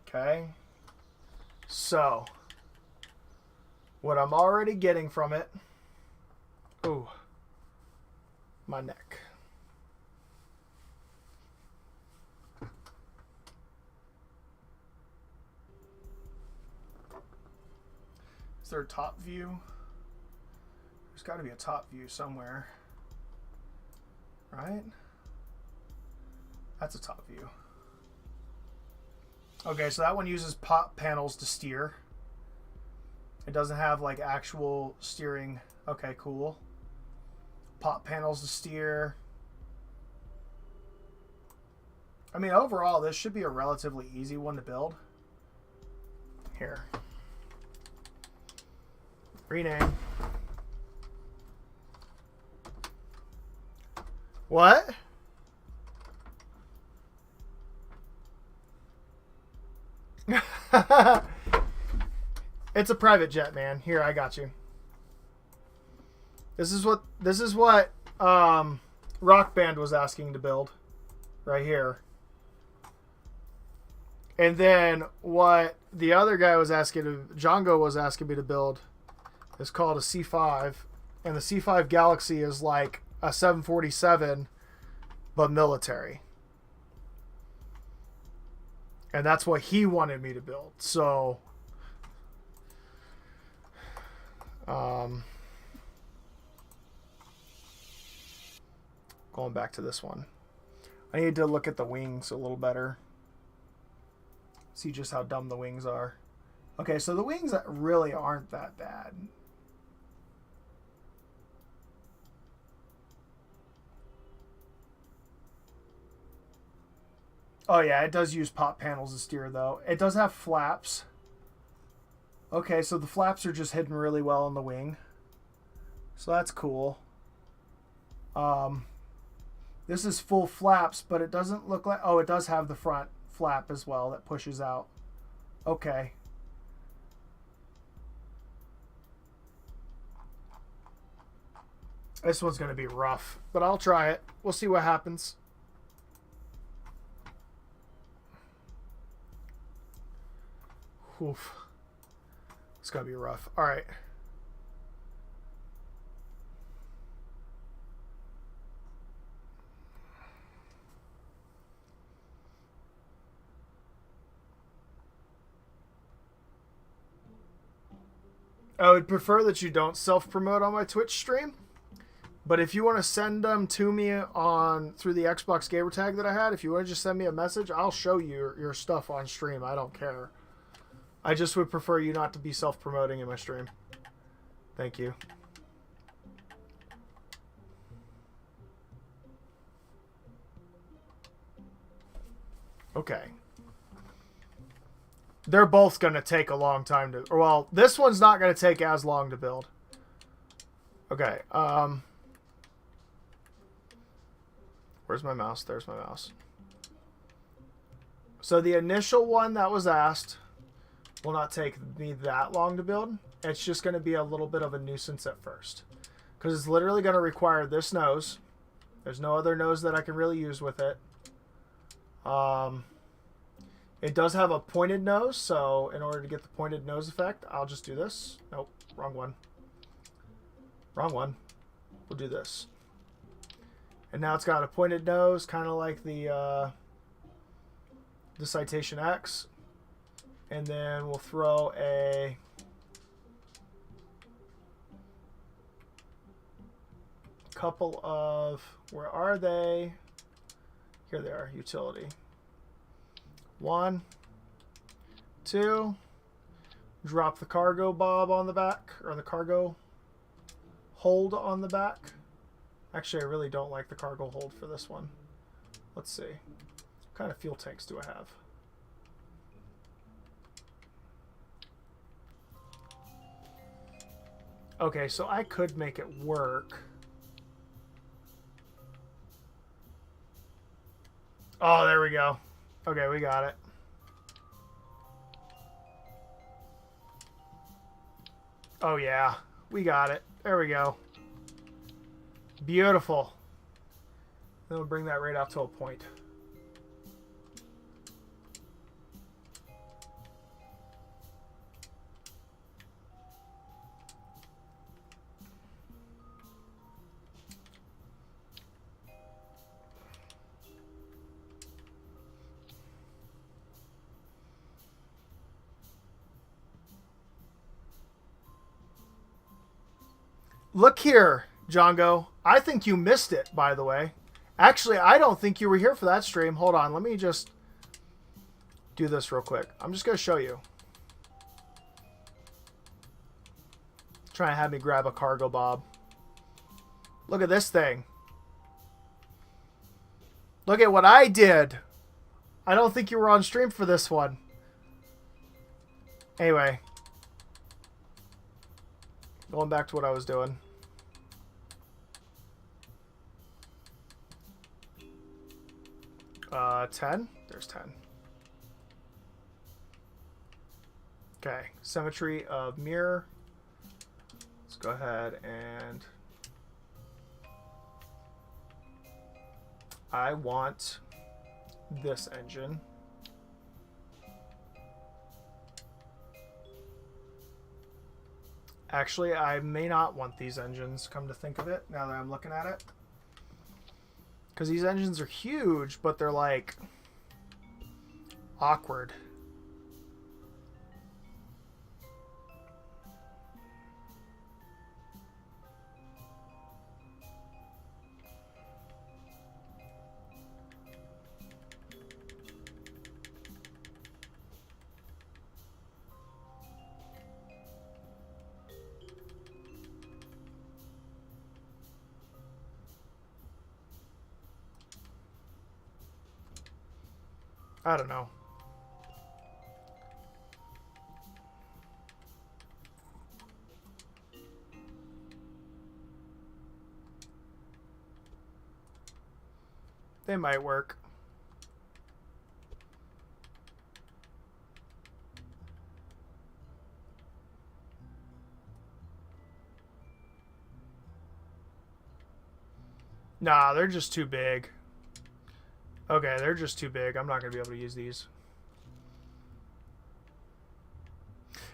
Okay. So, what I'm already getting from it. Ooh. My neck. Is there a top view? There's got to be a top view somewhere. Right? That's a top view. Okay, so that one uses pop panels to steer. It doesn't have like actual steering. Okay, cool. Pop panels to steer. I mean, overall, this should be a relatively easy one to build. Here. Rename. What? It's a private jet, man. Here, I got you. This is what Rock Band was asking to build right here. And then what the other guy was asking, Django was asking me to build, is called a C5. And the C5 Galaxy is like a 747, but military. And that's what he wanted me to build. So, going back to this one. I need to look at the wings a little better. See just how dumb the wings are. Okay, so the wings really aren't that bad. Oh yeah, it does use pop panels to steer though. It does have flaps. Okay, so the flaps are just hidden really well on the wing. So that's cool. This is full flaps, but it doesn't look like... Oh, it does have the front flap as well that pushes out. Okay. This one's going to be rough, but I'll try it. We'll see what happens. Oof. It's going to be rough. All right. I would prefer that you don't self-promote on my Twitch stream. But if you want to send them to me through the Xbox gamer tag that I had, if you want to just send me a message, I'll show you your stuff on stream. I don't care. I just would prefer you not to be self-promoting in my stream. Thank you. Okay. They're both going to take a long time to... Well, this one's not going to take as long to build. Okay. Where's my mouse? There's my mouse. So the initial one that was asked will not take me that long to build. It's just going to be a little bit of a nuisance at first. Because it's literally going to require this nose. There's no other nose that I can really use with it. It does have a pointed nose, so in order to get the pointed nose effect, I'll just do this. Nope, wrong one. Wrong one. We'll do this. And now it's got a pointed nose, kind of like the Citation X. And then we'll throw a couple of, where are they? Here they are, utility. 1, 2, drop the cargo bob on the back, or the cargo hold on the back. Actually, I really don't like the cargo hold for this one. Let's see. What kind of fuel tanks do I have? Okay, so I could make it work. Oh, there we go. Okay, we got it. Oh, yeah. We got it. There we go. Beautiful. Then we'll bring that right up to a point. Look here, Django. I think you missed it, by the way. Actually, I don't think you were here for that stream. Hold on. Let me just do this real quick. I'm just going to show you. Trying to have me grab a cargo bob. Look at this thing. Look at what I did. I don't think you were on stream for this one. Anyway. Going back to what I was doing. Uh, 10? There's 10. Okay. Symmetry of mirror. Let's go ahead and... I want this engine. Actually, I may not want these engines, come to think of it, now that I'm looking at it. Because these engines are huge, but they're like awkward. I don't know. They might work. Nah, they're just too big. Okay, they're just too big. I'm not going to be able to use these.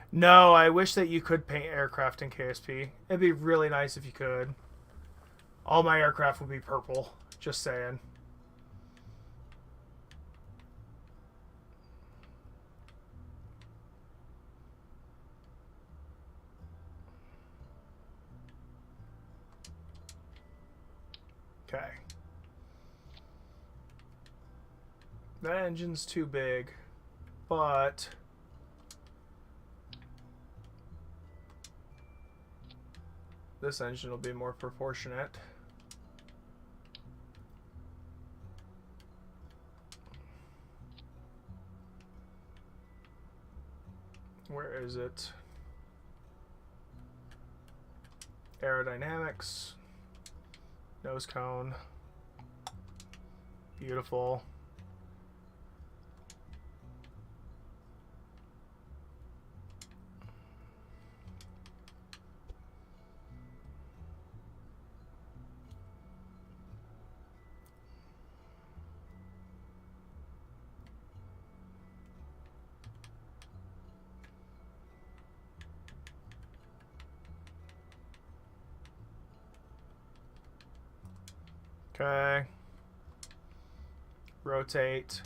No, I wish that you could paint aircraft in KSP. It'd be really nice if you could. All my aircraft would be purple. Just saying. Okay. That engine's too big, but this engine will be more proportionate. Where is it? Aerodynamics. Nose cone. Beautiful. Okay. Rotate.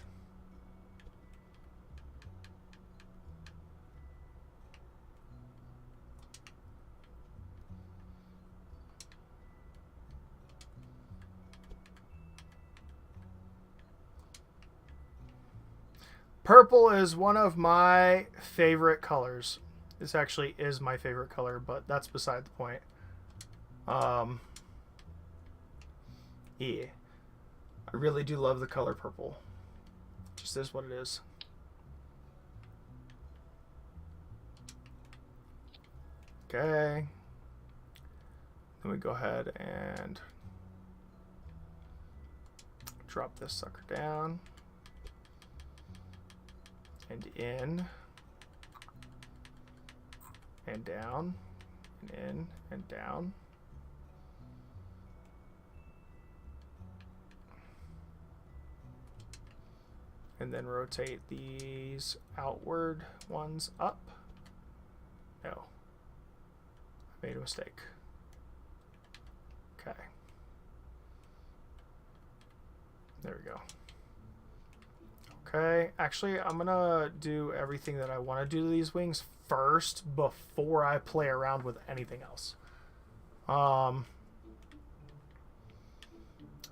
Purple is one of my favorite colors. This actually is my favorite color, but that's beside the point. Yeah. I really do love the color purple. Just is what it is. Okay. Then we go ahead and drop this sucker down. and in and down and in and down. And then rotate these outward ones up. No, I made a mistake. Okay. There we go. Okay, actually, I'm gonna do everything that I want to do to these wings first before I play around with anything else.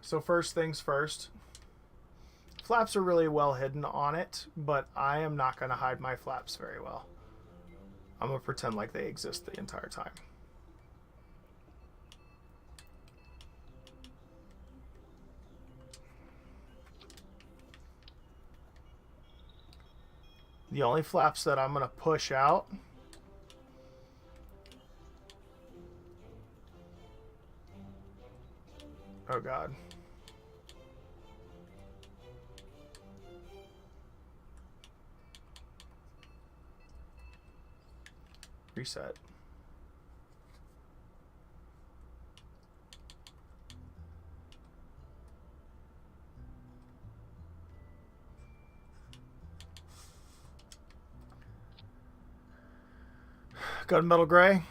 So first things first. Flaps are really well hidden on it, but I am not going to hide my flaps very well. I'm going to pretend like they exist the entire time. The only flaps that I'm going to push out oh god. Reset. Gunmetal gray.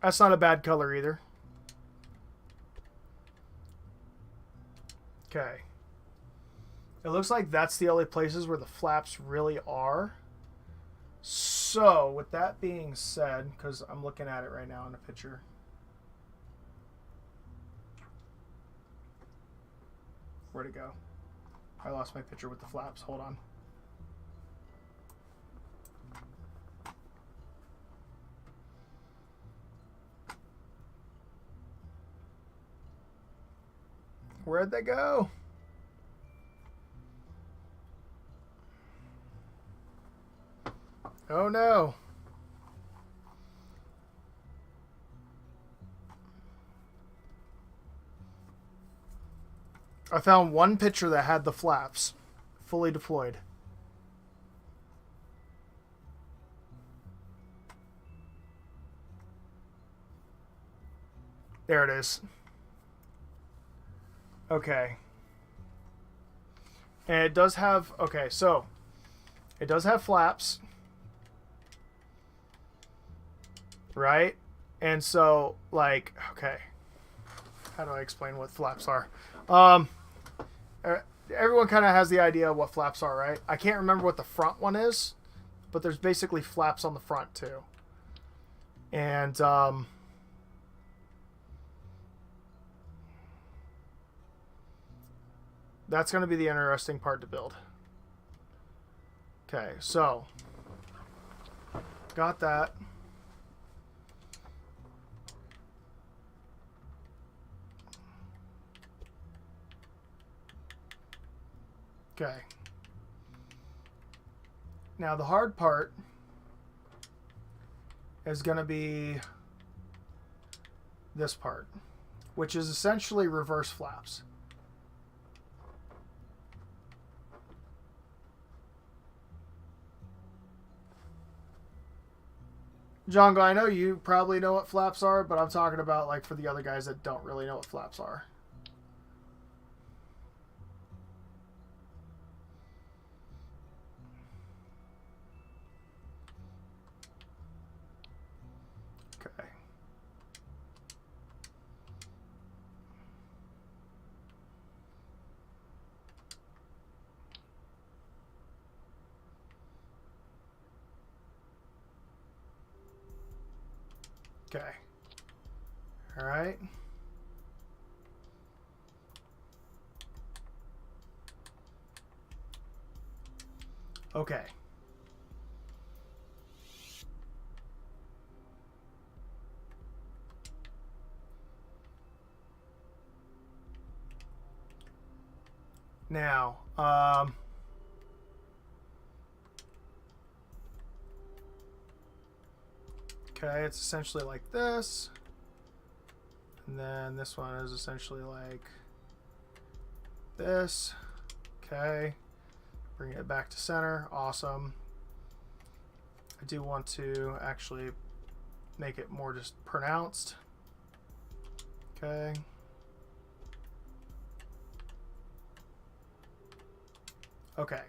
That's not a bad color either. Okay. It looks like that's the only places where the flaps really are. So, with that being said, because I'm looking at it right now in the picture. Where'd it go? I lost my picture with the flaps. Hold on. Where'd they go? Oh no. I found one picture that had the flaps fully deployed. There it is. Okay. And it does have, okay, so it does have flaps. Right? And so, like, okay. How do I explain what flaps are? Everyone kind of has the idea of what flaps are, right? I can't remember what the front one is, but there's basically flaps on the front too. And that's going to be the interesting part to build. Okay, so got that. Okay. Now the hard part is going to be this part, which is essentially reverse flaps. Jongo, I know you probably know what flaps are, but I'm talking about like for the other guys that don't really know what flaps are. Okay. Okay. All right. Okay. Now, okay, it's essentially like this. And then this one is essentially like this. Okay. Bring it back to center. Awesome. I do want to actually make it more just pronounced. Okay. Okay.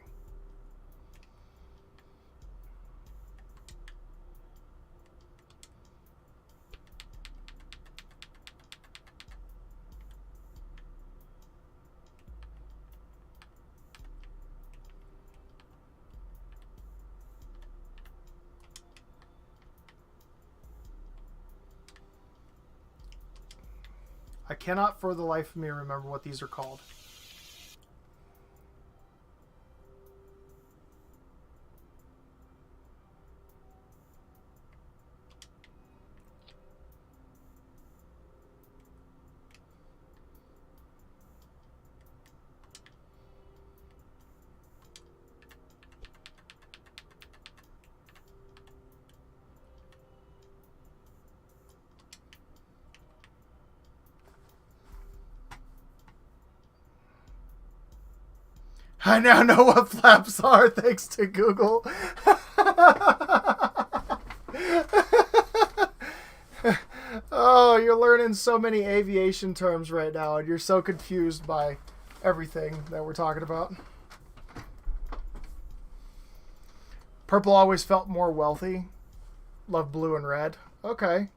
I cannot for the life of me remember what these are called. I now know what flaps are thanks to Google. Oh, you're learning so many aviation terms right now, and you're so confused by everything that we're talking about. Purple always felt more wealthy. Love blue and red. Okay.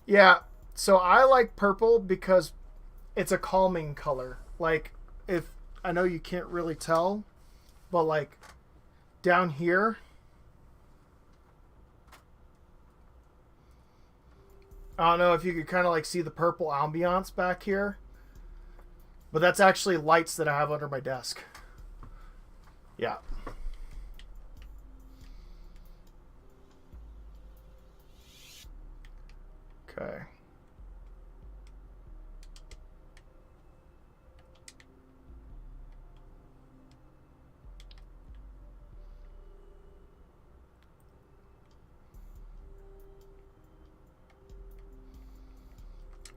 Yeah, so I like purple because it's a calming color. Like, if I know you can't really tell, but like down here, I don't know if you could kind of like see the purple ambiance back here, but that's actually lights that I have under my desk. Yeah. Okay.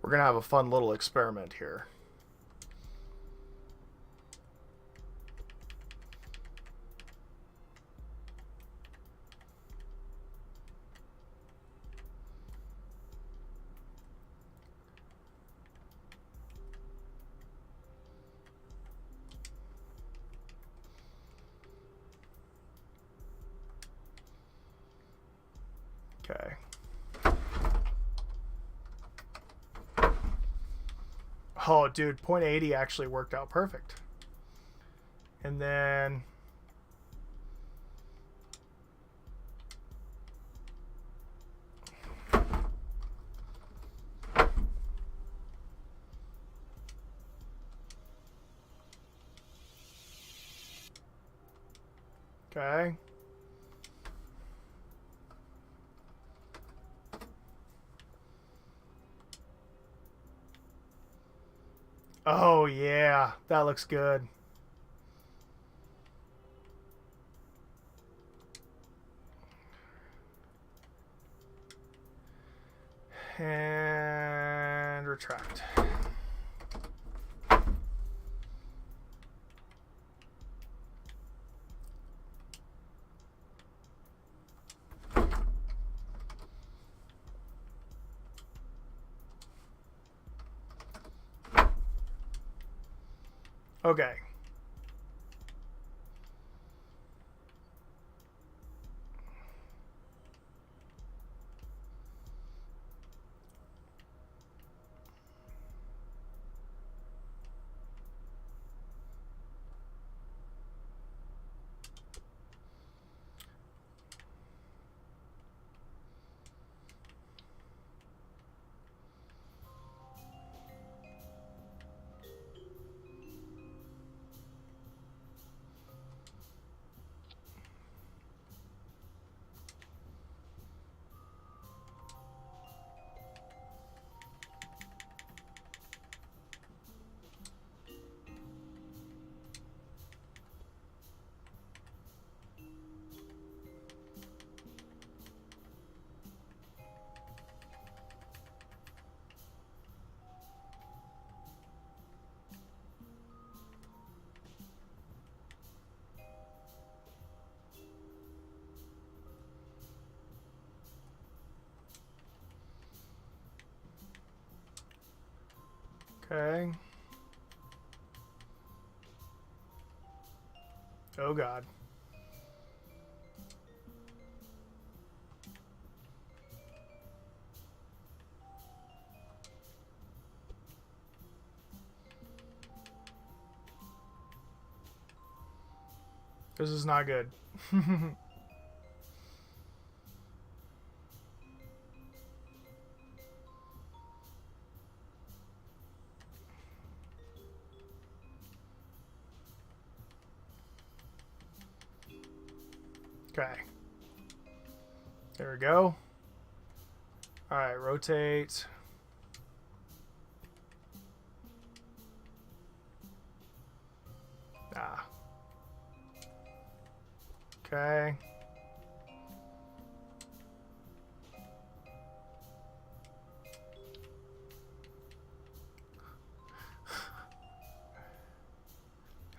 We're going to have a fun little experiment here. Okay. Oh, dude, 0.80 actually worked out perfect. And then okay. Oh, yeah. That looks good. And retract. Okay. Okay. Oh God. This is not good. Okay. There we go. Alright, rotate. Ah. Okay.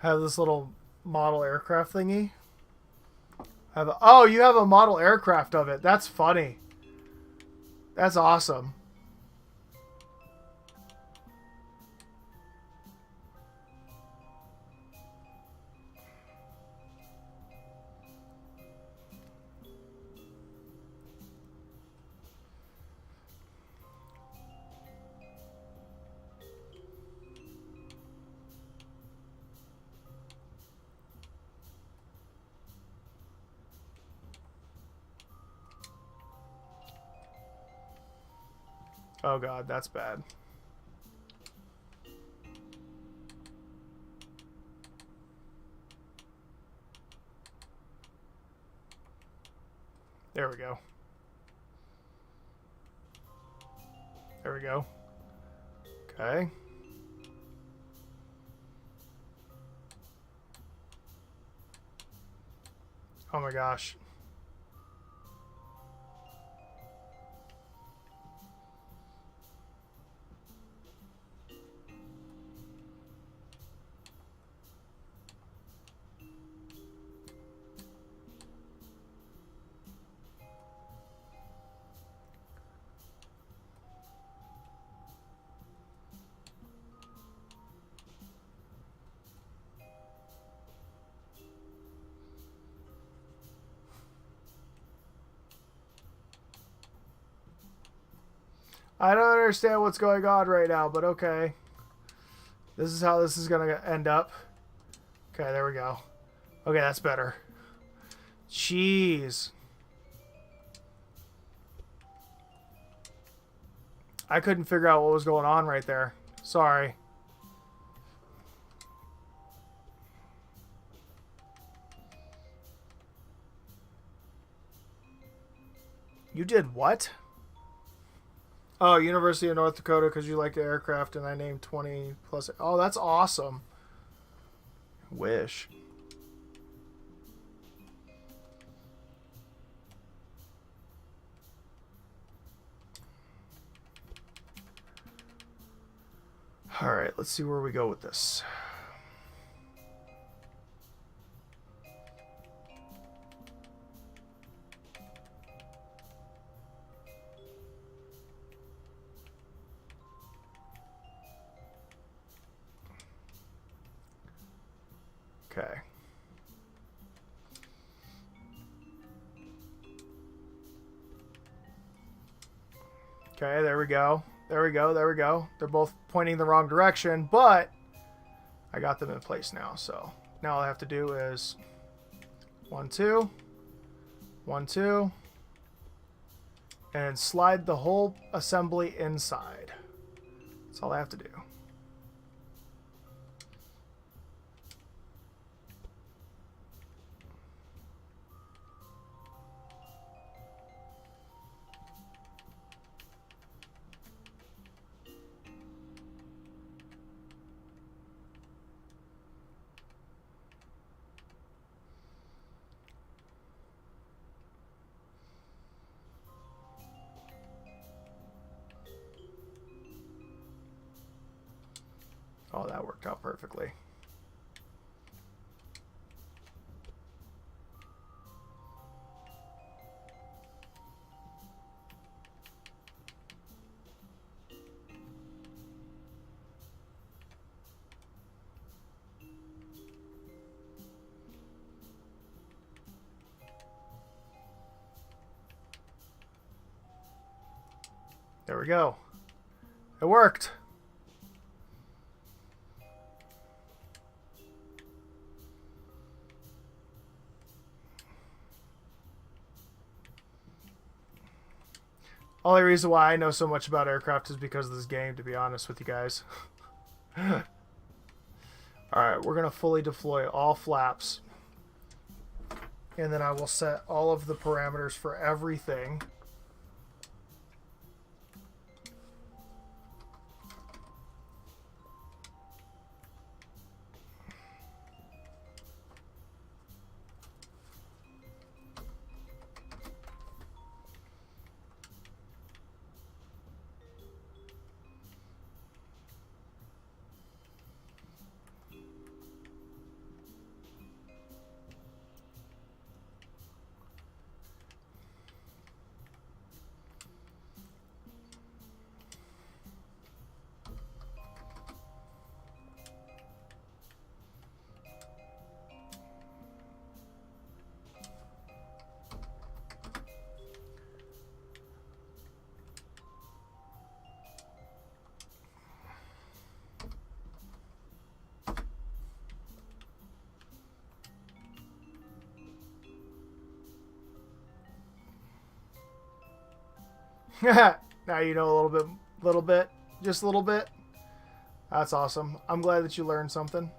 Have this little model aircraft thingy. Oh, you have a model aircraft of it. That's funny. That's awesome. Oh God, that's bad. There we go. There we go. Okay. Oh my gosh. I don't understand what's going on right now, but okay. This is how this is going to end up. Okay, there we go. Okay, that's better. Jeez. I couldn't figure out what was going on right there. Sorry. You did what? Oh, University of North Dakota because you like the aircraft and I named 20 plus. Oh, that's awesome. Wish. All right, let's see where we go with this. Okay. Okay, there we go. There we go. There we go. They're both pointing the wrong direction, but I got them in place now. So now all I have to do is 1, 2, 1, 2, and slide the whole assembly inside. That's all I have to do. Oh, that worked out perfectly. There we go. It worked. Only reason why I know so much about aircraft is because of this game, to be honest with you guys. Alright, we're going to fully deploy all flaps. And then I will set all of the parameters for everything. Now you know a little bit, just a little bit. That's awesome. I'm glad that you learned something.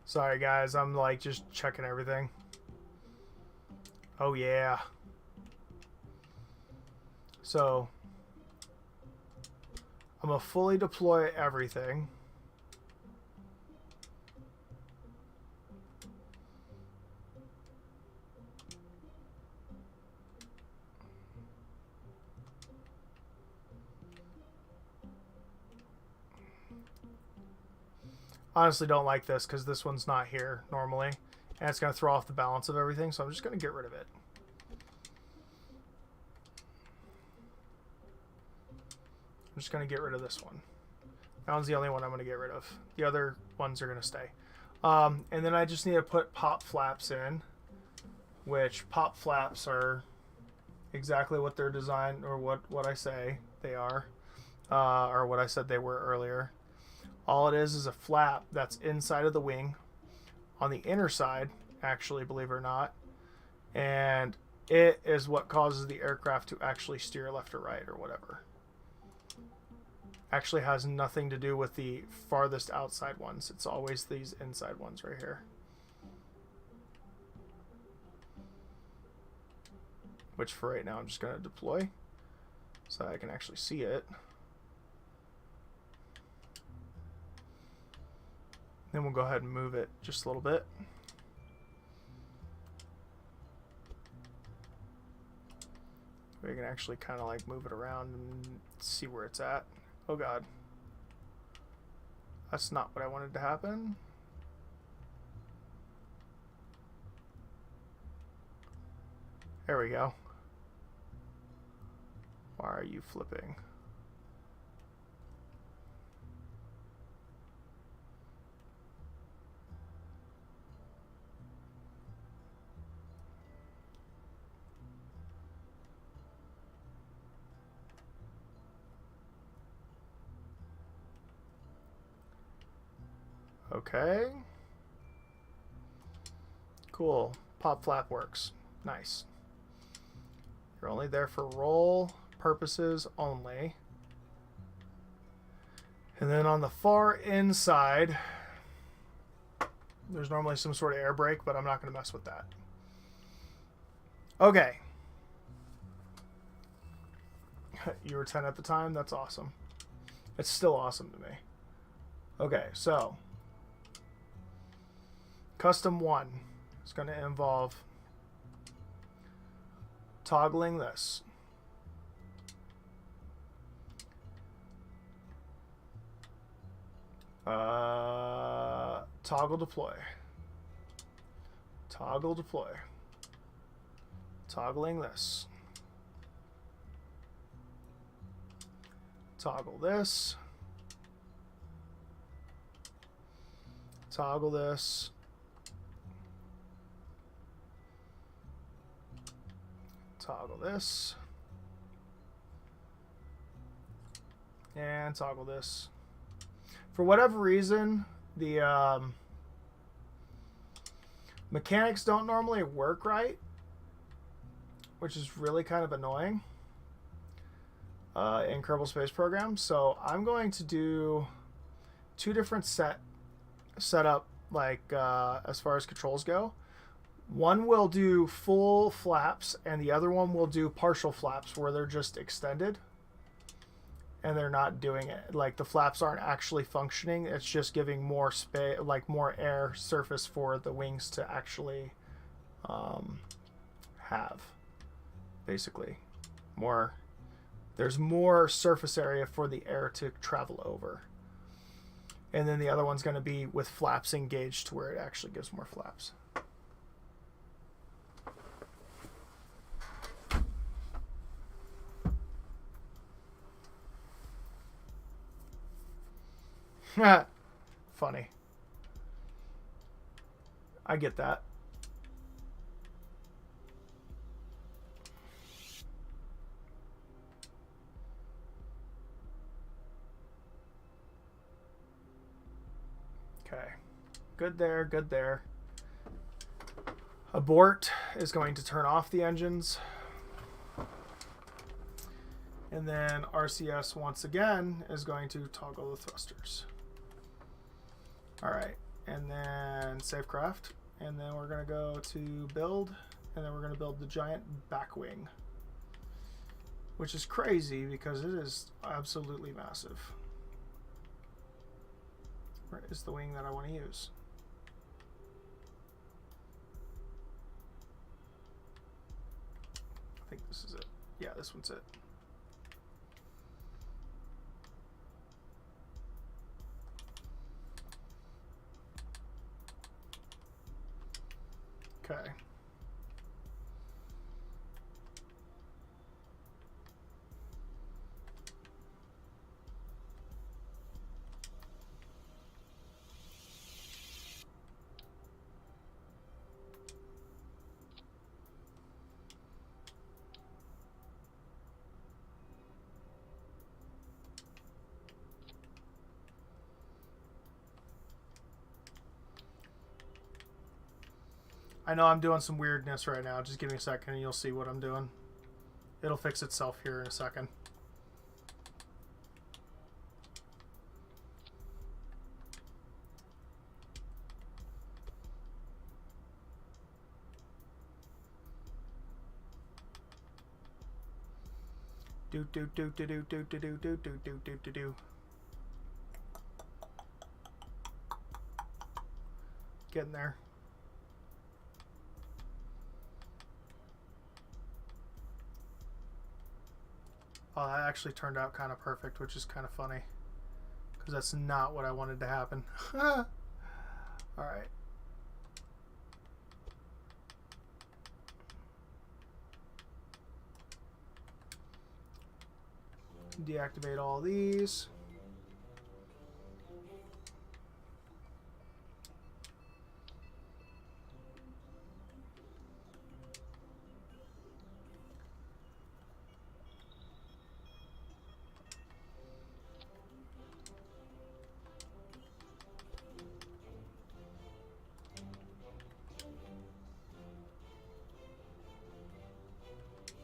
Sorry guys, I'm like just checking everything. Oh yeah. So I'm gonna fully deploy everything. Honestly don't like this because this one's not here normally and it's going to throw off the balance of everything, so I'm just going to get rid of it. I'm just going to get rid of this one. That one's the only one I'm going to get rid of. The other ones are going to stay. And then I just need to put pop flaps in, which pop flaps are exactly what they're designed, or what I say they are, or what I said they were earlier. All it is a flap that's inside of the wing on the inner side, actually, believe it or not. And it is what causes the aircraft to actually steer left or right or whatever. Actually has nothing to do with the farthest outside ones. It's always these inside ones right here. Which for right now I'm just going to deploy so I can actually see it. Then we'll go ahead and move it just a little bit. We can actually kind of like move it around and see where it's at. Oh god. That's not what I wanted to happen. There we go. Why are you flipping? Okay. Cool. Pop flap works. Nice. You're only there for roll purposes only. And then on the far inside, there's normally some sort of air brake, but I'm not going to mess with that. Okay. You were 10 at the time? That's awesome. It's still awesome to me. Okay, so Custom 1 is going to involve toggling this. Toggle deploy. Toggle deploy. Toggling this. Toggle this. Toggle this. Toggle this. And toggle this. For whatever reason, the mechanics don't normally work right, which is really kind of annoying in Kerbal Space Program. So I'm going to do two different setup, like as far as controls go. One will do full flaps, and the other one will do partial flaps, where they're just extended and they're not doing it. Like the flaps aren't actually functioning. It's just giving more space, like more air surface for the wings to actually have. Basically, there's more surface area for the air to travel over. And then the other one's going to be with flaps engaged to where it actually gives more flaps. Funny. I get that. Okay. Good there, good there. Abort is going to turn off the engines. And then RCS once again is going to toggle the thrusters. All right, and then safecraft, and then we're gonna go to build, and then we're gonna build the giant back wing, which is crazy because it is absolutely massive. Where is the wing that I want to use? I think this is it. Yeah, this one's it. Okay. I know I'm doing some weirdness right now. Just give me a second and you'll see what I'm doing. It'll fix itself here in a second. Do do do do do do do do do do do do do do. Getting there. Oh, that actually turned out kind of perfect, which is kind of funny. Because that's not what I wanted to happen. Alright. Deactivate all these.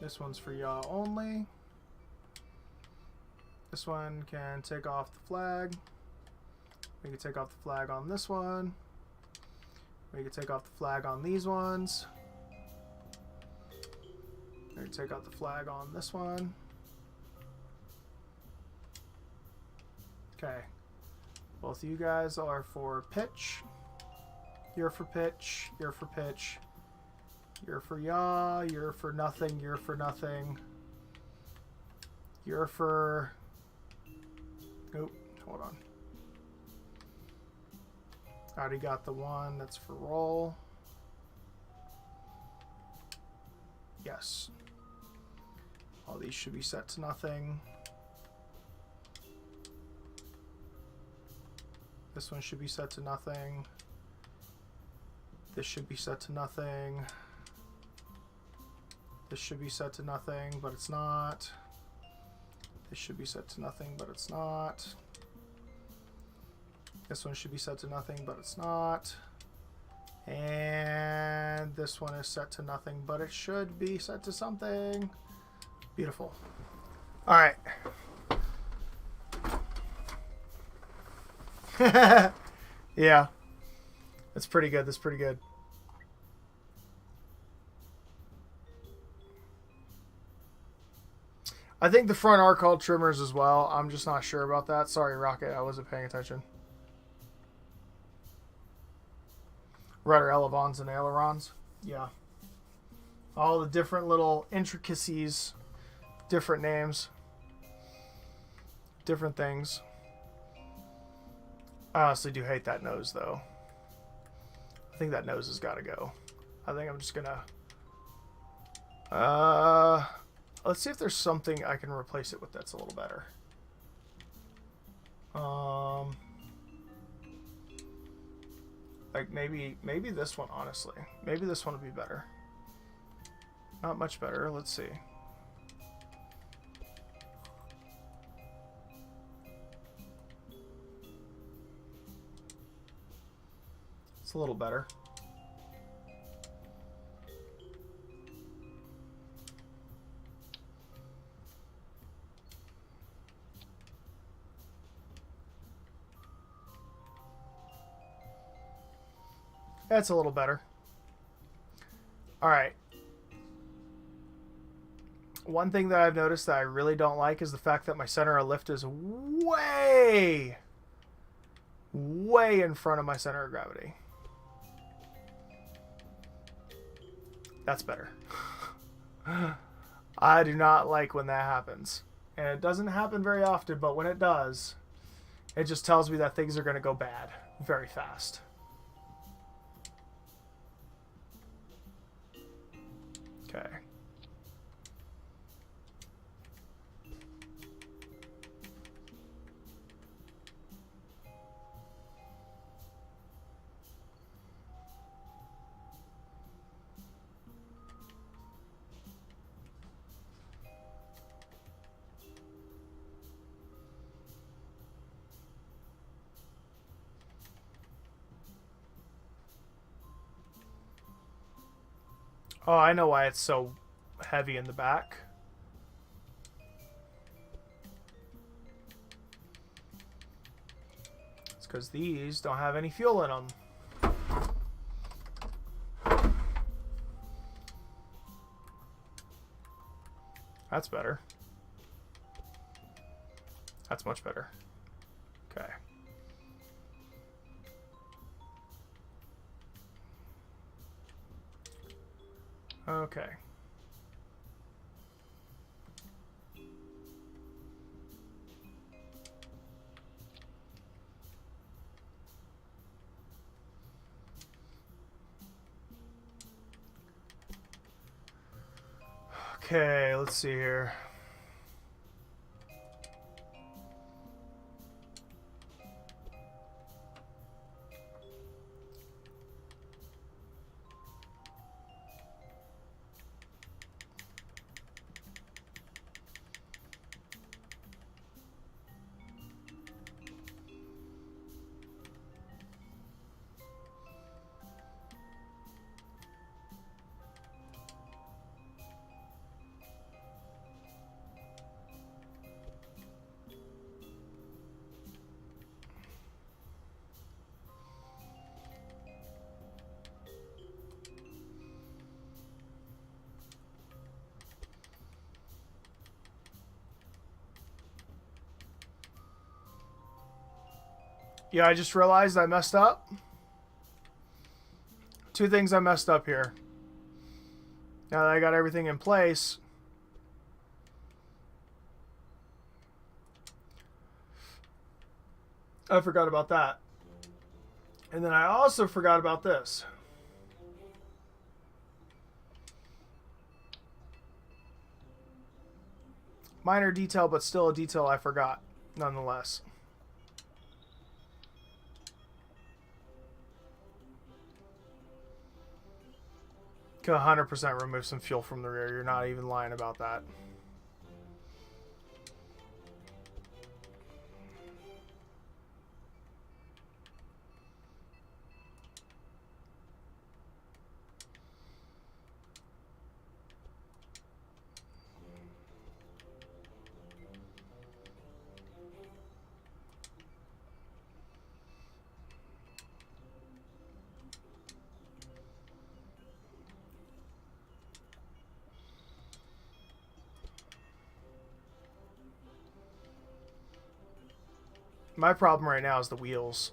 This one's for y'all only. This one can take off the flag. We can take off the flag on this one. We can take off the flag on these ones. We can take out the flag on this one. Okay. Both of you guys are for pitch. You're for pitch. You're for pitch. You're for ya. You're for nothing. You're for nothing. You're for... Nope. Hold on. I already got the one that's for roll. Yes. All these should be set to nothing. This one should be set to nothing. This should be set to nothing. This should be set to nothing, but it's not. This should be set to nothing, but it's not. This one should be set to nothing, but it's not. And this one is set to nothing, but it should be set to something. Beautiful. All right. Yeah. That's pretty good. That's pretty good. I think the front are called trimmers as well. I'm just not sure about that. Sorry, Rocket. I wasn't paying attention. Rudder elevons and ailerons. Yeah. All the different little intricacies. Different names. Different things. I honestly do hate that nose, though. I think that nose has got to go. I think I'm just going to... let's see if there's something I can replace it with that's a little better. Like maybe this one, honestly. Maybe this one would be better. Not much better. Let's see. It's a little better. That's a little better. All right. One thing that I've noticed that I really don't like is the fact that my center of lift is way in front of my center of gravity. That's better. I do not like when that happens. And it doesn't happen very often, but when it does, it just tells me that things are going to go bad very fast. Okay. Oh, I know why it's so heavy in the back. It's because these don't have any fuel in them. That's better. That's much better. Okay. Okay. Okay, let's see here. Yeah, I just realized I messed up. Two things I messed up here. Now that I got everything in place, I forgot about that. And then I also forgot about this. Minor detail, but still a detail I forgot, nonetheless. Can 100% remove some fuel from the rear. You're not even lying about that. My problem right now is the wheels.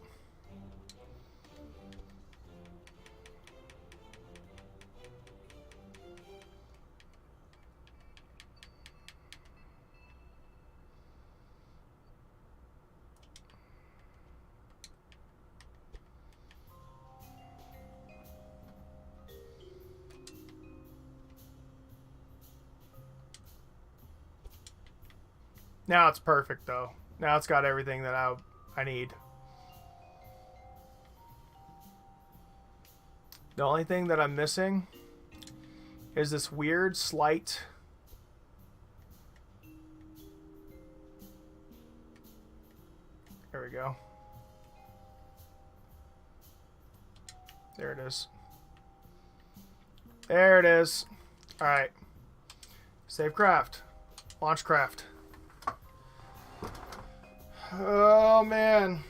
Now it's perfect, though. Now it's got everything that I need. The only thing that I'm missing is this weird slight there we go. There it is. There it is. Alright. Save craft. Launch craft. Oh, man.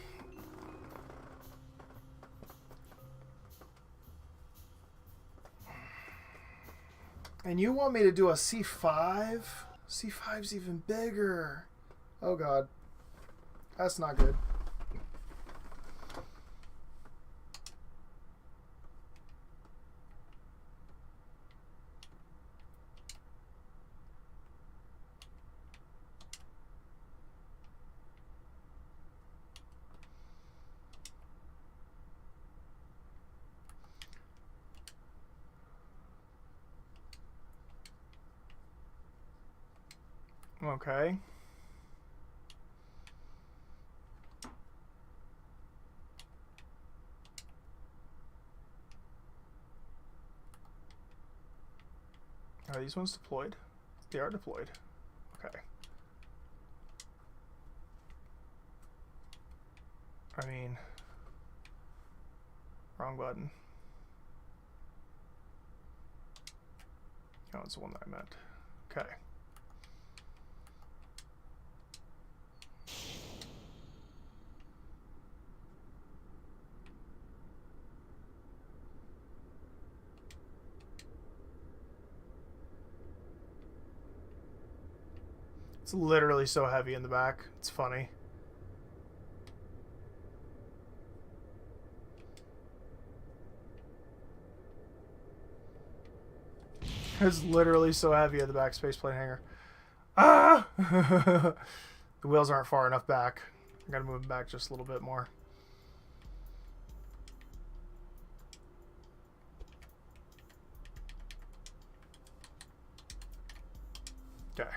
And you want me to do a C5? C5's even bigger. Oh, God. That's not good. Okay. Are these ones deployed? They are deployed. Okay. I mean, wrong button. Oh, it's the one that I meant. Okay. It's literally so heavy in the back. It's funny. It's literally so heavy in the back spaceplane hangar. Ah! The wheels aren't far enough back. I gotta move them back just a little bit more. Okay.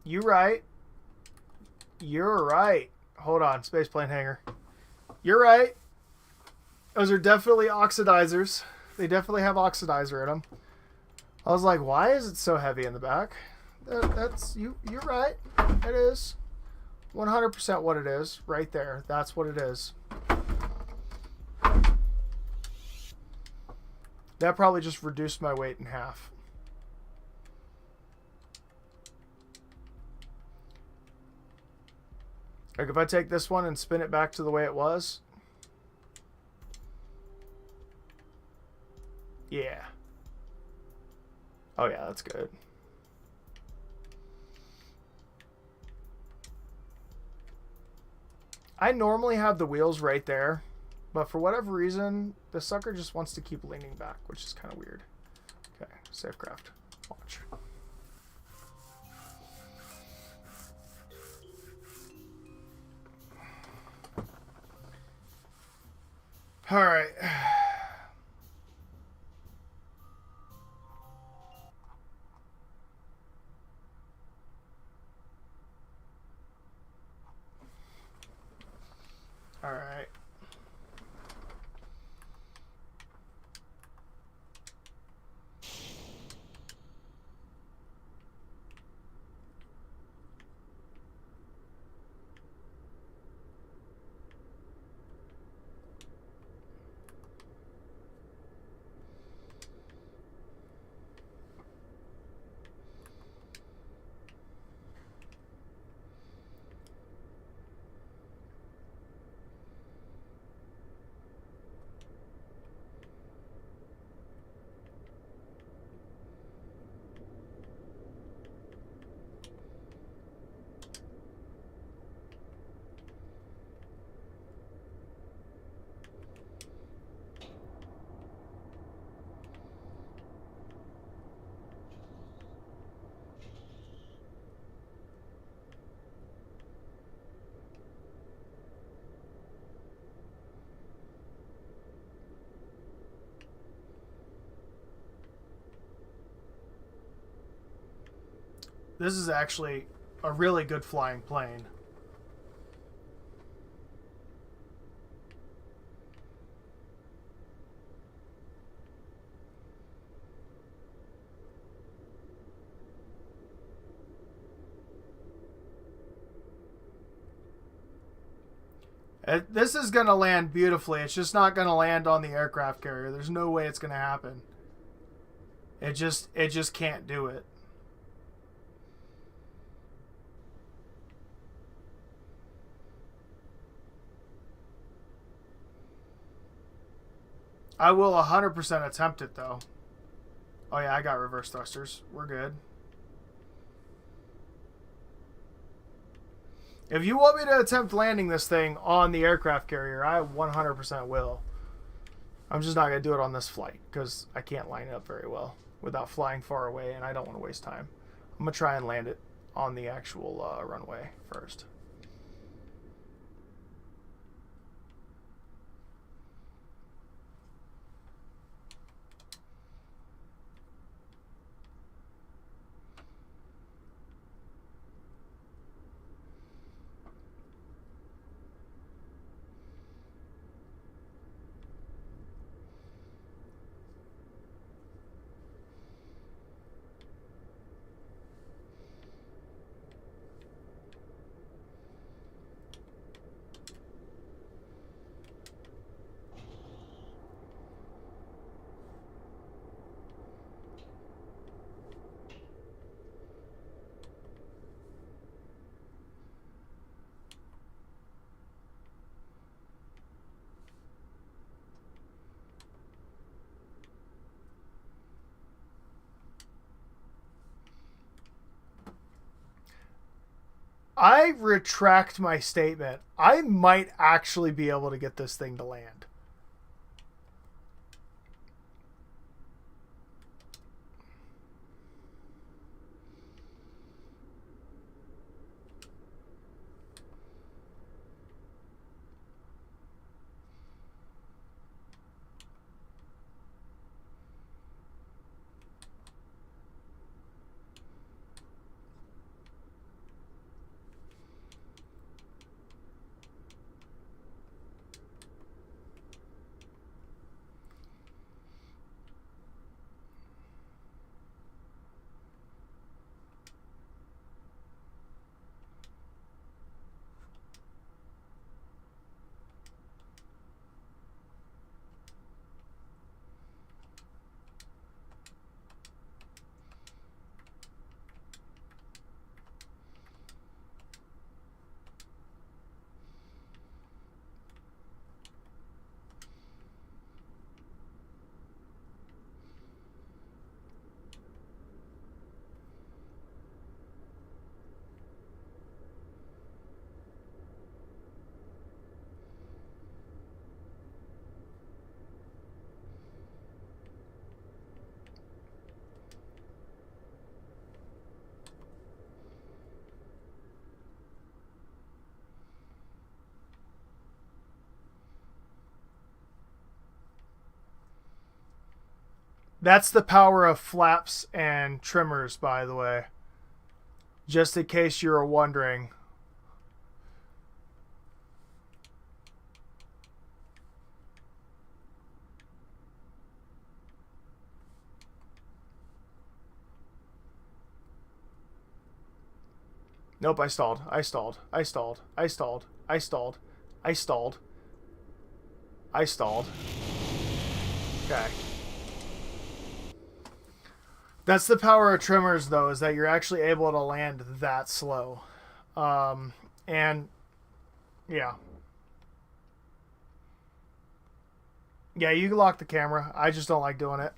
You right. You're right. Hold on, spaceplane hangar. You're right. Those are definitely oxidizers. They definitely have oxidizer in them. I was like, why is it so heavy in the back? That's you. You're right. It is 100% what it is. Right there. That's what it is. That probably just reduced my weight in half. Like if I take this one and spin it back to the way it was. Yeah. Oh yeah, that's good. I normally have the wheels right there, but for whatever reason, the sucker just wants to keep leaning back, which is kind of weird. Okay, safecraft. Launch. All right. All right. This is actually a really good flying plane. This is going to land beautifully. It's just not going to land on the aircraft carrier. There's no way it's going to happen. It just can't do it. I will 100% attempt it though. Oh yeah, I got reverse thrusters. We're good. If you want me to attempt landing this thing on the aircraft carrier, I 100% will. I'm just not going to do it on this flight because I can't line it up very well without flying far away, and I don't want to waste time. I'm going to try and land it on the actual runway first. I retract my statement. I might actually be able to get this thing to land. That's the power of flaps and trimmers, by the way. Just in case you were wondering. Nope, I stalled. I stalled. I stalled. I stalled. I stalled. I stalled. I stalled. Okay. That's the power of trimmers, though, is that you're actually able to land that slow. And, yeah. Yeah, you can lock the camera. I just don't like doing it.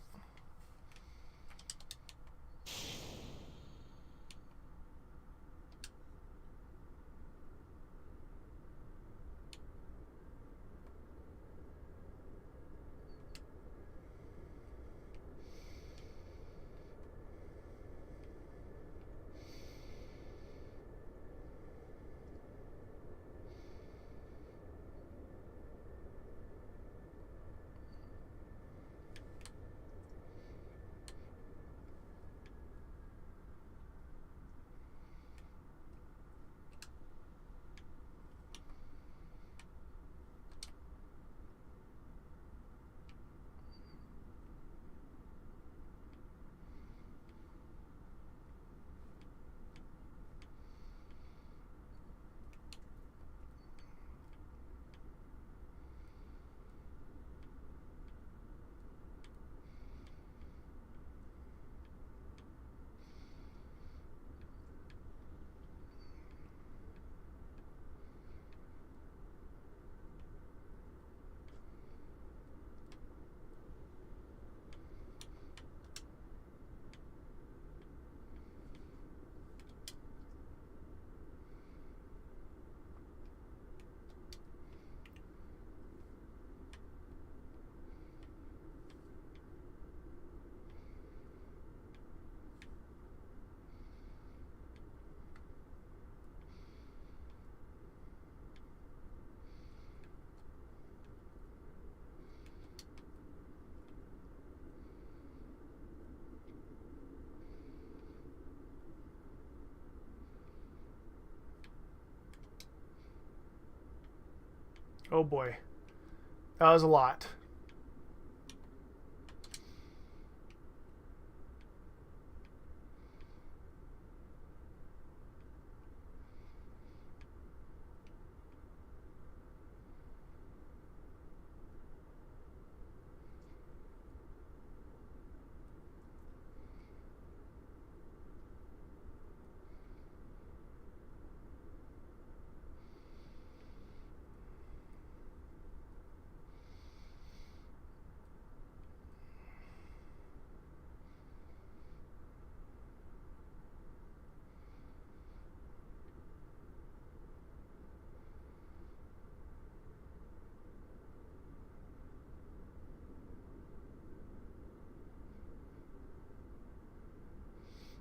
Oh boy. That was a lot.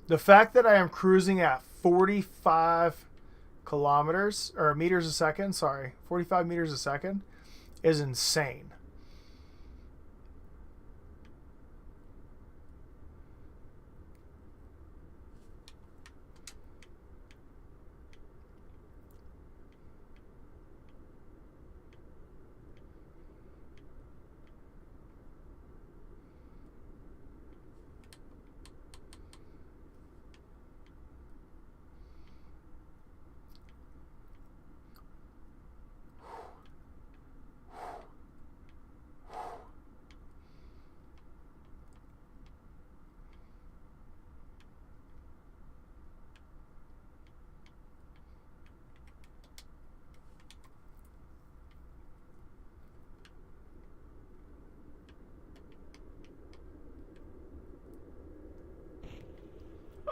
The fact that I am cruising at 45 kilometers or meters a second, sorry, 45 meters a second is insane.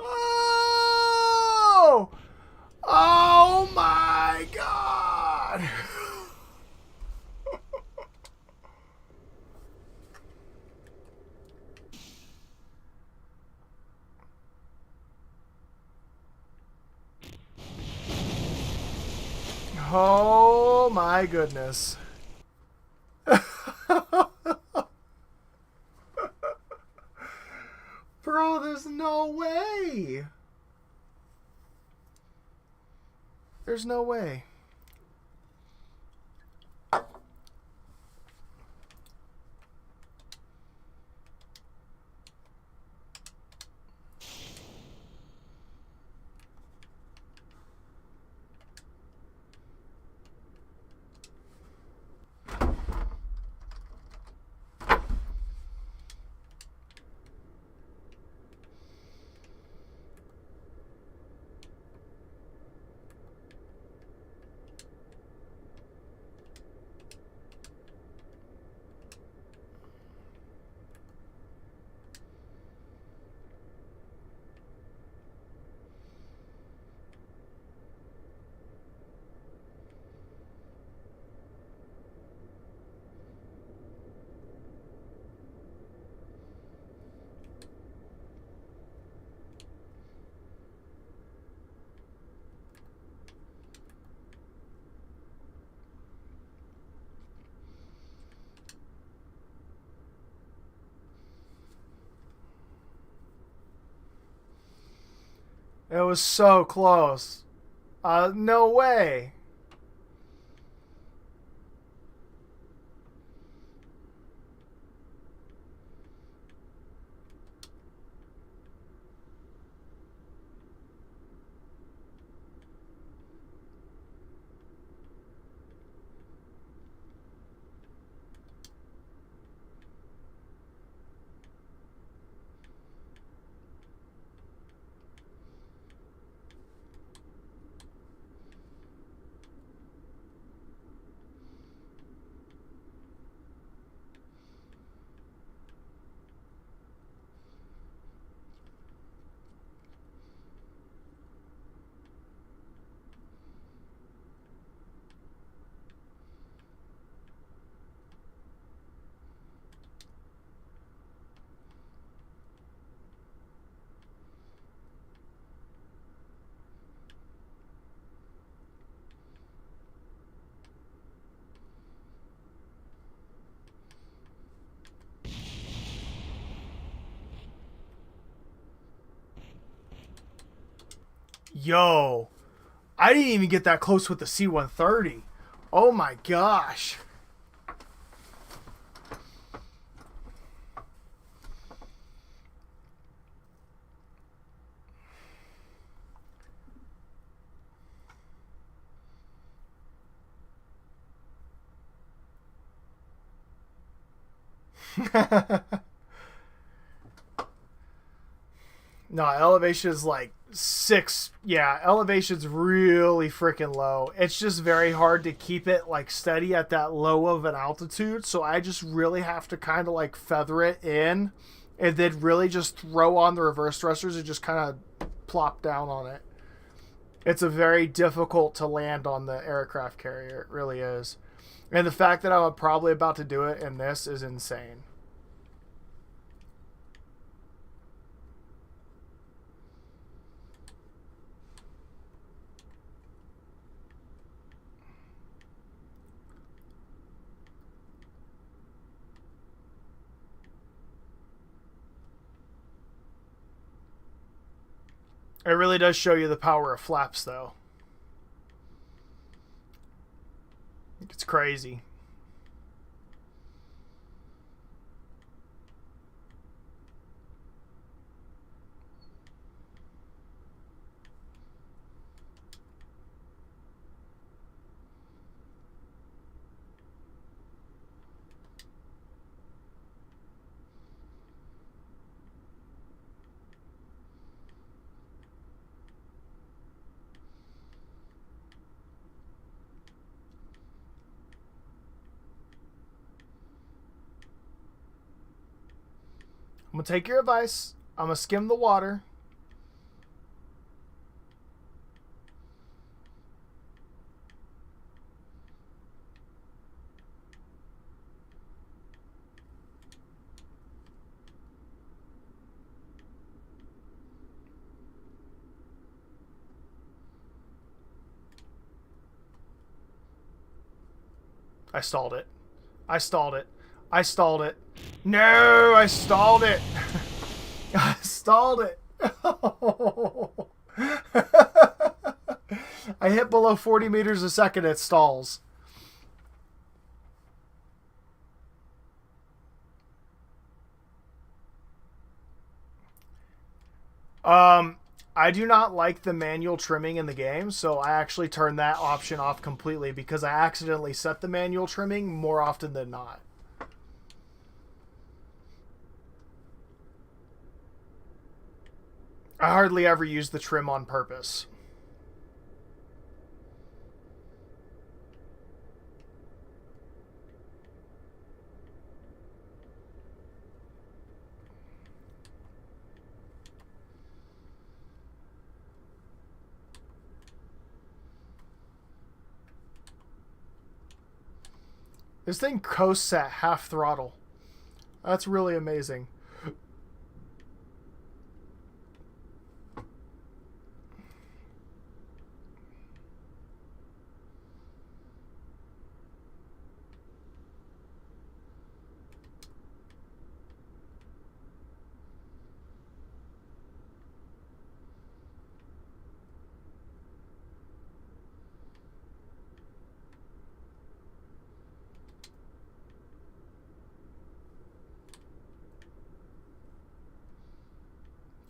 Oh! Oh my god! Oh my goodness. There's no way. It was so close. No way. Yo, I didn't even get that close with the C-130. Oh my gosh. No, elevation is like 6. Yeah, elevation's really freaking low. It's just very hard to keep it like steady at that low of an altitude. So I just really have to kind of like feather it in and then really just throw on the reverse thrusters and just kind of plop down on it. It's a very difficult to land on the aircraft carrier. It really is. And the fact that I'm probably about to do it in this is insane. It really does show you the power of flaps, though. It's crazy. I'm going to take your advice. I'm going to skim the water. I stalled it. I stalled it. I stalled it. No, I stalled it. I stalled it. I hit below 40 meters a second, it stalls. I do not like the manual trimming in the game, so I actually turn that option off completely because I accidentally set the manual trimming more often than not. I hardly ever use the trim on purpose. This thing coasts at half throttle. That's really amazing.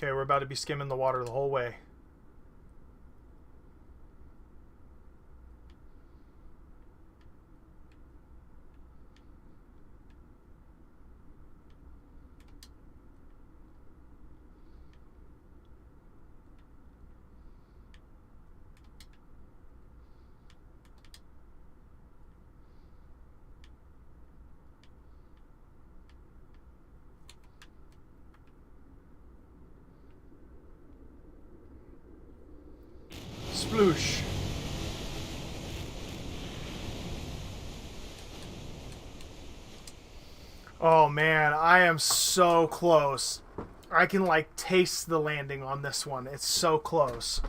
Okay, we're about to be skimming the water the whole way. Sploosh. Oh man, I am so close. I can like taste the landing on this one. It's so close.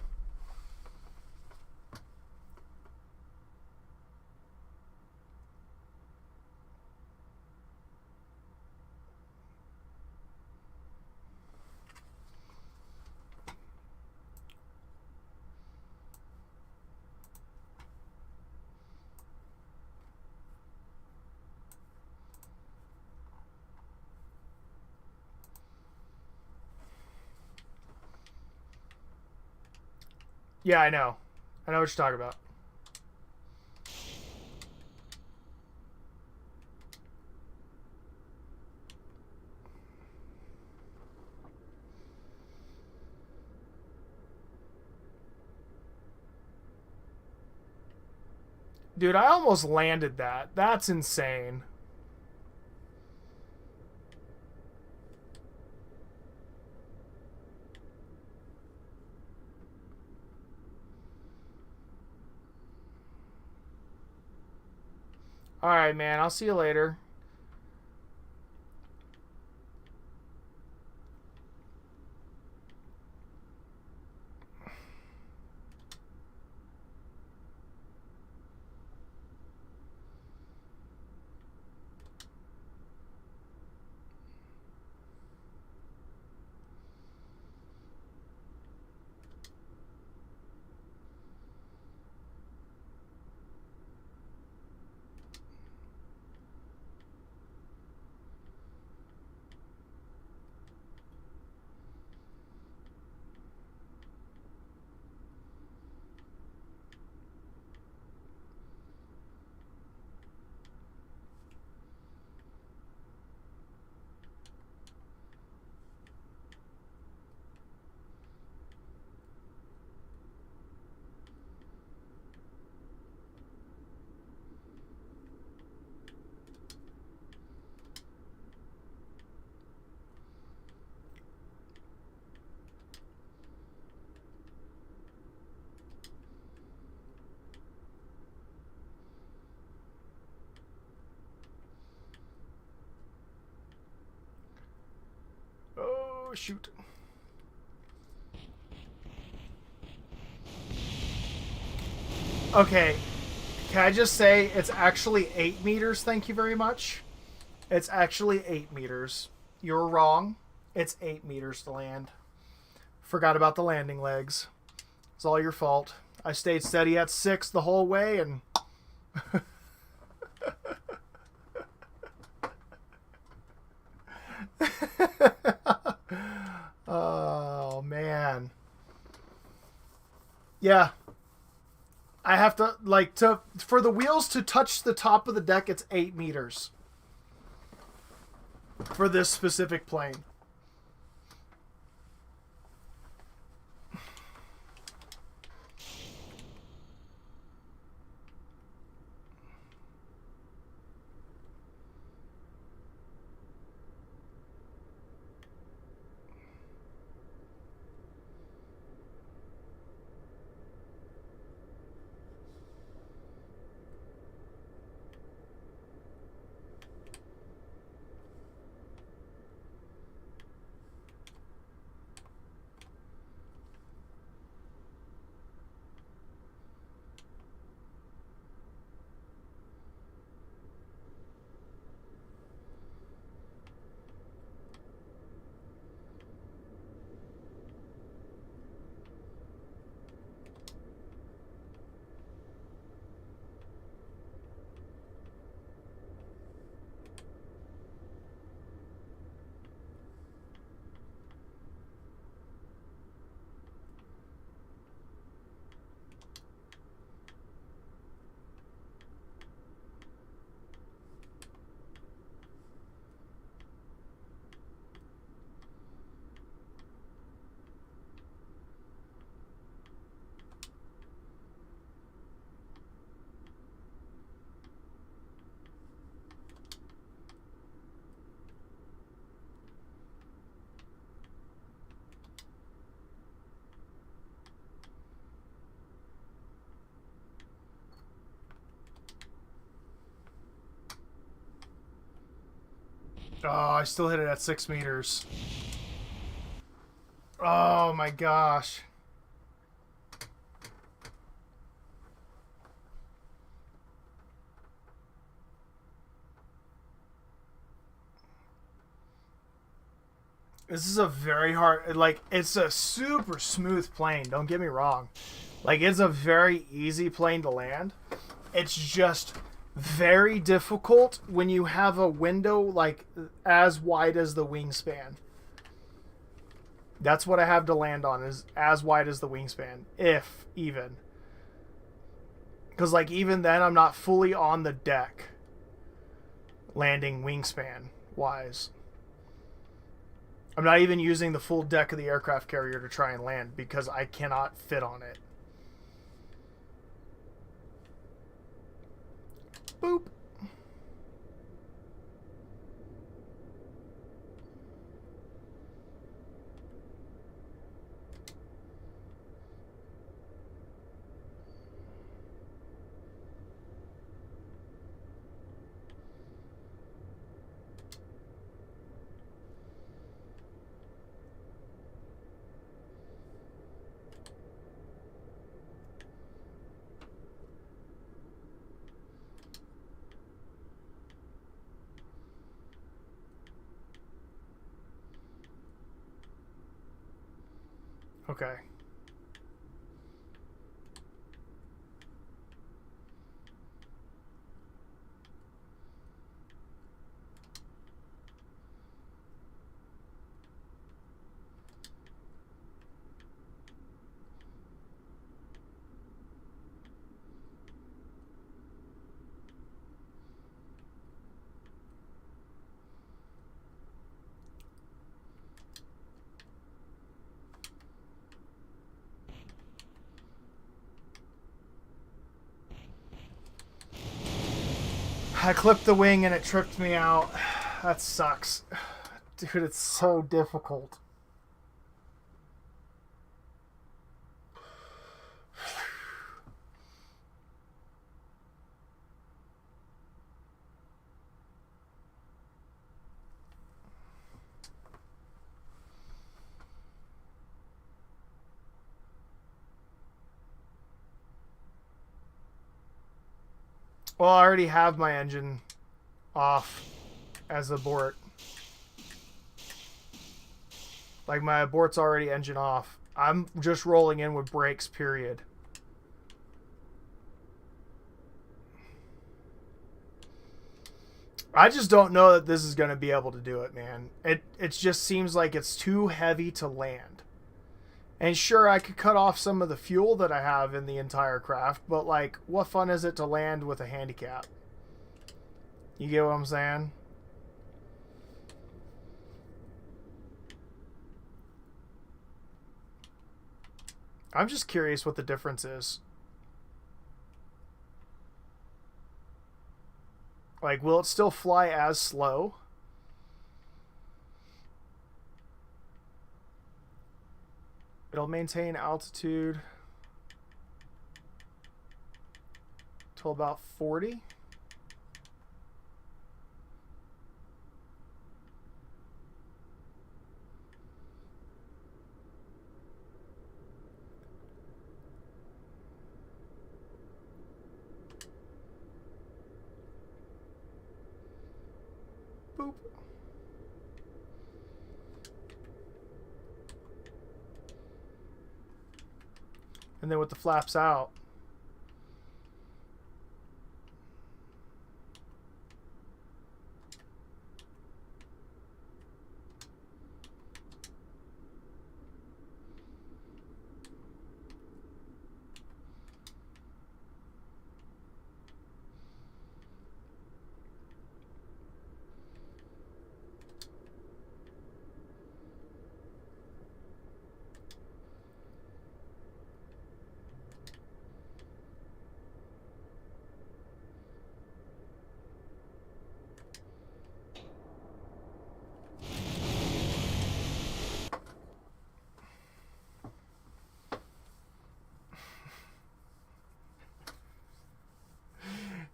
Yeah, I know. I know what you're talking about. Dude, I almost landed that. That's insane. Alright, man. I'll see you later. Oh, shoot. Okay. Can I just say it's actually 8 meters? Thank you very much. It's actually 8 meters. You're wrong. It's 8 meters to land. Forgot about the landing legs. It's all your fault. I stayed steady at 6 the whole way, and oh man, yeah. I have to for the wheels to touch the top of the deck. It's 8 meters for this specific plane. Oh, I still hit it at 6 meters. Oh my gosh. This is a very hard, it's a super smooth plane, don't get me wrong. It's a very easy plane to land. It's just very difficult when you have a window as wide as the wingspan. That's what I have to land on, is as wide as the wingspan, if even. Because even then I'm not fully on the deck landing wingspan wise. I'm not even using the full deck of the aircraft carrier to try and land because I cannot fit on it. Boop. Okay. I clipped the wing and it tripped me out. That sucks. Dude, it's so difficult. Well, I already have my engine off as abort. My abort's already engine off. I'm just rolling in with brakes, period. I just don't know that this is going to be able to do it, man. It just seems like it's too heavy to land. And sure, I could cut off some of the fuel that I have in the entire craft, but like, what fun is it to land with a handicap? You get what I'm saying? I'm just curious what the difference is. Like, will it still fly as slow? It'll maintain altitude till about 40. Boop. And then with the flaps out,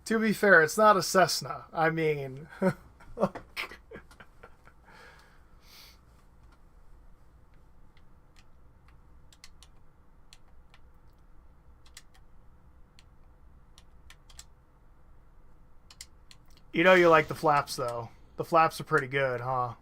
to be fair, it's not a Cessna. I mean, you know you like the flaps, though. The flaps are pretty good, huh?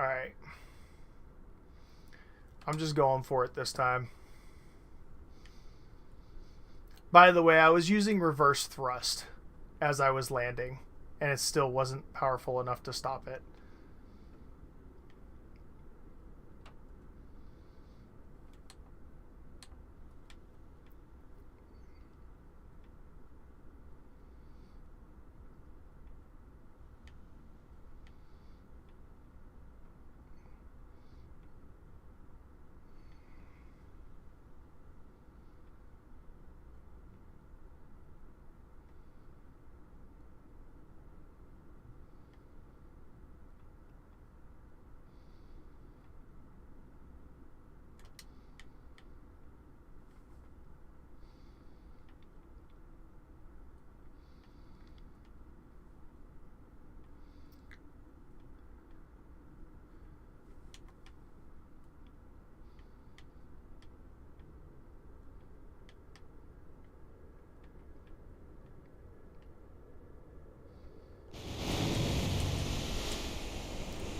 Alright. I'm just going for it this time. By the way, I was using reverse thrust as I was landing, and it still wasn't powerful enough to stop it.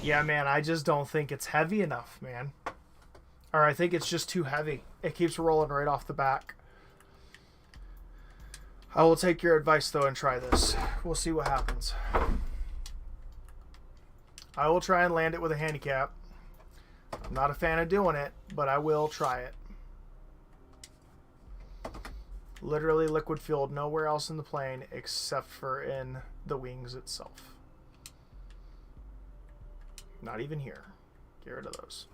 Yeah, man, I just don't think it's heavy enough, man. Or I think it's just too heavy. It keeps rolling right off the back. I will take your advice, though, and try this. We'll see what happens. I will try and land it with a handicap. I'm not a fan of doing it, but I will try it. Literally liquid fueled nowhere else in the plane except for in the wings itself. Not even here. Get rid of those.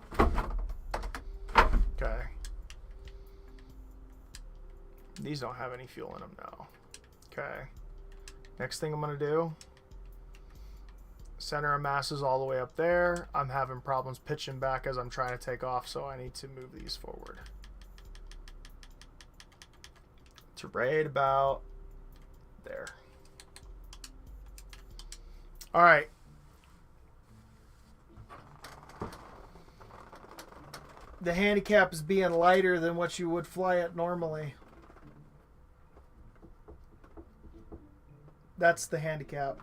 Okay. These don't have any fuel in them now. Okay. Next thing I'm going to do. Center of mass is all the way up there. I'm having problems pitching back as I'm trying to take off, so I need to move these forward. To right about there. All right. The handicap is being lighter than what you would fly it normally. That's the handicap.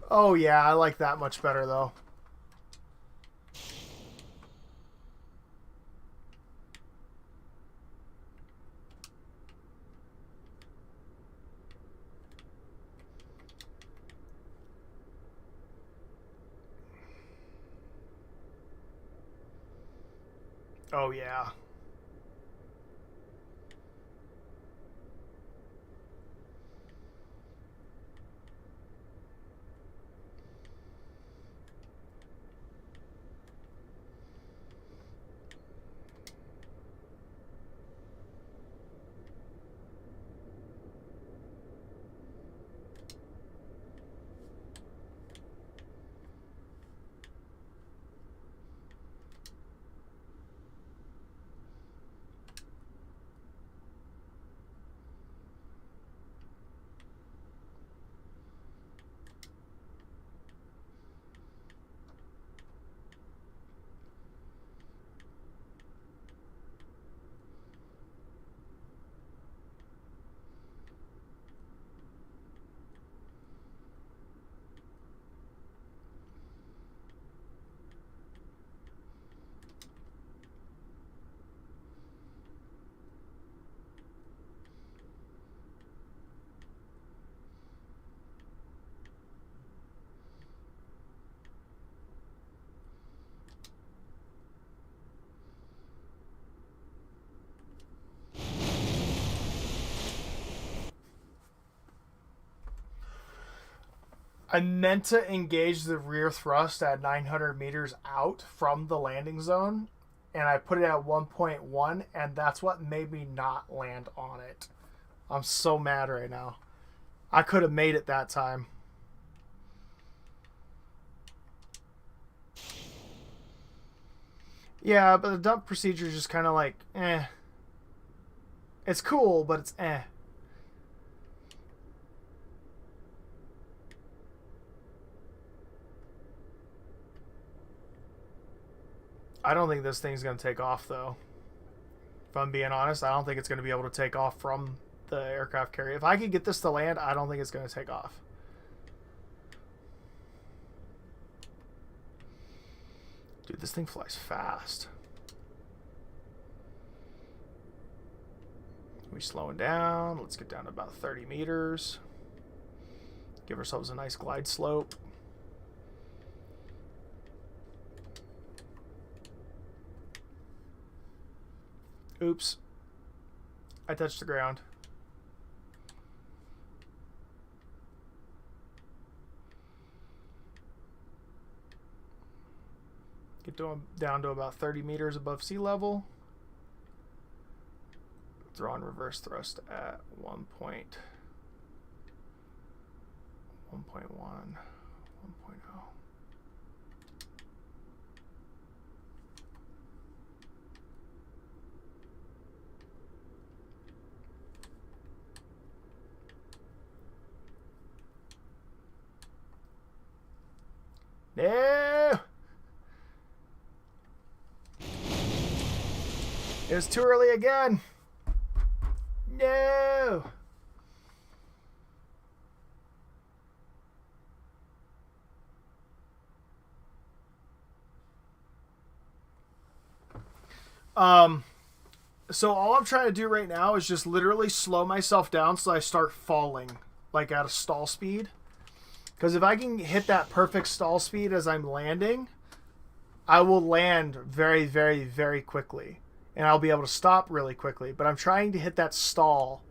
Oh yeah, I like that much better though. Oh yeah. I meant to engage the rear thrust at 900 meters out from the landing zone, and I put it at 1.1, and that's what made me not land on it. I'm so mad right now. I could have made it that time. Yeah, but the dump procedure is just kind of like, eh. It's cool, but it's eh. I don't think this thing's going to take off, though. If I'm being honest, I don't think it's going to be able to take off from the aircraft carrier. If I could get this to land, I don't think it's going to take off. Dude, this thing flies fast. We're slowing down. Let's get down to about 30 meters. Give ourselves a nice glide slope. Oops. I touched the ground. Get down to about 30 meters above sea level. Throw on reverse thrust at 1.1. 1.0. No! It was too early again. No! So all I'm trying to do right now is just literally slow myself down so I start falling, like at a stall speed. Because if I can hit that perfect stall speed as I'm landing, I will land very, very, very quickly. And I'll be able to stop really quickly. But I'm trying to hit that stall.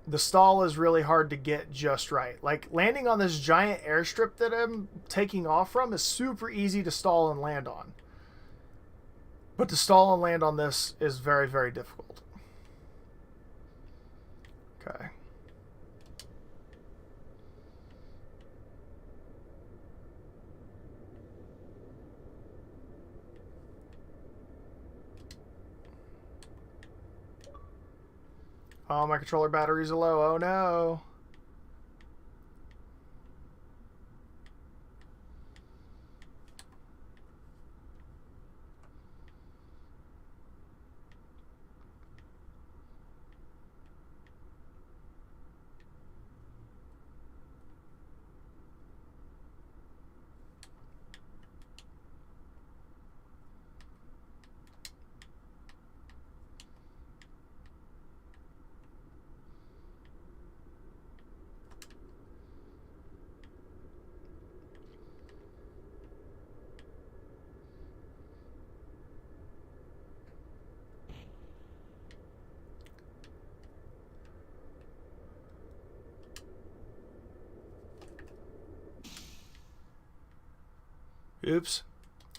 The stall is really hard to get just right. Like, landing on this giant airstrip that I'm taking off from is super easy to stall and land on. But to stall and land on this is very, very difficult. Okay. Oh, my controller batteries are low. Oh no. Oops.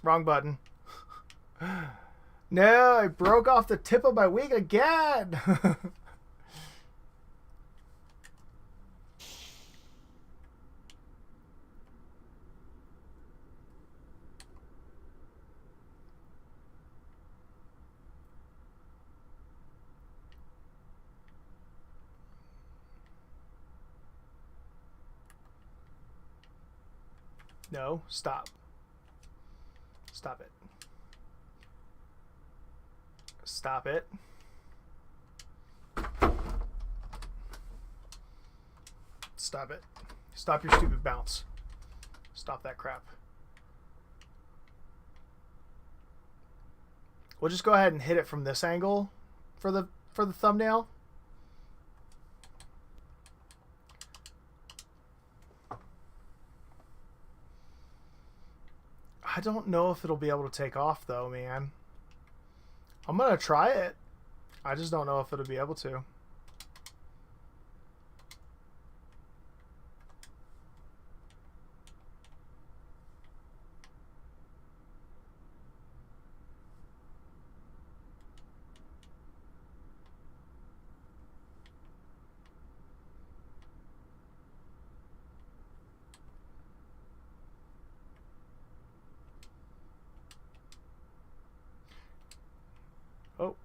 Wrong button. No, I broke off the tip of my wing again. No, stop. Stop it. Stop it. Stop it. Stop your stupid bounce. Stop that crap. We'll just go ahead and hit it from this angle for the thumbnail. I don't know if it'll be able to take off though, man. I'm gonna try it. I just don't know if it'll be able to. Oh.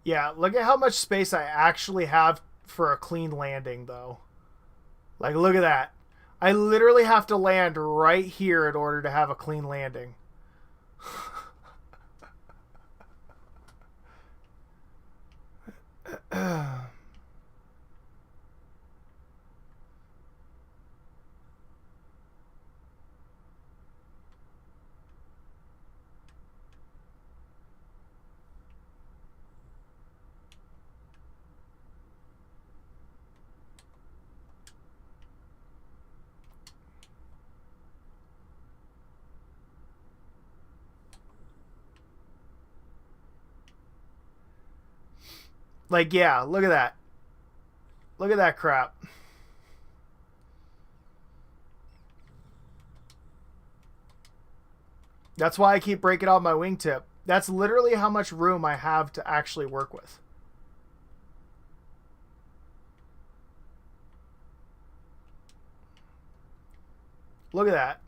Yeah, look at how much space I actually have for a clean landing, though. Like, look at that. I literally have to land right here in order to have a clean landing. Like, yeah, look at that. Look at that crap. That's why I keep breaking off my wingtip. That's literally how much room I have to actually work with. Look at that.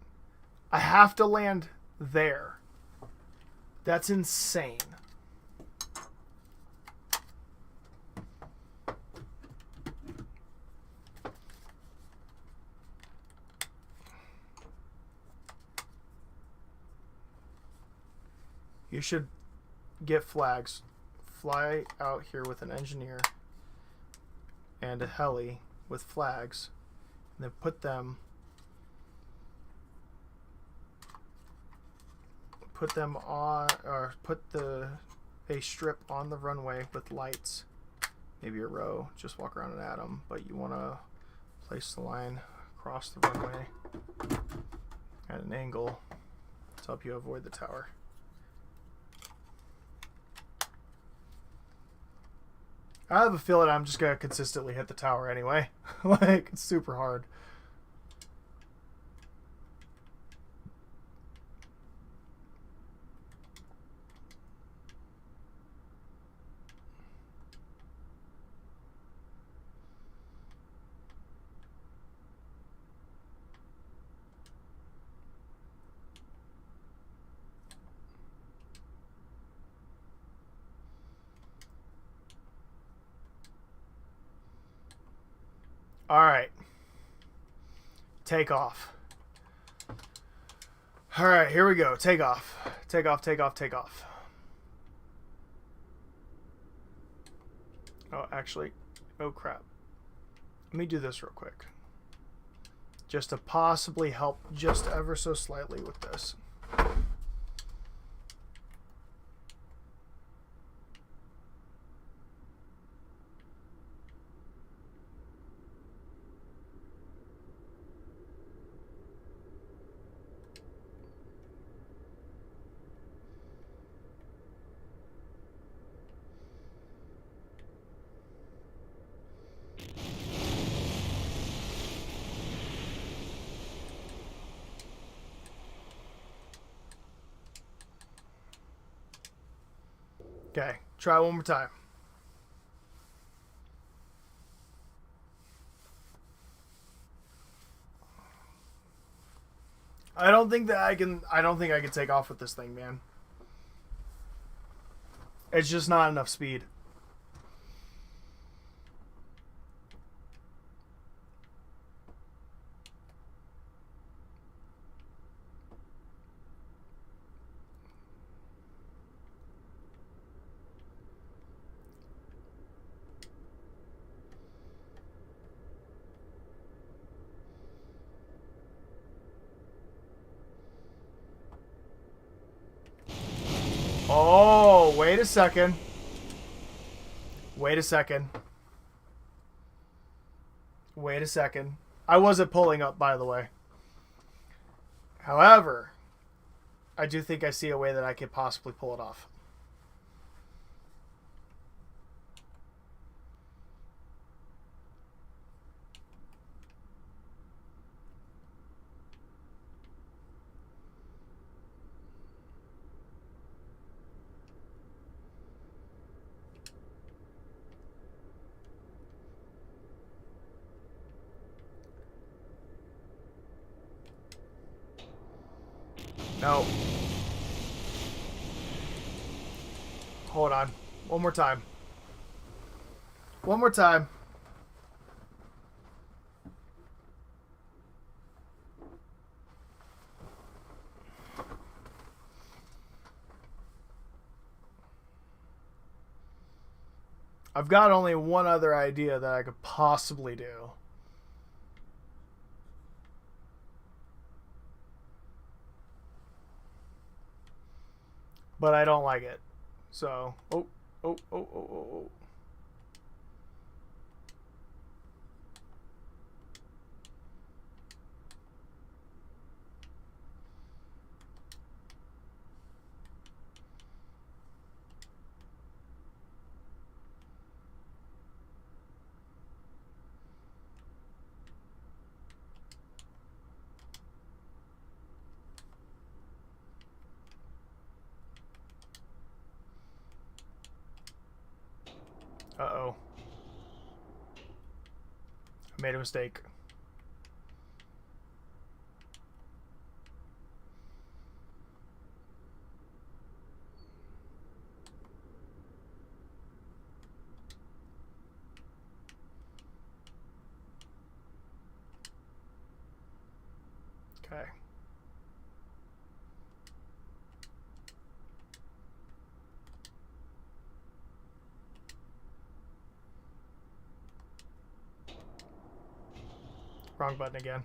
I have to land there. That's insane. You should get flags. Fly out here with an engineer and a heli with flags, and then put them on, or put a strip on the runway with lights, maybe a row. Just walk around and add them, but you want to place the line across the runway at an angle to help you avoid the tower. I have a feeling I'm just gonna consistently hit the tower anyway. Like, it's super hard. All right. Take off. All right, here we go. Take off. Take off, take off, take off. Oh, actually, oh crap. Let me do this real quick. Just to possibly help just ever so slightly with this. Okay, try one more time. I don't think I can take off with this thing, man. It's just not enough speed. Oh, wait a second. Wait a second. Wait a second. I wasn't pulling up, by the way. However, I do think I see a way that I could possibly pull it off. No. Hold on. One more time. One more time. I've got only one other idea that I could possibly do. But I don't like it. So, oh. Uh-oh. I made a mistake. Okay. Wrong button again.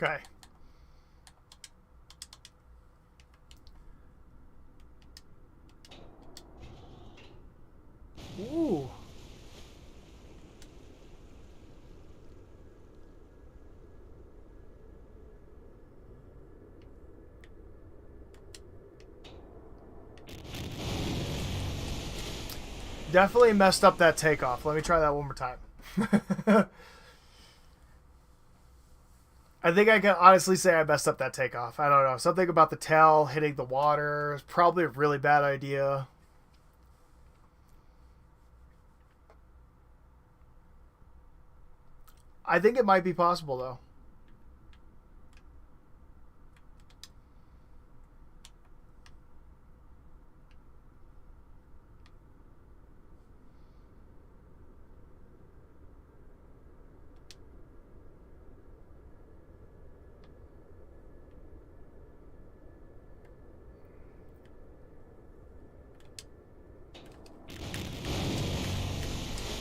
Okay. Ooh. Definitely messed up that takeoff. Let me try that one more time. I think I can honestly say I messed up that takeoff. I don't know. Something about the tail hitting the water is probably a really bad idea. I think it might be possible, though.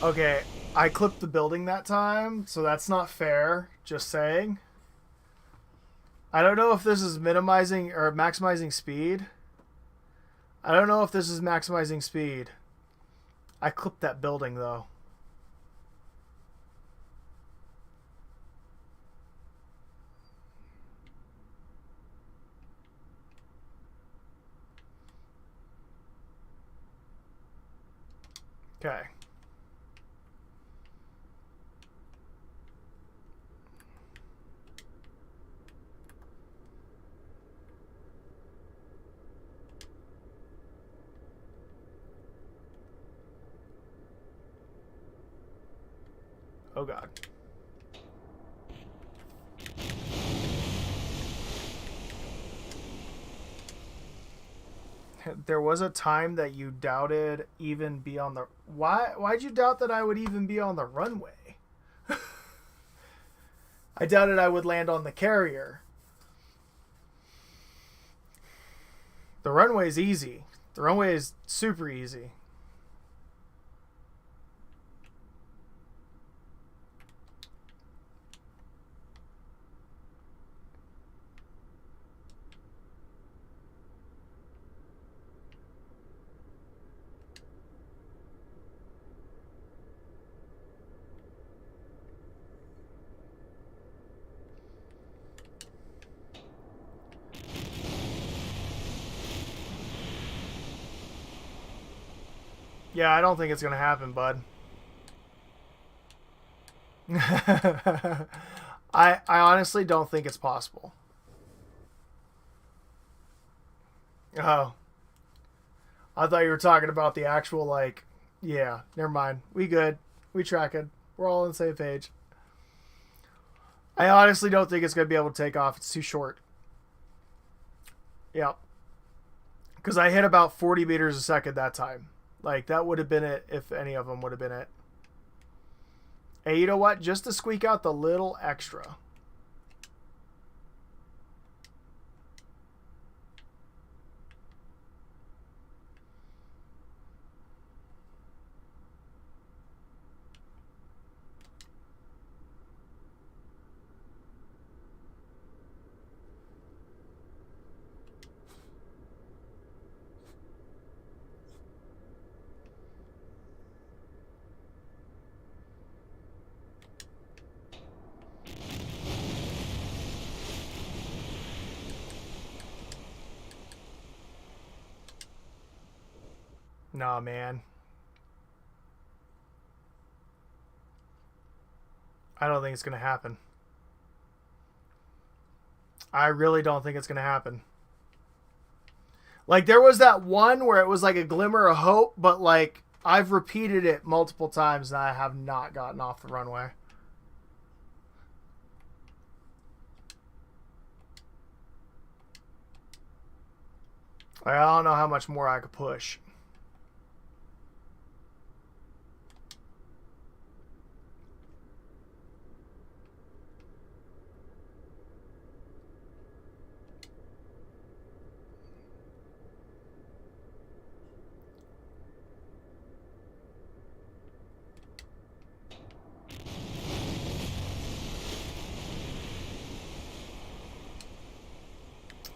Okay, I clipped the building that time, so that's not fair. Just saying. I don't know if this is minimizing or maximizing speed. I don't know if this is maximizing speed. I clipped that building though. Okay. Oh God. There was a time that you doubted even be on the why'd you doubt that I would even be on the runway? I doubted I would land on the carrier. The runway is easy. The runway is super easy. Yeah, I don't think it's gonna happen, bud. I honestly don't think it's possible. Oh, I thought you were talking about the actual like. Yeah, never mind. We good. We tracking. We're all on the same page. I honestly don't think it's gonna be able to take off. It's too short. Yeah, because I hit about 40 meters a second that time. Like that would have been it if any of them would have been it. Hey, you know what? Just to squeak out the little extra. Nah, man. I don't think it's gonna happen. I really don't think it's gonna happen. Like there was that one where it was like a glimmer of hope, but like I've repeated it multiple times and I have not gotten off the runway. Like, I don't know how much more I could push.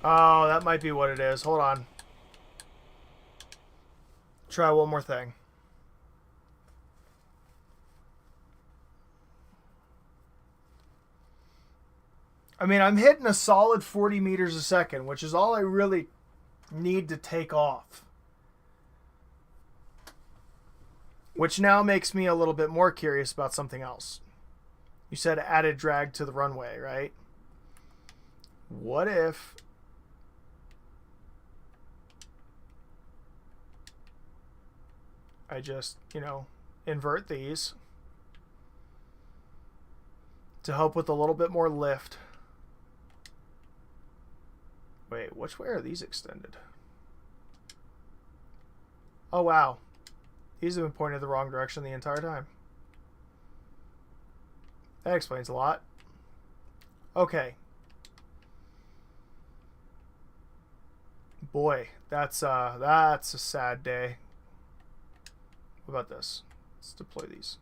Oh, that might be what it is. Hold on. Try one more thing. I mean, I'm hitting a solid 40 meters a second, which is all I really need to take off. Which now makes me a little bit more curious about something else. You said added drag to the runway, right? What if I just, invert these to help with a little bit more lift? Wait, which way are these extended? Oh, wow. These have been pointed the wrong direction the entire time. That explains a lot. Okay. Boy, that's a sad day. What about this? Let's deploy these.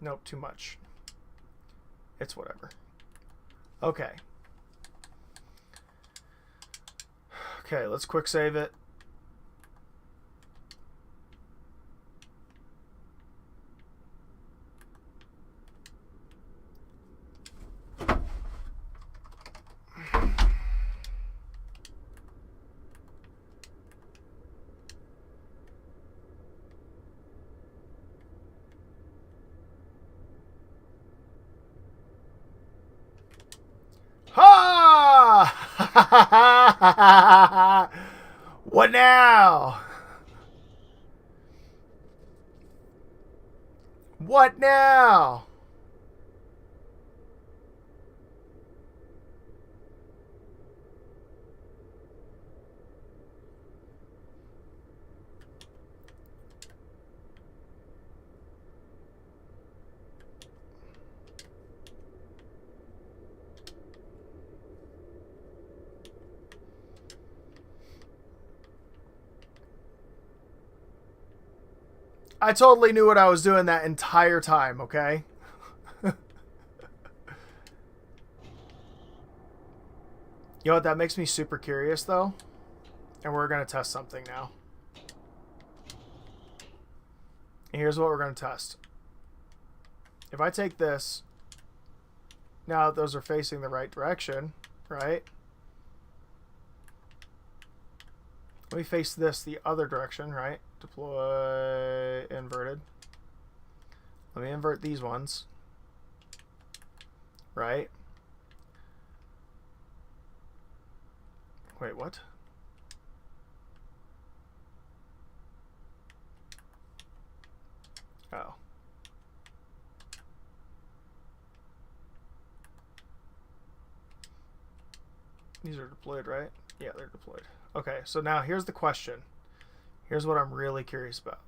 Nope, too much. It's whatever. Okay. Okay, let's quick save it. Ha! What now? What now? I totally knew what I was doing that entire time, okay? You know what? That makes me super curious, though. And we're going to test something now. And here's what we're going to test. If I take this, now those are facing the right direction, right? Let me face this the other direction, right? Deploy inverted. Let me invert these ones, right? Wait, what? Oh. These are deployed, right? Yeah, they're deployed. Okay, so now here's the question. Here's what I'm really curious about.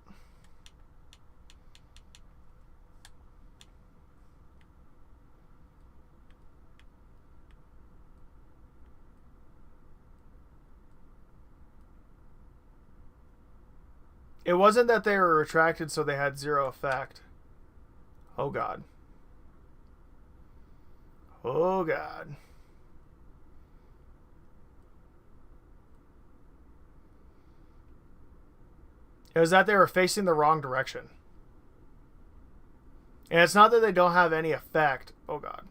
It wasn't that they were retracted so they had zero effect. Oh, God. Oh, God. It was that they were facing the wrong direction. And it's not that they don't have any effect. Oh, God.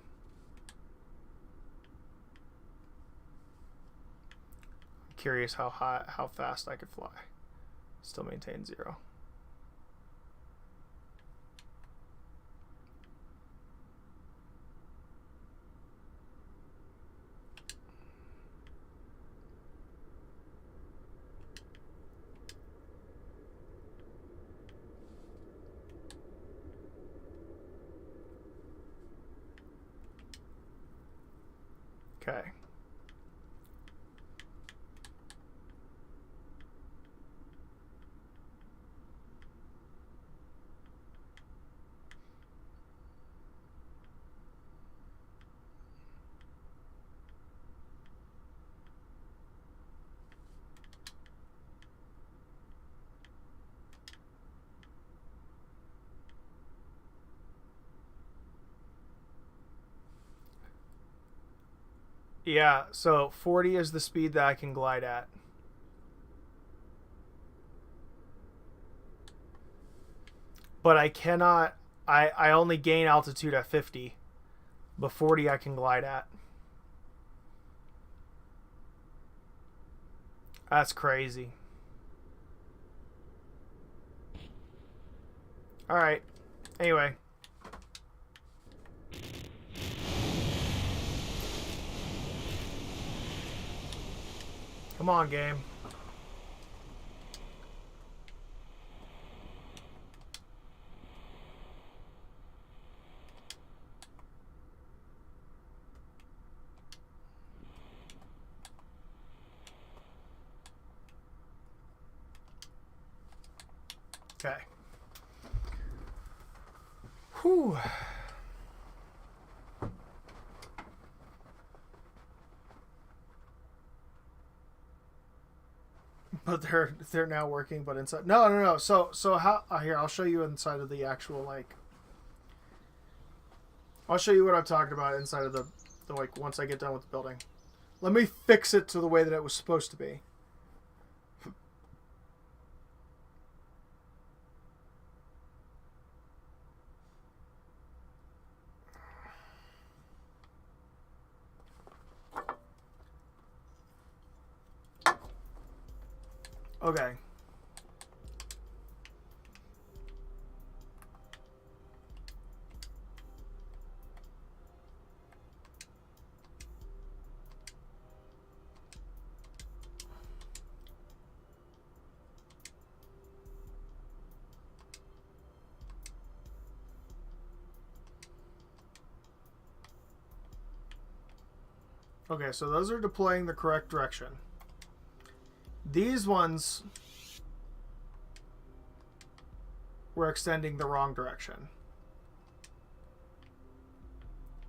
I'm curious how fast I could fly. Still maintain zero. Okay. Yeah, so 40 is the speed that I can glide at. But I cannot... I only gain altitude at 50. But 40 I can glide at. That's crazy. Alright. Anyway. Come on, game. Okay. Whew. But they're now working, but inside. No, no, no. So how? Here, I'll show you inside of the actual like. I'll show you what I'm talking about inside of the like once I get done with the building. Let me fix it to the way that it was supposed to be. Okay. Okay, so those are deploying the correct direction. These ones were extending the wrong direction.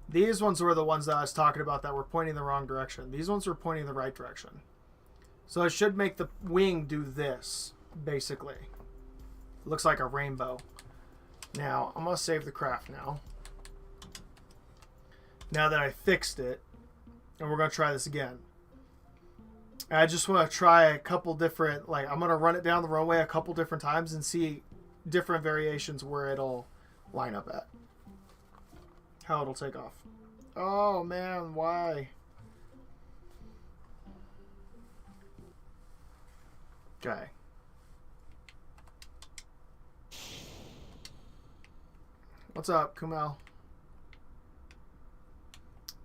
These ones were the ones that I was talking about that were pointing the wrong direction. These ones were pointing the right direction. So I should make the wing do this, basically. It looks like a rainbow. Now, I'm going to save the craft now. Now that I fixed it. And we're going to try this again. I just want to try a couple different, like, I'm going to run it down the runway a couple different times and see different variations where it'll line up at. How it'll take off. Oh, man, why? Okay. What's up, Kumail?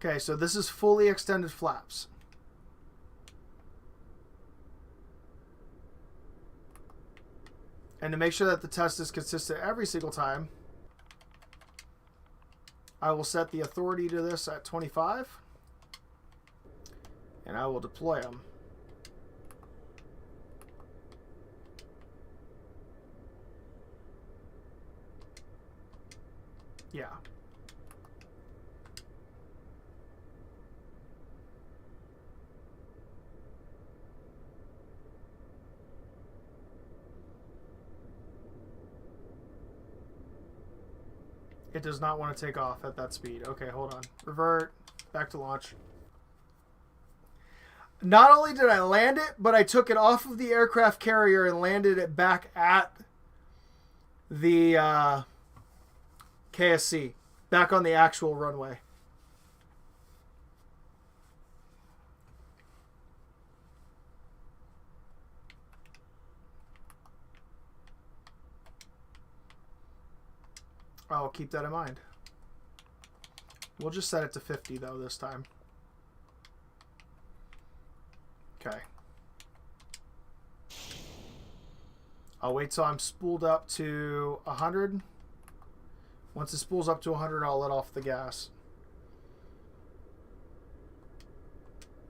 Okay, so this is fully extended flaps. And to make sure that the test is consistent every single time, I will set the authority to this at 25. And I will deploy them. Yeah. It does not want to take off at that speed. Okay, hold on. Revert. Back to launch. Not only did I land it, but I took it off of the aircraft carrier and landed it back at the KSC. Back on the actual runway. I'll keep that in mind. We'll just set it to 50 though this time. Okay. I'll wait till I'm spooled up to 100. Once it spools up to 100, I'll let off the gas.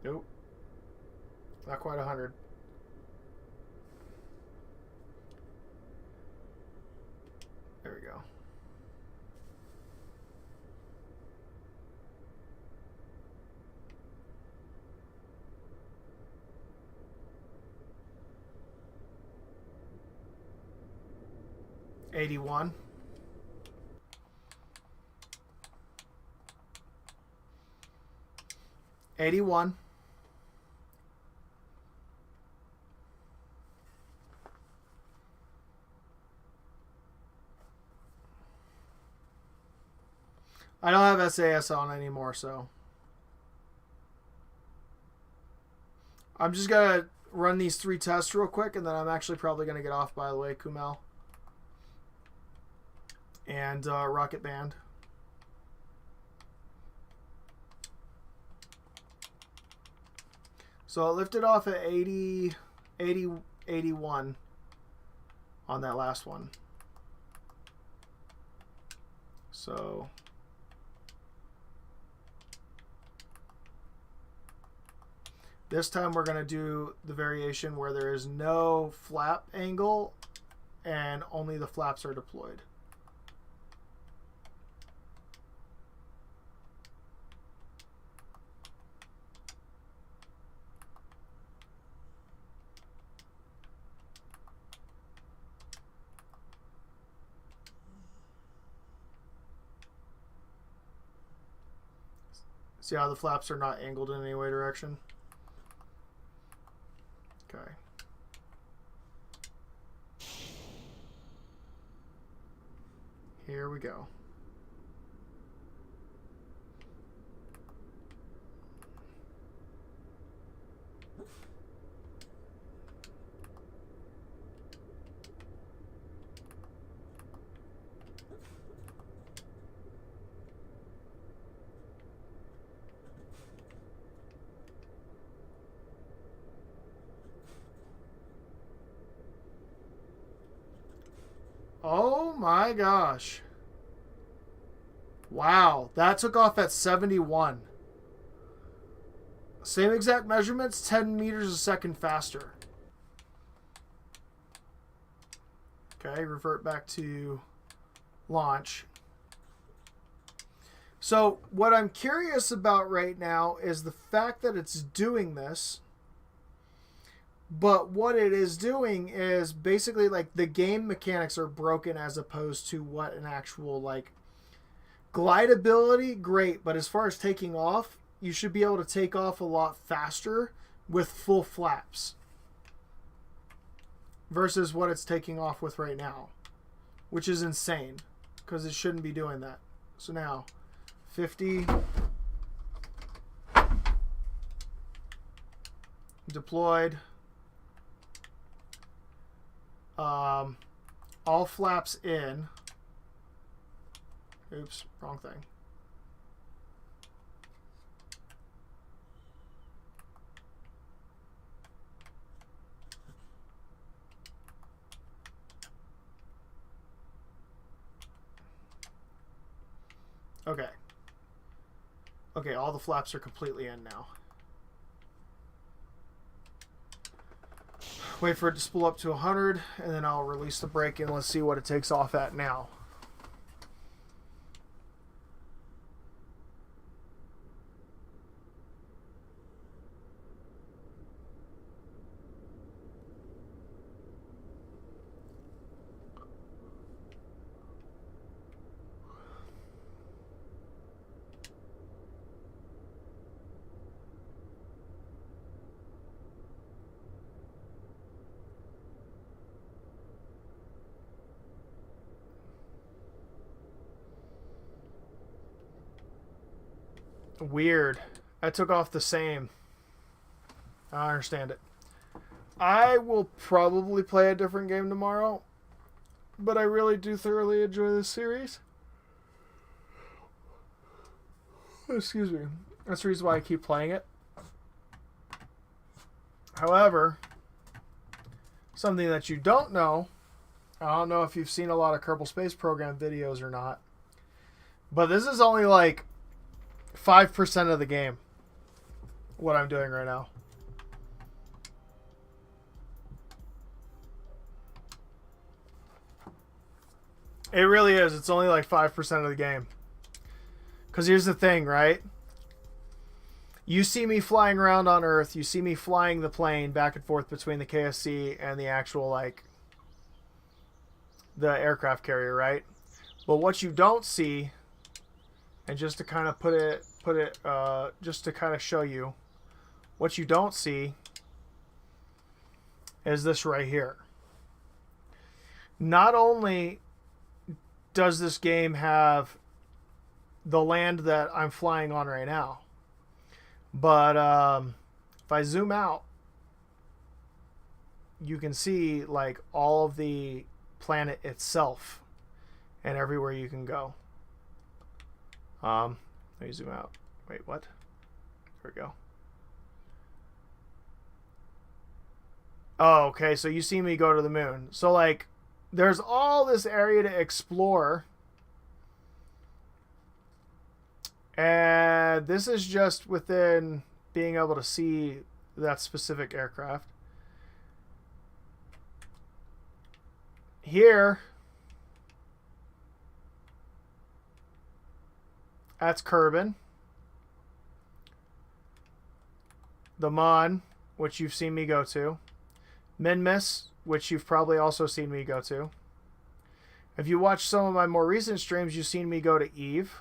Nope. Not quite 100. There we go. $81. $81. I don't have SAS on anymore, so I'm just gonna run these 3 tests real quick, and then I'm actually probably gonna get off, by the way, Kumail. And Rocket Band. So it lifted off at 80, 81 on that last one. So this time we're going to do the variation where there is no flap angle and only the flaps are deployed. See how the flaps are not angled in any way direction? Okay. Here we go. Oh my gosh. Wow, that took off at 71. Same exact measurements, 10 meters a second faster. Okay, revert back to launch. So what I'm curious about right now is the fact that it's doing this. But what it is doing is basically like the game mechanics are broken as opposed to what an actual like glideability, great. But as far as taking off, you should be able to take off a lot faster with full flaps versus what it's taking off with right now, which is insane because it shouldn't be doing that. So now 50 deployed. All flaps in. Oops, wrong thing. Okay. Okay, all the flaps are completely in now. Wait for it to spool up to 100, and then I'll release the brake and let's see what it takes off at now. Weird. I took off the same. I understand it. I will probably play a different game tomorrow, but I really do thoroughly enjoy this series. Excuse me. That's the reason why I keep playing it. However, something that you don't know, I don't know if you've seen a lot of Kerbal Space Program videos or not, but this is only like 5% of the game, what I'm doing right now. It really is. It's only like 5% of the game. Because here's the thing, right? You see me flying around on Earth. You see me flying the plane back and forth between the KSC and the actual, like, the aircraft carrier, right? But what you don't see, and just to kind of just to kind of show you, what you don't see is this right here. Not only does this game have the land that I'm flying on right now, but if I zoom out, you can see like all of the planet itself and everywhere you can go. Let me zoom out. Wait, what? There we go. Oh, okay, so you see me go to the moon. So, like, there's all this area to explore. And this is just within being able to see that specific aircraft. Here, that's Kerbal. The Mon, which you've seen me go to. Minmus, which you've probably also seen me go to. If you watch some of my more recent streams, you've seen me go to Eve.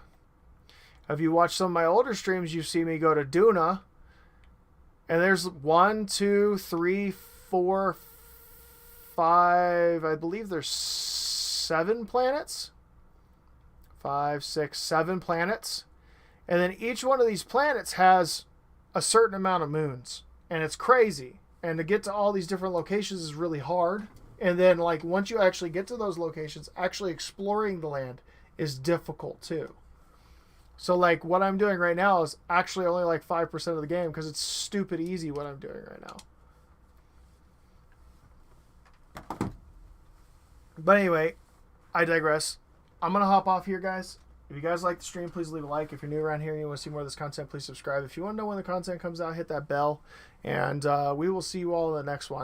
If you watch some of my older streams, you see me go to Duna, and there's 1, 2, 3, 4, 5. I believe there's 7 planets. 5, 6, 7 planets, and then each one of these planets has a certain amount of moons, and it's crazy. And to get to all these different locations is really hard. And then, like, once you actually get to those locations, actually exploring the land is difficult too. So, like, what I'm doing right now is actually only like 5% of the game because it's stupid easy what I'm doing right now. But anyway, I digress. I'm going to hop off here, guys. If you guys like the stream, please leave a like. If you're new around here and you want to see more of this content, please subscribe. If you want to know when the content comes out, hit that bell. And we will see you all in the next one.